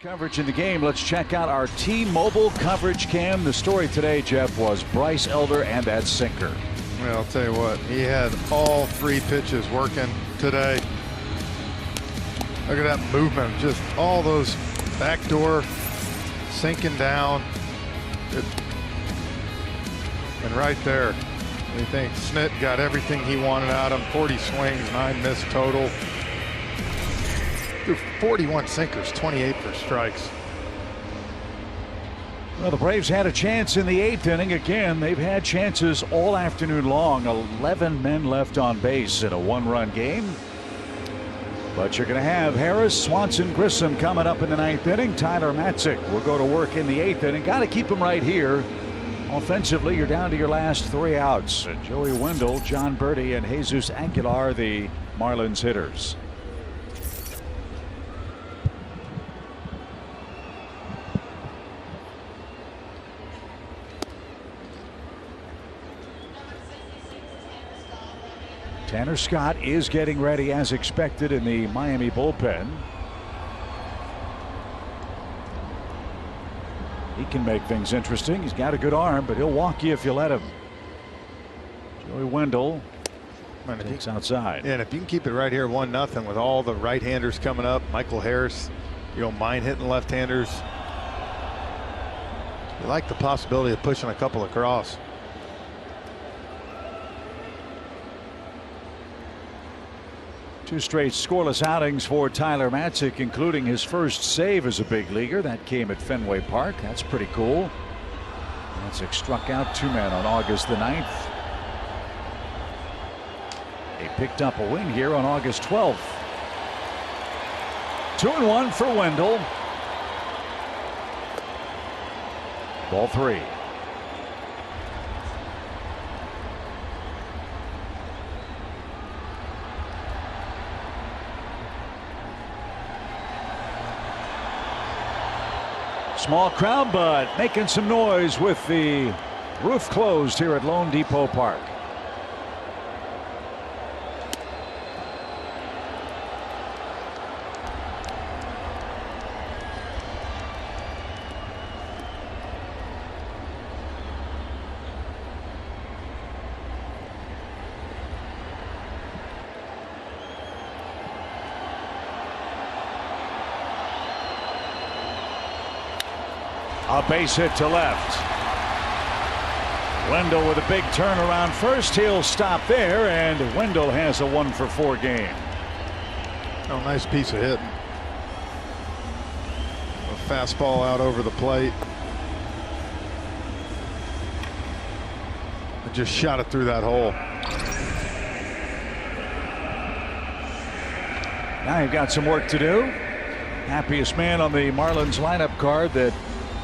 Coverage in the game. Let's check out our T-Mobile coverage cam. The story today, Jeff, was Bryce Elder and that sinker. Well, I'll tell you what, he had all 3 pitches working today. Look at that movement, just all those backdoor sinking down. And right there, we think Snit got everything he wanted out of him. 40 swings, 9 missed total. Threw 41 sinkers, 28 for strikes. Well, the Braves had a chance in the 8th inning. Again, they've had chances all afternoon long. 11 men left on base in a 1-run game. But you're going to have Harris, Swanson, Grissom coming up in the 9th inning. Tyler Matzik will go to work in the 8th inning. Got to keep him right here. Offensively, you're down to your last 3 outs. Joey Wendell, John Birdie, and Jesus Aguilar, the Marlins hitters. Tanner Scott is getting ready as expected in the Miami bullpen. He can make things interesting. He's got a good arm, but he'll walk you if you let him. Joey Wendell takes outside. Yeah, and if you can keep it right here 1-0 with all the right-handers coming up, Michael Harris, you don't mind hitting left-handers. You like the possibility of pushing a couple across. Two straight scoreless outings for Tyler Matzik, including his first save as a big leaguer. That came at Fenway Park. That's pretty cool. Matzik struck out 2 men on August the 9th. He picked up a win here on August 12th. 2-1 for Wendell. Ball 3. Small crowd, but making some noise with the roof closed here at Lone Depot Park. A base hit to left. Wendell with a big turnaround first. He'll stop there, and Wendell has a 1-for-4 game. Oh, nice piece of hitting. A fastball out over the plate. I just shot it through that hole. Now you've got some work to do. Happiest man on the Marlins lineup card that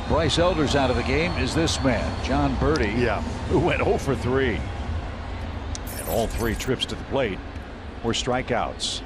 Bryce Elder's out of the game is this man, John Birdie, who went 0 for 3. And all 3 trips to the plate were strikeouts.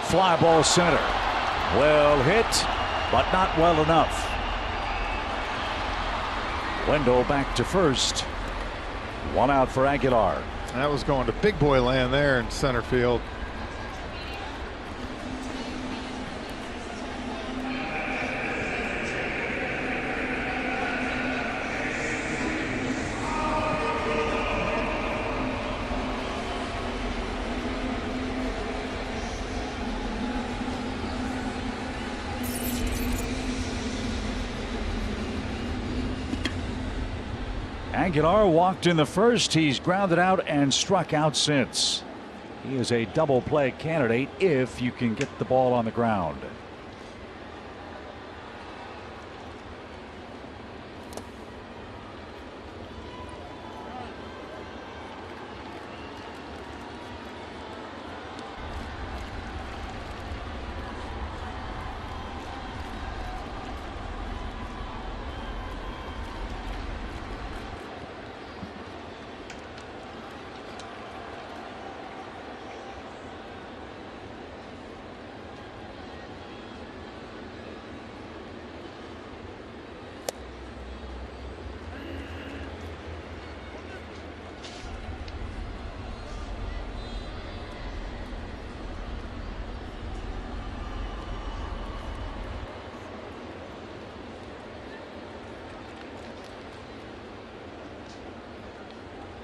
Fly ball center. Well hit, but not well enough. Wendell back to first. 1 out for Aguilar. That was going to big boy land there in center field. Aguilar walked in the first. He's grounded out and struck out since. He is a double play candidate if you can get the ball on the ground.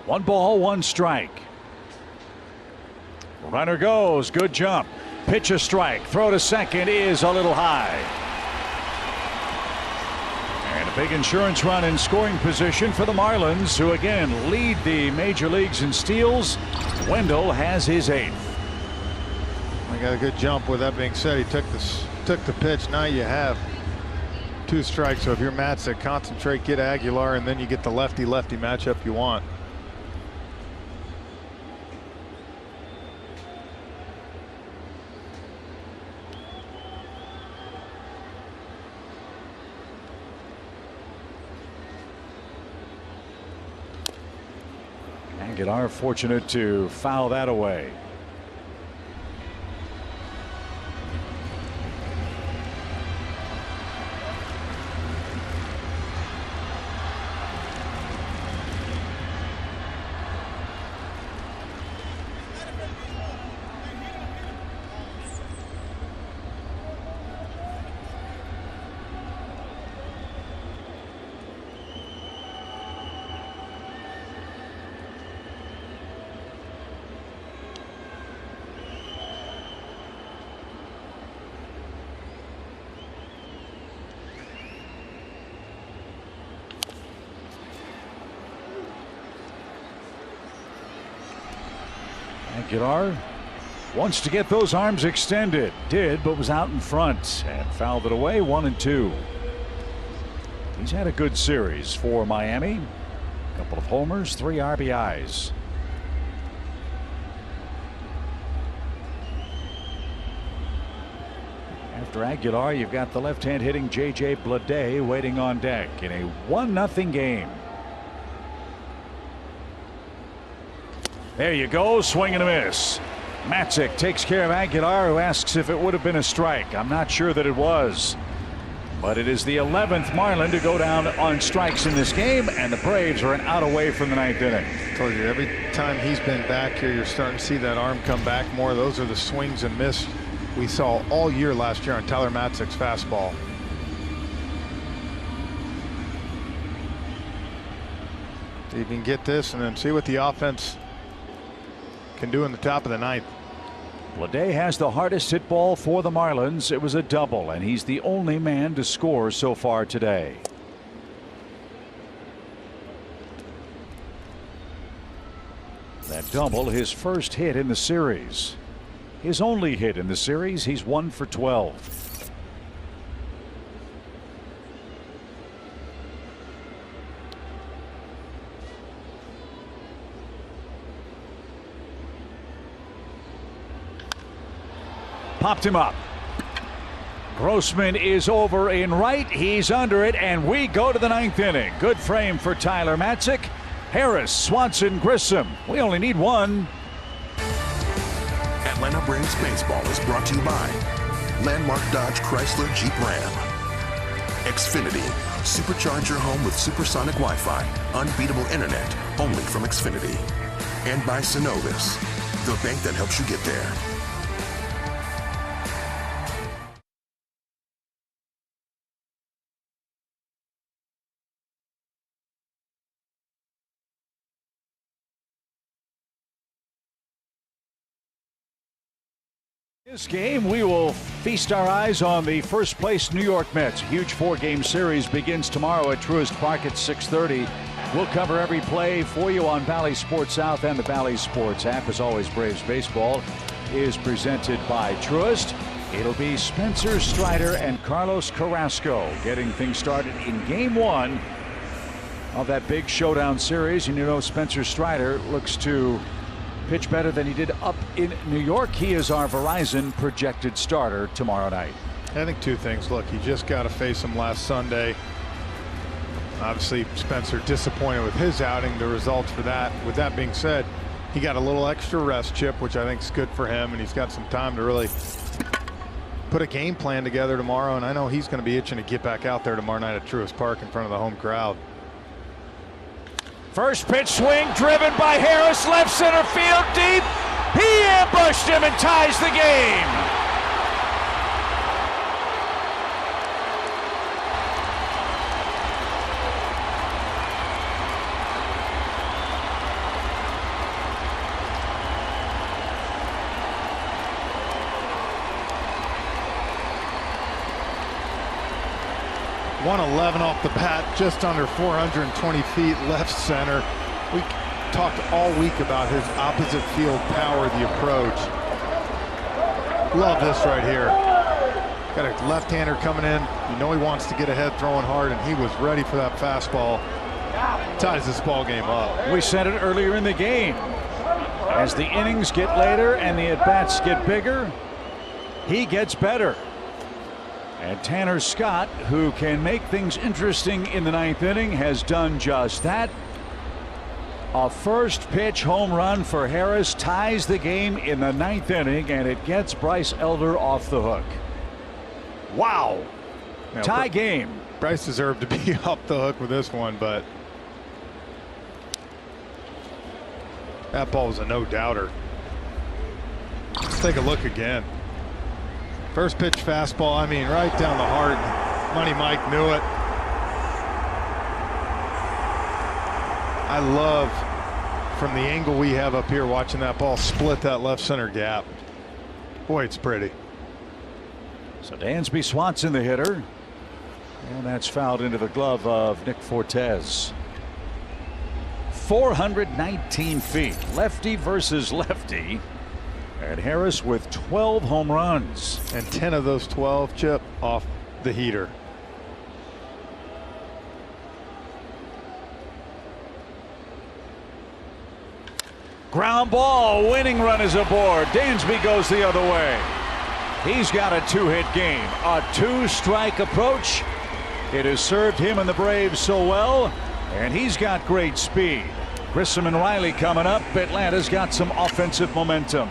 1 ball, 1 strike. Runner goes. Good jump. Pitch a strike. Throw to second is a little high. And a big insurance run in scoring position for the Marlins, who again lead the major leagues in steals. Wendell has his 8th. I got a good jump. With that being said, he took the pitch. Now you have 2 strikes. So if you're Matzik, concentrate, get Aguilar, and then you get the lefty-lefty matchup you want. Aguilar fortunate to foul that away. Aguilar wants to get those arms extended. Did, but was out in front and fouled it away. 1-2. He's had a good series for Miami. A couple of homers, 3 RBIs. After Aguilar, you've got the left-hand hitting J.J. Bleday waiting on deck in a 1-0 game. There you go, swing and a miss. Matzik takes care of Aguilar, who asks if it would have been a strike. I'm not sure that it was. But it is the 11th Marlin to go down on strikes in this game, and the Braves are an out away from the 9th inning. I told you, every time he's been back here, you're starting to see that arm come back more. Those are the swings and miss we saw all year last year on Tyler Matzik's fastball. So you can get this and then see what the offense can do in the top of the 9th. Bleday has the hardest hit ball for the Marlins. It was a double, and he's the only man to score so far today. That double, his first hit in the series. His only hit in the series. He's 1 for 12. Popped him up. Grossman is over in right. He's under it, and we go to the 9th inning. Good frame for Tyler Matzik. Harris, Swanson, Grissom. We only need 1. Atlanta Braves baseball is brought to you by Landmark Dodge Chrysler Jeep Ram. Xfinity. Supercharge your home with supersonic Wi-Fi. Unbeatable internet. Only from Xfinity. And by Synovus, the bank that helps you get there. This game, we will feast our eyes on the first place New York Mets. A huge 4-game series begins tomorrow at Truist Park at 6:30. We'll cover every play for you on Valley Sports South and the Valley Sports app. As always, Braves Baseball is presented by Truist. It'll be Spencer Strider and Carlos Carrasco getting things started in Game 1 of that big showdown series. And you know, Spencer Strider looks to pitch better than he did up in New York. He is our Verizon projected starter tomorrow night. I think 2 things. Look, you just got to face him last Sunday. Obviously, Spencer disappointed with his outing, the results for that. With that being said, he got a little extra rest, Chip, which I think is good for him, and he's got some time to really put a game plan together tomorrow, and I know he's going to be itching to get back out there tomorrow night at Truist Park in front of the home crowd. First pitch swing driven by Harris, left center field deep. He ambushed him and ties the game. 111 off the bat, just under 420 feet, left center. We talked all week about his opposite field power, the approach. Love this right here. Got a left-hander coming in. You know he wants to get ahead throwing hard, and he was ready for that fastball. Ties this ball game up. We said it earlier in the game. As the innings get later and the at-bats get bigger, he gets better. And Tanner Scott, who can make things interesting in the ninth inning, has done just that. A first pitch home run for Harris ties the game in the ninth inning, and it gets Bryce Elder off the hook. Wow. Now, tie game. Bryce deserved to be off the hook with this one, but that ball was a no-doubter. Let's take a look again. First pitch fastball, I mean, right down the heart. Money Mike knew it. I love, from the angle we have up here, watching that ball split that left center gap. Boy, it's pretty. So Dansby Swanson, the hitter. And that's fouled into the glove of Nick Fortes. 419 feet, lefty versus lefty. And Harris with 12 home runs. And 10 of those 12, Chip, off the heater. Ground ball, winning run is aboard. Dansby goes the other way. He's got a two-hit game, a two-strike approach. It has served him and the Braves so well, and he's got great speed. Grissom and Riley coming up. Atlanta's got some offensive momentum.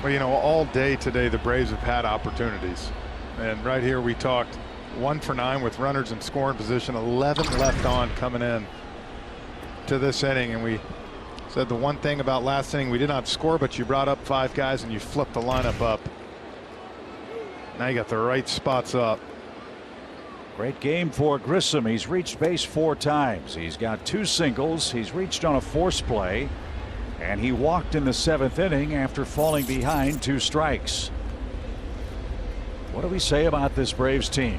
Well, you know, all day today the Braves have had opportunities, and right here we talked 1 for 9 with runners in scoring position, 11 left on coming in to this inning, and we said the one thing about last inning, we did not score, but you brought up 5 guys and you flipped the lineup up. Now you got the right spots up. Great game for Grissom. He's reached base 4 times. He's got 2 singles. He's reached on a force play. And he walked in the 7th inning after falling behind 2 strikes. What do we say about this Braves team?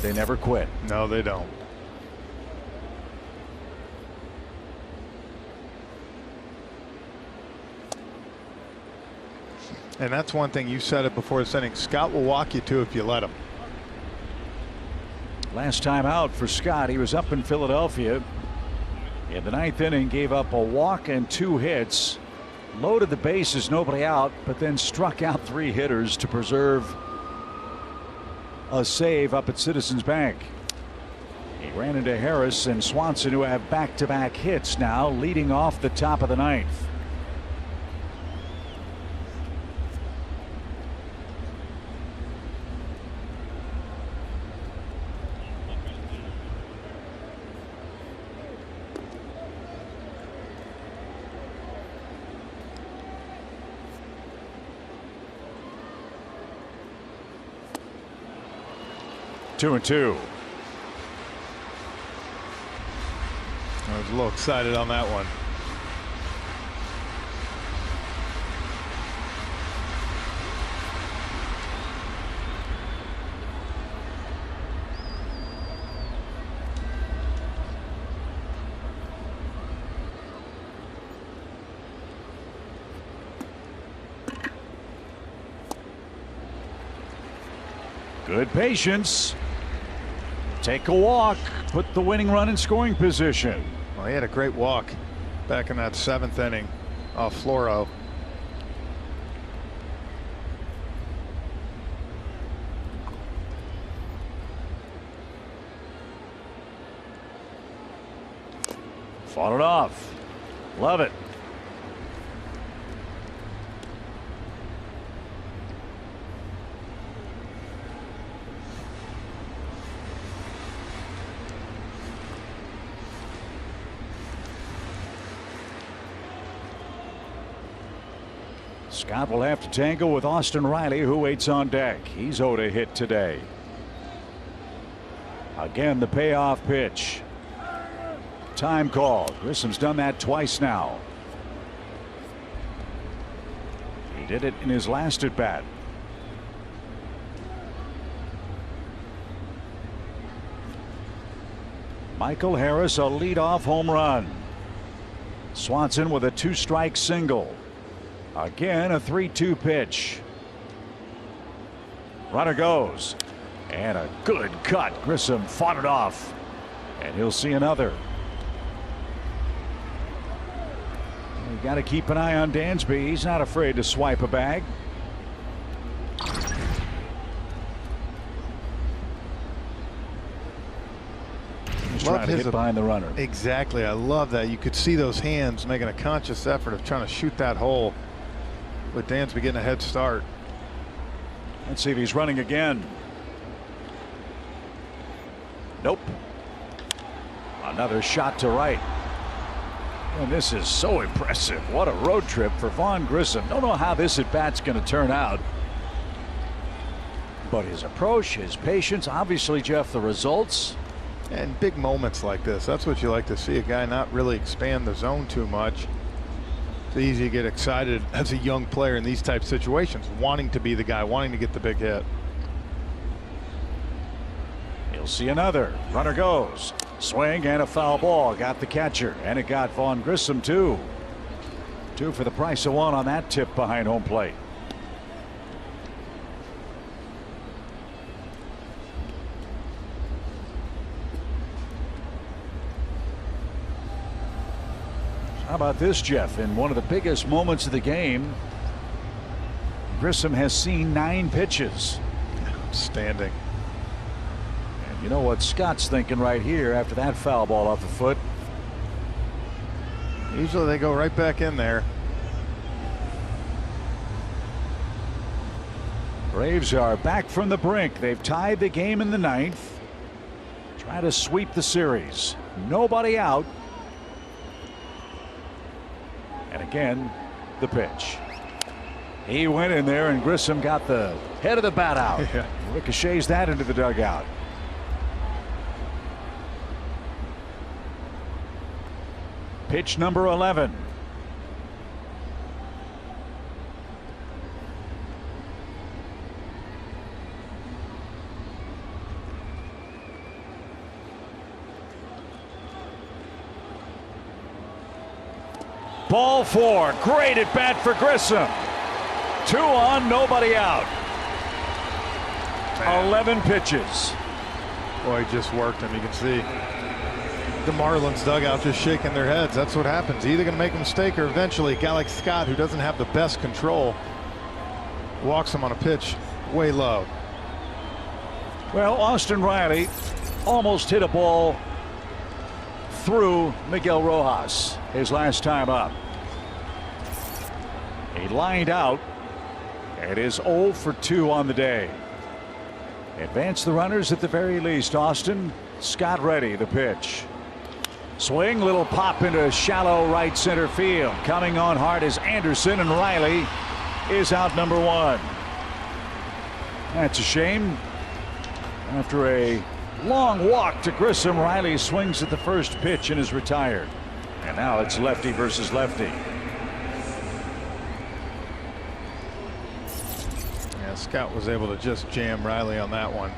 They never quit. No, they don't. And that's one thing, you said it before this inning, Scott will walk you to if you let him. Last time out for Scott, he was up in Philadelphia. In the 9th inning, gave up a walk and 2 hits, loaded the bases, nobody out, but then struck out 3 hitters to preserve a save up at Citizens Bank. He ran into Harris and Swanson, who have back-to-back hits now, leading off the top of the 9th. Two and two. I was a little excited on that one. Good patience. Take a walk, put the winning run in scoring position. Well, he had a great walk back in that 7th inning off Floro. Fought it off. Love it. Scott will have to tangle with Austin Riley, who waits on deck. He's owed a hit today. Again, the payoff pitch. Time call. Grissom's done that twice now. He did it in his last at bat. Michael Harris, a leadoff home run. Swanson with a 2-strike single. Again, a 3-2 pitch. Runner goes. And a good cut. Grissom fought it off. And he'll see another. You got to keep an eye on Dansby. He's not afraid to swipe a bag. He's trying to get behind the runner. Exactly. I love that. You could see those hands making a conscious effort of trying to shoot that hole. With Dansby getting a head start. Let's see if he's running again. Nope. Another shot to right. And this is so impressive. What a road trip for Vaughn Grissom. Don't know how this at bat's going to turn out. But his approach, his patience, obviously, Jeff, the results. And big moments like this, that's what you like to see. A guy not really expand the zone too much. It's easy to get excited as a young player in these type situations, wanting to be the guy, wanting to get the big hit. He'll see another. Runner goes. Swing and a foul ball. Got the catcher. And it got Vaughn Grissom too. 2 for the price of 1 on that tip behind home plate. How about this, Jeff? In one of the biggest moments of the game, Grissom has seen 9 pitches. Outstanding. And you know what Scott's thinking right here after that foul ball off the foot. Usually they go right back in there. Braves are back from the brink. They've tied the game in the 9th. Try to sweep the series. Nobody out. And again, the pitch. He went in there and Grissom got the head of the bat out. Yeah. Ricochets that into the dugout. Pitch number 11. Ball 4. Great at bat for Grissom. 2 on, nobody out. Man. 11 pitches. Boy, he just worked him. You can see the Marlins dugout just shaking their heads. That's what happens. Either going to make a mistake or eventually a guy like Scott, who doesn't have the best control, walks him on a pitch way low. Well, Austin Riley almost hit a ball through Miguel Rojas his last time up. He lined out. It is 0 for 2 on the day. Advance the runners at the very least. Austin. Scott ready. The pitch. Swing. Little pop into shallow right center field. Coming on hard is Anderson, and Riley is out number 1. That's a shame. After a long walk to Grissom, Riley swings at the first pitch and is retired. And now it's lefty versus lefty. Yeah, Scott was able to just jam Riley on that one.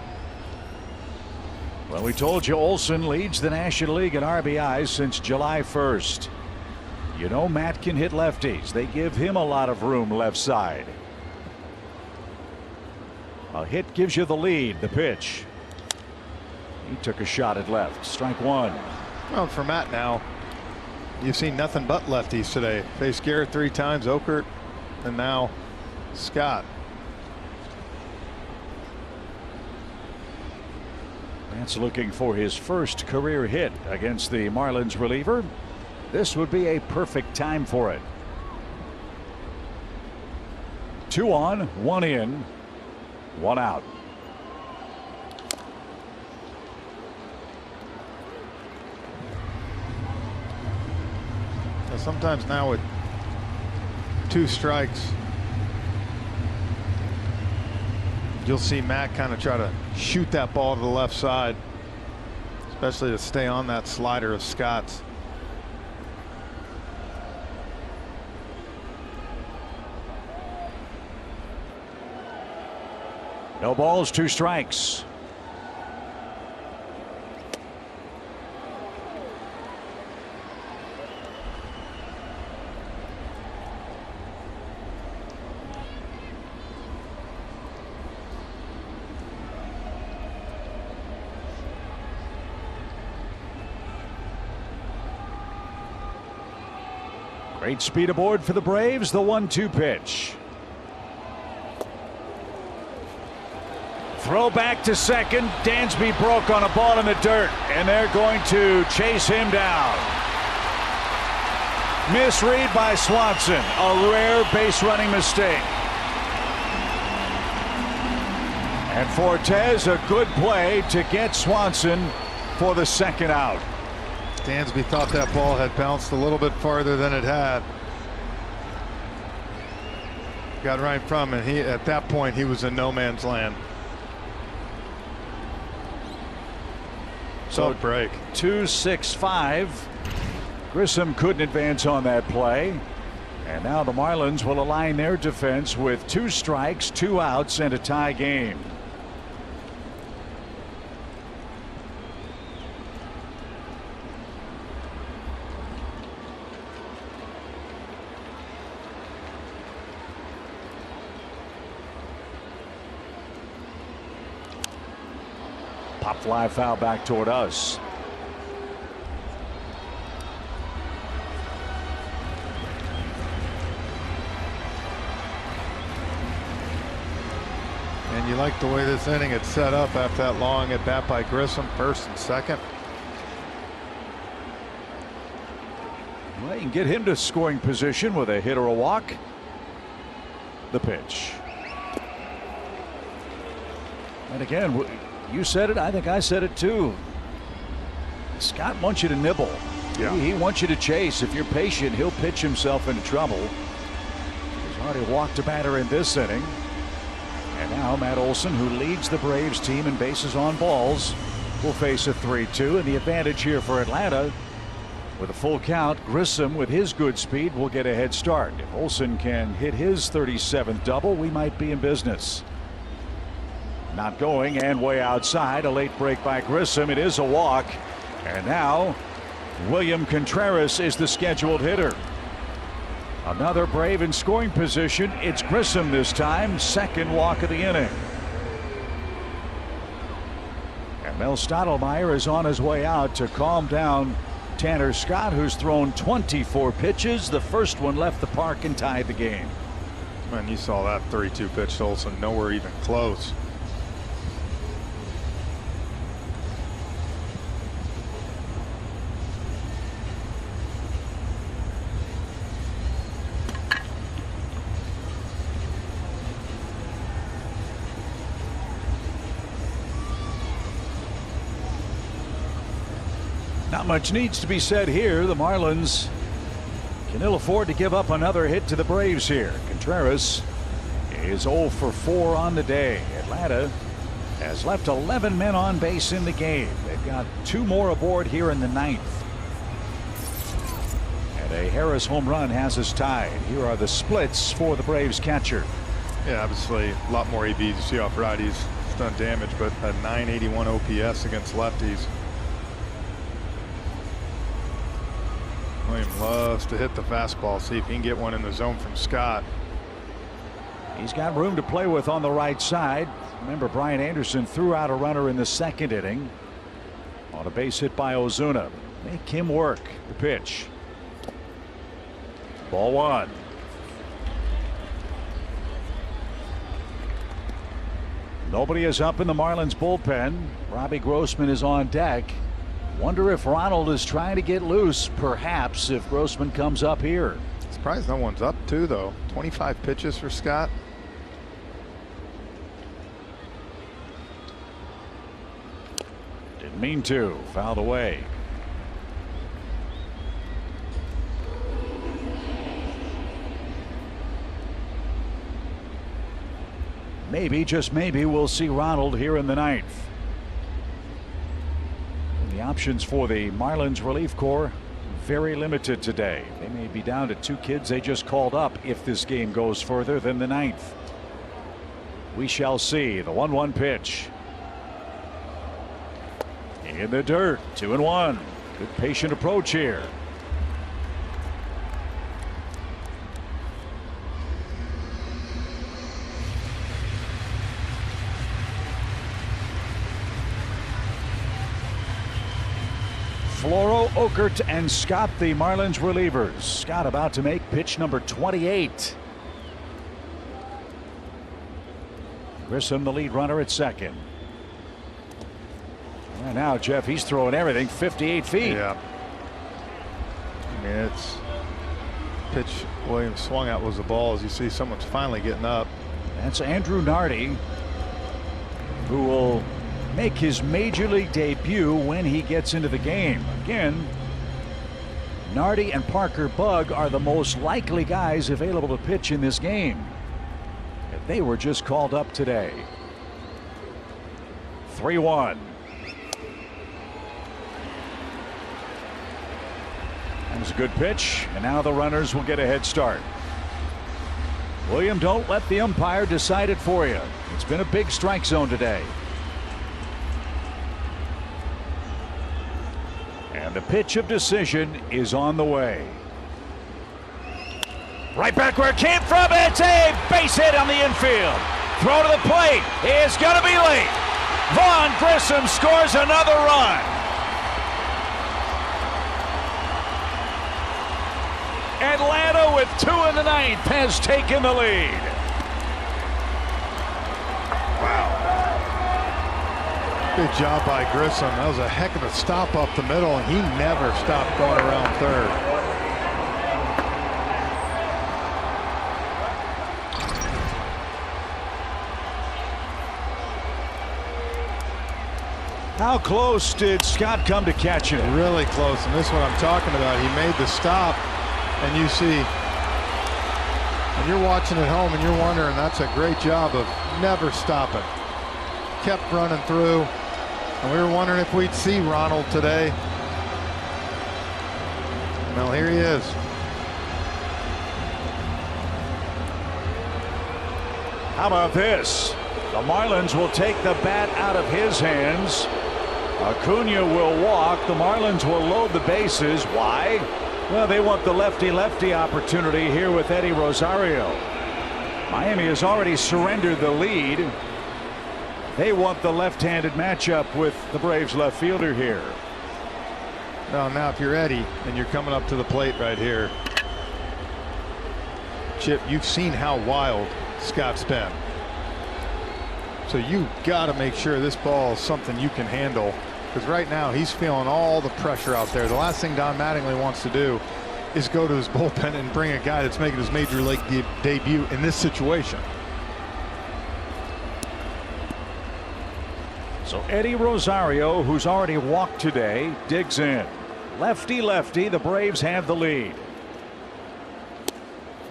Well, we told you Olsen leads the National League in RBIs since July 1st. You know Matt can hit lefties. They give him a lot of room left side. A hit gives you the lead. The pitch. He took a shot at left. Strike 1. Well, for Matt now, you've seen nothing but lefties today. Faced Garrett 3 times, Okert, and now Scott. Matt's looking for his first career hit against the Marlins reliever. This would be a perfect time for it. 2 on, 1 in, 1 out. Sometimes now with 2 strikes, you'll see Matt kind of try to shoot that ball to the left side, especially to stay on that slider of Scott's. No balls, 2 strikes. Great speed aboard for the Braves. The 1-2 pitch. Throw back to second. Dansby broke on a ball in the dirt, and they're going to chase him down. Misread by Swanson. A rare base running mistake. And Fortes, a good play to get Swanson for the second out. Dansby thought that ball had bounced a little bit farther than it had. Got right from him. At that point, he was in no man's land. So break. 2-6-5. Grissom couldn't advance on that play. And now the Marlins will align their defense with 2 strikes, 2 outs, and a tie game. Pop fly foul back toward us. And you like the way this inning is set up after that long at bat by Grissom, first and second. Well, you can get him to scoring position with a hit or a walk. The pitch. And again, you said it. I think I said it too. Scott wants you to nibble. Yeah. He wants you to chase. If you're patient, he'll pitch himself into trouble. He's already walked a batter in this inning. And now Matt Olson, who leads the Braves team in bases on balls, will face a 3-2. And the advantage here for Atlanta, with a full count, Grissom with his good speed will get a head start. If Olson can hit his 37th double, we might be in business. Not going, and way outside. A late break by Grissom. It is a walk. And now William Contreras is the scheduled hitter. Another Brave in scoring position. It's Grissom this time. Second walk of the inning. And Mel Stottlemyre is on his way out to calm down Tanner Scott, who's thrown 24 pitches. The first one left the park and tied the game. Man, you saw that 3-2 pitch to Olson. Nowhere even close. Not much needs to be said here. The Marlins can ill afford to give up another hit to the Braves here. Contreras is 0 for 4 on the day. Atlanta has left 11 men on base in the game. They've got 2 more aboard here in the 9th. And a Harris home run has us tied. Here are the splits for the Braves catcher. Yeah, obviously a lot more ABs. You see off righties. It's done damage, but a 981 OPS against lefties. William loves to hit the fastball. See if he can get one in the zone from Scott. He's got room to play with on the right side. Remember, Brian Anderson threw out a runner in the second inning on a base hit by Ozuna. Make him work. The pitch. Ball 1. Nobody is up in the Marlins bullpen. Robbie Grossman is on deck. Wonder if Ronald is trying to get loose, perhaps, if Grossman comes up here. Surprised no one's up too, though. 25 pitches for Scott. Didn't mean to. Fouled away. Maybe, just maybe, we'll see Ronald here in the 9th. The options for the Marlins relief corps very limited today. They may be down to 2 kids they just called up if this game goes further than the 9th. We shall see. The 1-1 pitch. In the dirt. 2-1. Good patient approach here. Floro Okert and Scott, the Marlins relievers. Scott about to make pitch number 28. Grissom, the lead runner at second. And now, Jeff, he's throwing everything 58 feet. Yeah. I mean, it's pitch Williams swung out was the ball. As you see, someone's finally getting up. That's Andrew Nardi, who will make his major league debut when he gets into the game. Again, Nardi and Parker Bugg are the most likely guys available to pitch in this game. And they were just called up today. 3-1. That was a good pitch, and now the runners will get a head start. William, don't let the umpire decide it for you. It's been a big strike zone today. And the pitch of decision is on the way. Right back where it came from. It's a base hit on the infield. Throw to the plate is going to be late. Vaughn Grissom scores another run. Atlanta with 2 in the ninth has taken the lead. Good job by Grissom. That was a heck of a stop up the middle, and he never stopped going around third. How close did Scott come to catching it? Really close, and this is what I'm talking about. He made the stop, and you see, and you're watching at home, and you're wondering, that's a great job of never stopping. Kept running through. And we were wondering if we'd see Ronald today. Well, here he is. How about this? The Marlins will take the bat out of his hands. Acuna will walk. The Marlins will load the bases. Why? Well, they want the lefty-lefty opportunity here with Eddie Rosario. Miami has already surrendered the lead. They want the left-handed matchup with the Braves left fielder here. Well, now if you're Eddie and you're coming up to the plate right here, Chip, you've seen how wild Scott's been. So you got to make sure this ball is something you can handle, because right now he's feeling all the pressure out there. The last thing Don Mattingly wants to do is go to his bullpen and bring a guy that's making his major league debut in this situation. So Eddie Rosario, who's already walked today, digs in. Lefty-lefty, the Braves have the lead.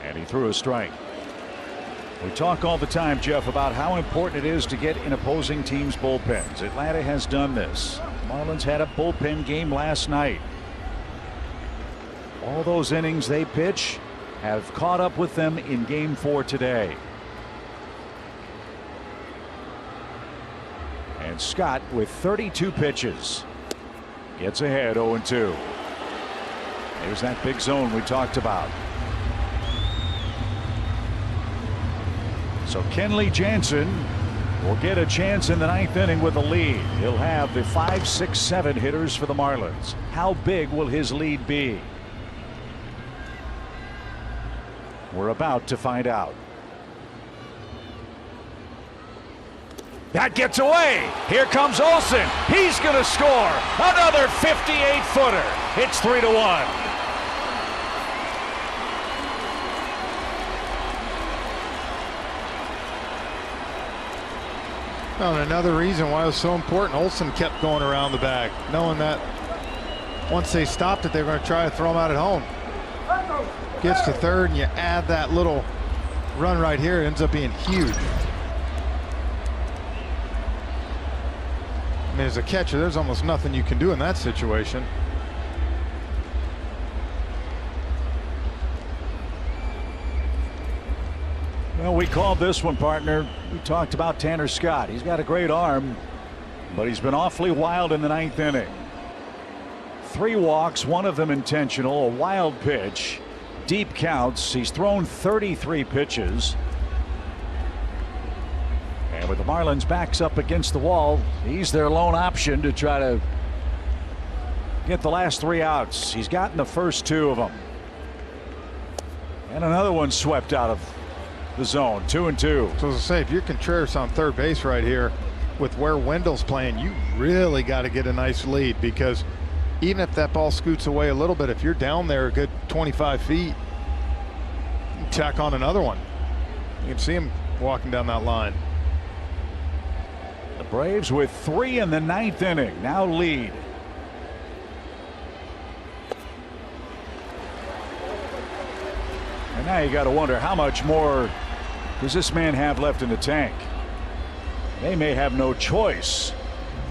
And he threw a strike. We talk all the time, Jeff, about how important it is to get in opposing teams' bullpens. Atlanta has done this. Marlins had a bullpen game last night. All those innings they pitch have caught up with them in Game 4 today. And Scott with 32 pitches gets ahead 0-2. There's that big zone we talked about. So Kenley Jansen will get a chance in the ninth inning with a lead. He'll have the 5, 6, 7 hitters for the Marlins. How big will his lead be? We're about to find out. That gets away. Here comes Olsen. He's going to score another 58-footer. It's 3-1. Well, and another reason why it was so important, Olsen kept going around the bag, knowing that once they stopped it, they were going to try to throw him out at home. Gets to third, and you add that little run right here, it ends up being huge. I mean, as a catcher, there's almost nothing you can do in that situation. Well, we called this one, partner. We talked about Tanner Scott. He's got a great arm, but he's been awfully wild in the ninth inning. 3 walks, 1 of them intentional, a wild pitch, deep counts. He's thrown 33 pitches. And with the Marlins backs up against the wall, he's their lone option to try to get the last 3 outs. He's gotten the first 2 of them. And another one swept out of the zone. 2-2. So as I say, if you're Contreras on third base right here with where Wendell's playing, you really got to get a nice lead, because even if that ball scoots away a little bit, if you're down there a good 25 feet, you can tack on another one. You can see him walking down that line. The Braves with 3 in the 9th inning now lead. And now you got to wonder, how much more does this man have left in the tank? They may have no choice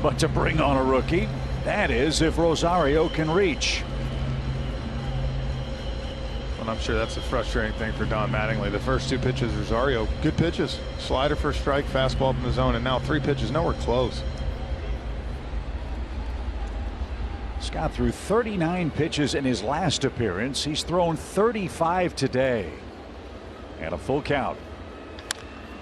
but to bring on a rookie. That is, if Rosario can reach. And I'm sure that's a frustrating thing for Don Mattingly. The first 2 pitches, Rosario, good pitches. Slider for a strike, fastball from the zone, and now 3 pitches, nowhere close. Scott threw 39 pitches in his last appearance. He's thrown 35 today. And a full count.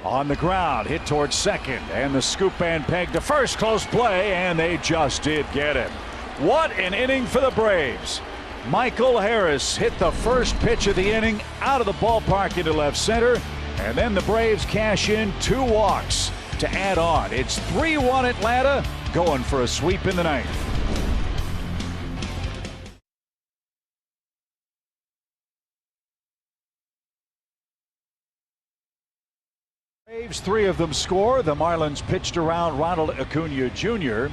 On the ground, hit towards second, and the scoop and peg to first. Close play, and they just did get him. What an inning for the Braves. Michael Harris hit the first pitch of the inning out of the ballpark into left center, and then the Braves cash in 2 walks to add on. It's 3-1 Atlanta, going for a sweep in the 9th. Braves, 3 of them score. The Marlins pitched around Ronald Acuna Jr.,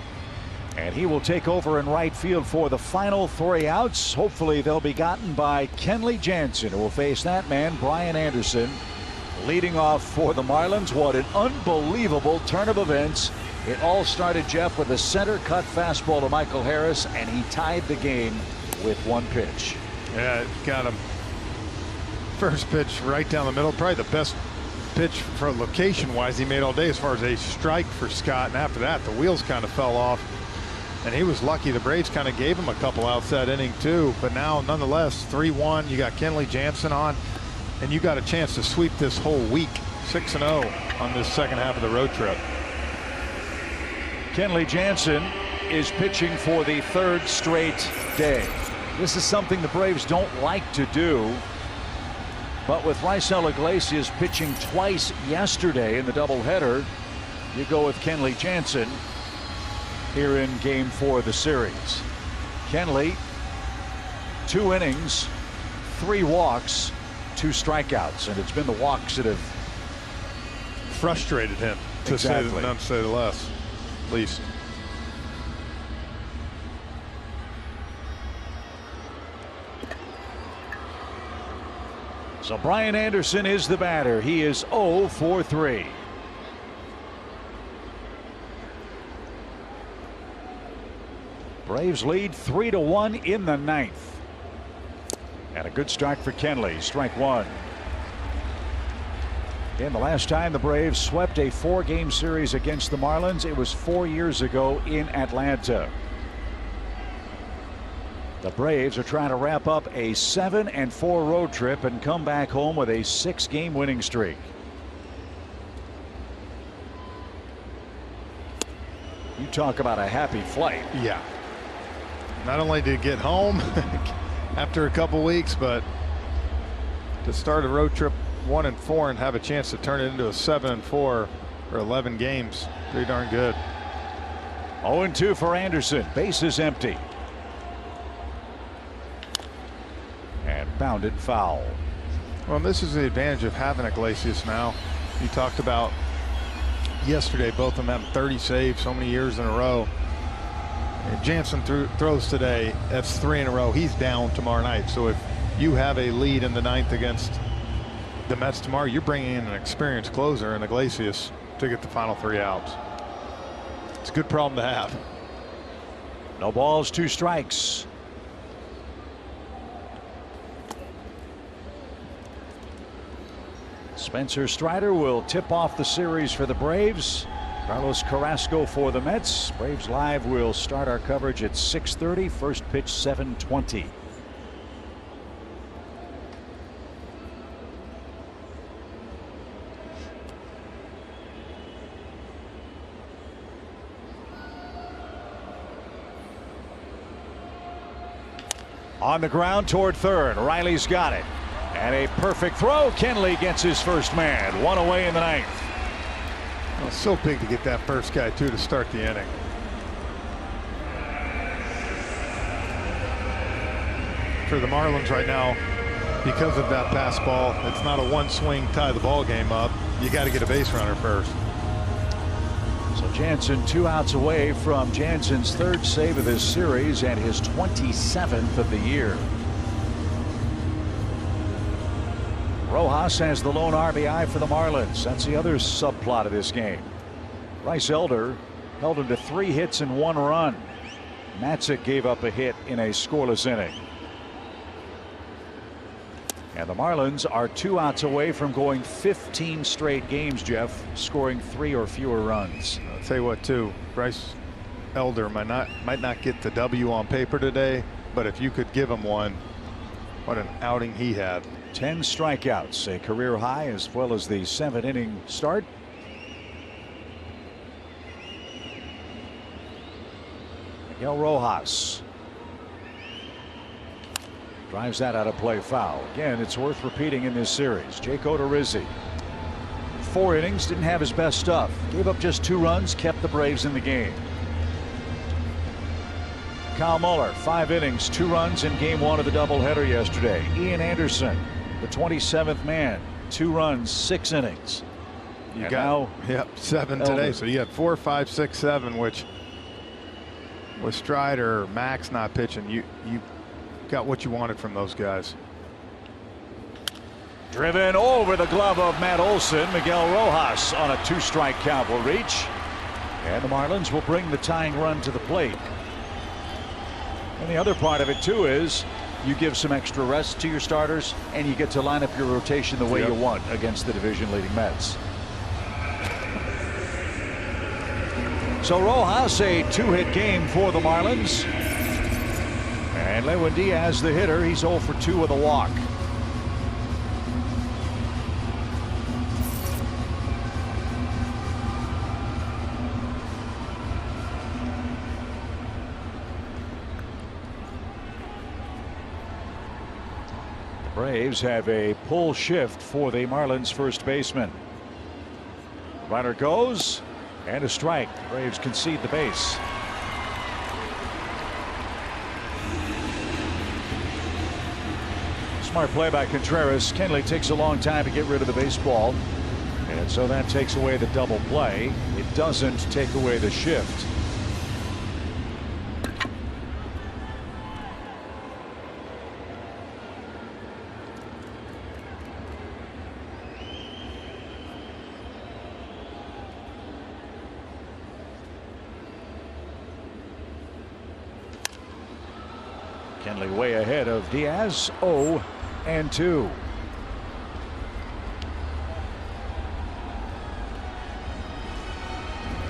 and he will take over in right field for the final 3 outs. Hopefully they'll be gotten by Kenley Jansen, who will face that man, Brian Anderson, leading off for the Marlins. What an unbelievable turn of events. It all started, Jeff, with a center cut fastball to Michael Harris, and he tied the game with 1 pitch. Yeah, it got him. First pitch right down the middle, probably the best pitch for location-wise he made all day as far as a strike for Scott. And after that, the wheels kind of fell off. And he was lucky. The Braves kind of gave him a couple outs that inning too. But now, nonetheless, 3-1. You got Kenley Jansen on, and you got a chance to sweep this whole week. 6-0 on this second half of the road trip. Kenley Jansen is pitching for the 3rd straight day. This is something the Braves don't like to do. But with Raisel Iglesias pitching twice yesterday in the doubleheader, you go with Kenley Jansen here in Game 4 of the series. Kenley, 2 innings, 3 walks, 2 strikeouts, and it's been the walks that have frustrated him, to say the less, at least. So Brian Anderson is the batter. He is 0 for 3. Braves lead 3-1 in the 9th. And a good strike for Kenley. Strike 1. And the last time the Braves swept a 4-game series against the Marlins, it was 4 years ago in Atlanta. The Braves are trying to wrap up a 7-4 road trip and come back home with a 6-game winning streak. You talk about a happy flight. Yeah. Not only to get home after a couple weeks, but to start a road trip 1-4 and have a chance to turn it into a 7-4 for 11 games. Pretty darn good. 0-2 for Anderson. Bases empty. And bounded foul. Well, this is the advantage of having Iglesias now. You talked about yesterday, both of them having 30 saves so many years in a row. If Jansen throws today, that's 3 in a row. He's down tomorrow night. So if you have a lead in the 9th against the Mets tomorrow, you're bringing in an experienced closer in Iglesias to get the final 3 outs. It's a good problem to have. No balls, 2 strikes. Spencer Strider will tip off the series for the Braves. Carlos Carrasco for the Mets. Braves Live will start our coverage at 6:30. First pitch 7:20. On the ground toward third. Riley's got it. And a perfect throw. Kenley gets his first man. One away in the ninth. Well, it's so big to get that first guy, too, to start the inning. For the Marlins right now, because of that pass ball, it's not a one swing tie the ball game up. You got to get a base runner first. So Jansen 2 outs away from Jansen's third save of this series and his 27th of the year. Rojas has the lone RBI for the Marlins. That's the other subplot of this game. Bryce Elder held him to 3 hits and 1 run. Matzik gave up a hit in a scoreless inning. And the Marlins are 2 outs away from going 15 straight games, Jeff, scoring 3 or fewer runs. I'll tell you what, too, Bryce Elder might not get the W on paper today, but if you could give him one, what an outing he had. 10 strikeouts, a career high, as well as the 7th inning start. Miguel Rojas drives that out of play, foul. Again, it's worth repeating in this series. Jake Odorizzi, 4 innings, didn't have his best stuff. Gave up just 2 runs, kept the Braves in the game. Kyle Muller, 5 innings, 2 runs in game 1 of the doubleheader yesterday. Ian Anderson, the 27th man, 2 runs, 6 innings. You got 7 today. So you had 4, 5, 6, 7, which with Strider or Max not pitching, you got what you wanted from those guys. Driven over the glove of Matt Olson. Miguel Rojas on a 2-strike count will reach. And the Marlins will bring the tying run to the plate. And the other part of it, too, is you give some extra rest to your starters and you get to line up your rotation the way you want against the division leading Mets. So Rojas, a 2-hit game for the Marlins. And Lewin Diaz, the hitter, he's 0 for 2 with a walk. The Braves have a pull shift for the Marlins first baseman. Runner goes, and a strike. The Braves concede the base. Smart play by Contreras. Kenley takes a long time to get rid of the baseball, and so that takes away the double play. It doesn't take away the shift. Kenley way ahead of Diaz. 0-2.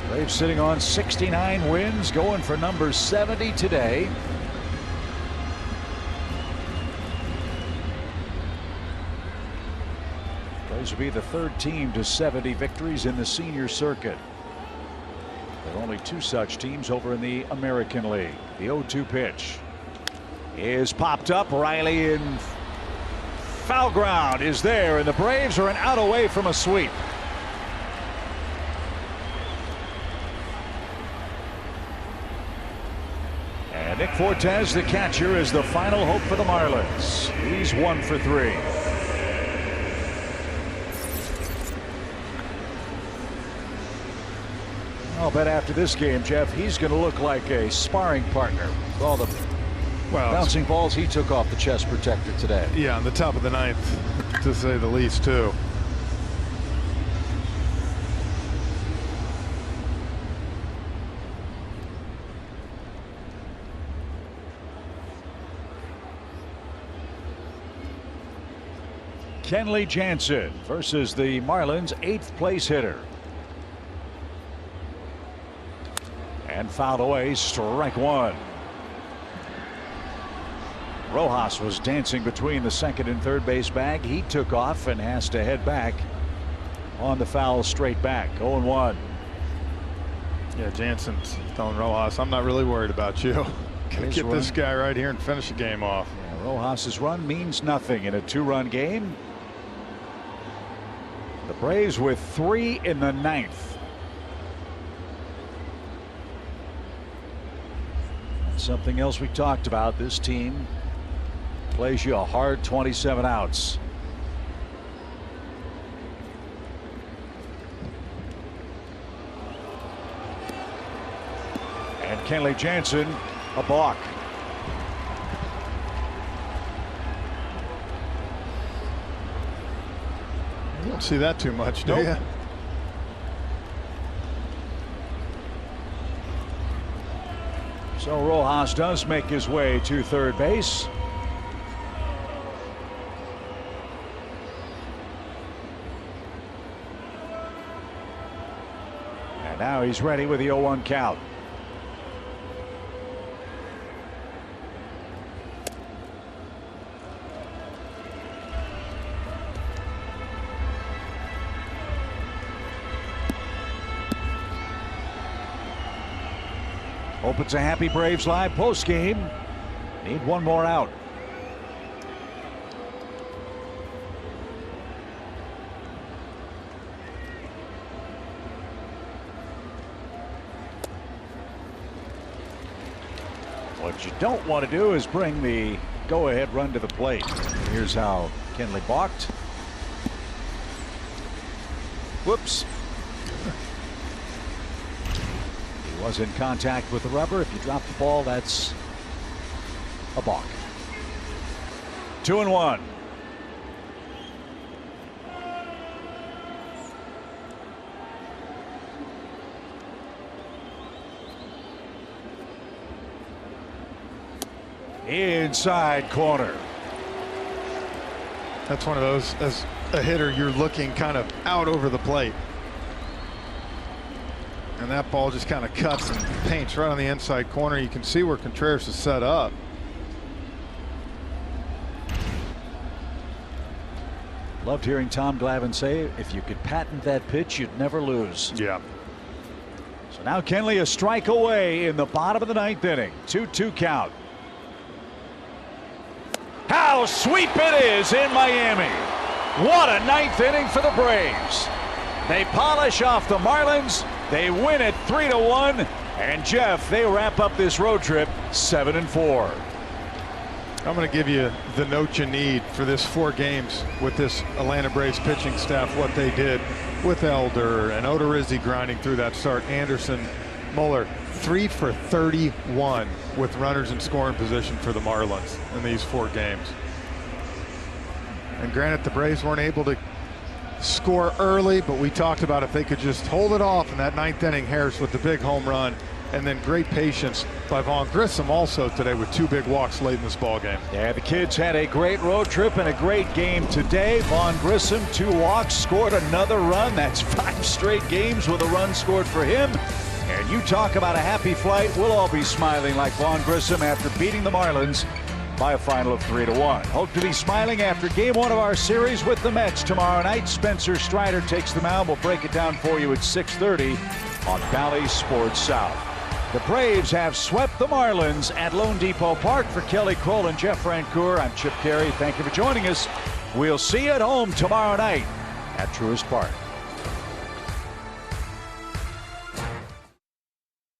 Braves sitting on 69 wins, going for number 70 today. Braves will be the 3rd team to 70 victories in the senior circuit. There are only 2 such teams over in the American League. The 0-2 pitch is popped up. Riley in foul ground is there, and the Braves are an out away from a sweep. And Nick Fortes, the catcher, is the final hope for the Marlins. He's 1 for 3. I'll bet after this game, Jeff, he's going to look like a sparring partner with all the bouncing balls he took off the chest protector today. Yeah, on the top of the 9th, to say the least, too. Kenley Jansen versus the Marlins 8th place hitter. And fouled away, strike 1. Rojas was dancing between the 2nd and 3rd base bag. He took off and has to head back on the foul straight back. 0-1. Yeah, Jansen's telling Rojas, I'm not really worried about you. Get this guy right here and finish the game off. Yeah, Rojas's run means nothing in a 2-run game. The Braves with 3 in the 9th. And something else we talked about, this team plays you a hard 27 outs. And Kenley Jansen, a balk. You don't see that too much, do you? So Rojas does make his way to third base. And now he's ready with the 0-1 count. Opens a happy Braves Live post game. Need one more out. What you don't want to do is bring the go-ahead run to the plate. Here's how Kenley balked. Whoops. Was in contact with the rubber. If you drop the ball, that's a balk. 2-1. Inside corner. That's one of those, as a hitter, you're looking kind of out over the plate. And that ball just kind of cuts and paints right on the inside corner. You can see where Contreras is set up. Loved hearing Tom Glavine say if you could patent that pitch, you'd never lose. Yeah. So now Kenley a strike away in the bottom of the 9th inning. 2-2 count. How sweep it is in Miami. What a 9th inning for the Braves. They polish off the Marlins. They win it 3-1, and Jeff, they wrap up this road trip 7-4. I'm going to give you the note you need for this 4 games with this Atlanta Braves pitching staff. What they did with Elder and Odorizzi grinding through that start. Anderson, Muller, 3 for 31 with runners in scoring position for the Marlins in these 4 games. And granted, the Braves weren't able to score early, but we talked about if they could just hold it off in that 9th inning. Harris with the big home run, and then great patience by Vaughn Grissom also today with 2 big walks late in this ball game. Yeah, the kids had a great road trip and a great game today. Vaughn Grissom, 2 walks, scored another run. That's 5 straight games with a run scored for him. And you talk about a happy flight. We'll all be smiling like Vaughn Grissom after beating the Marlins by a final of 3-1. Hope to be smiling after game 1 of our series with the Mets tomorrow night. Spencer Strider takes the mound. We'll break it down for you at 6:30 on Bally Sports South. The Braves have swept the Marlins at Lone Depot Park. For Kelly Kroll and Jeff Francoeur, I'm Chip Carey. Thank you for joining us. We'll see you at home tomorrow night at Truist Park.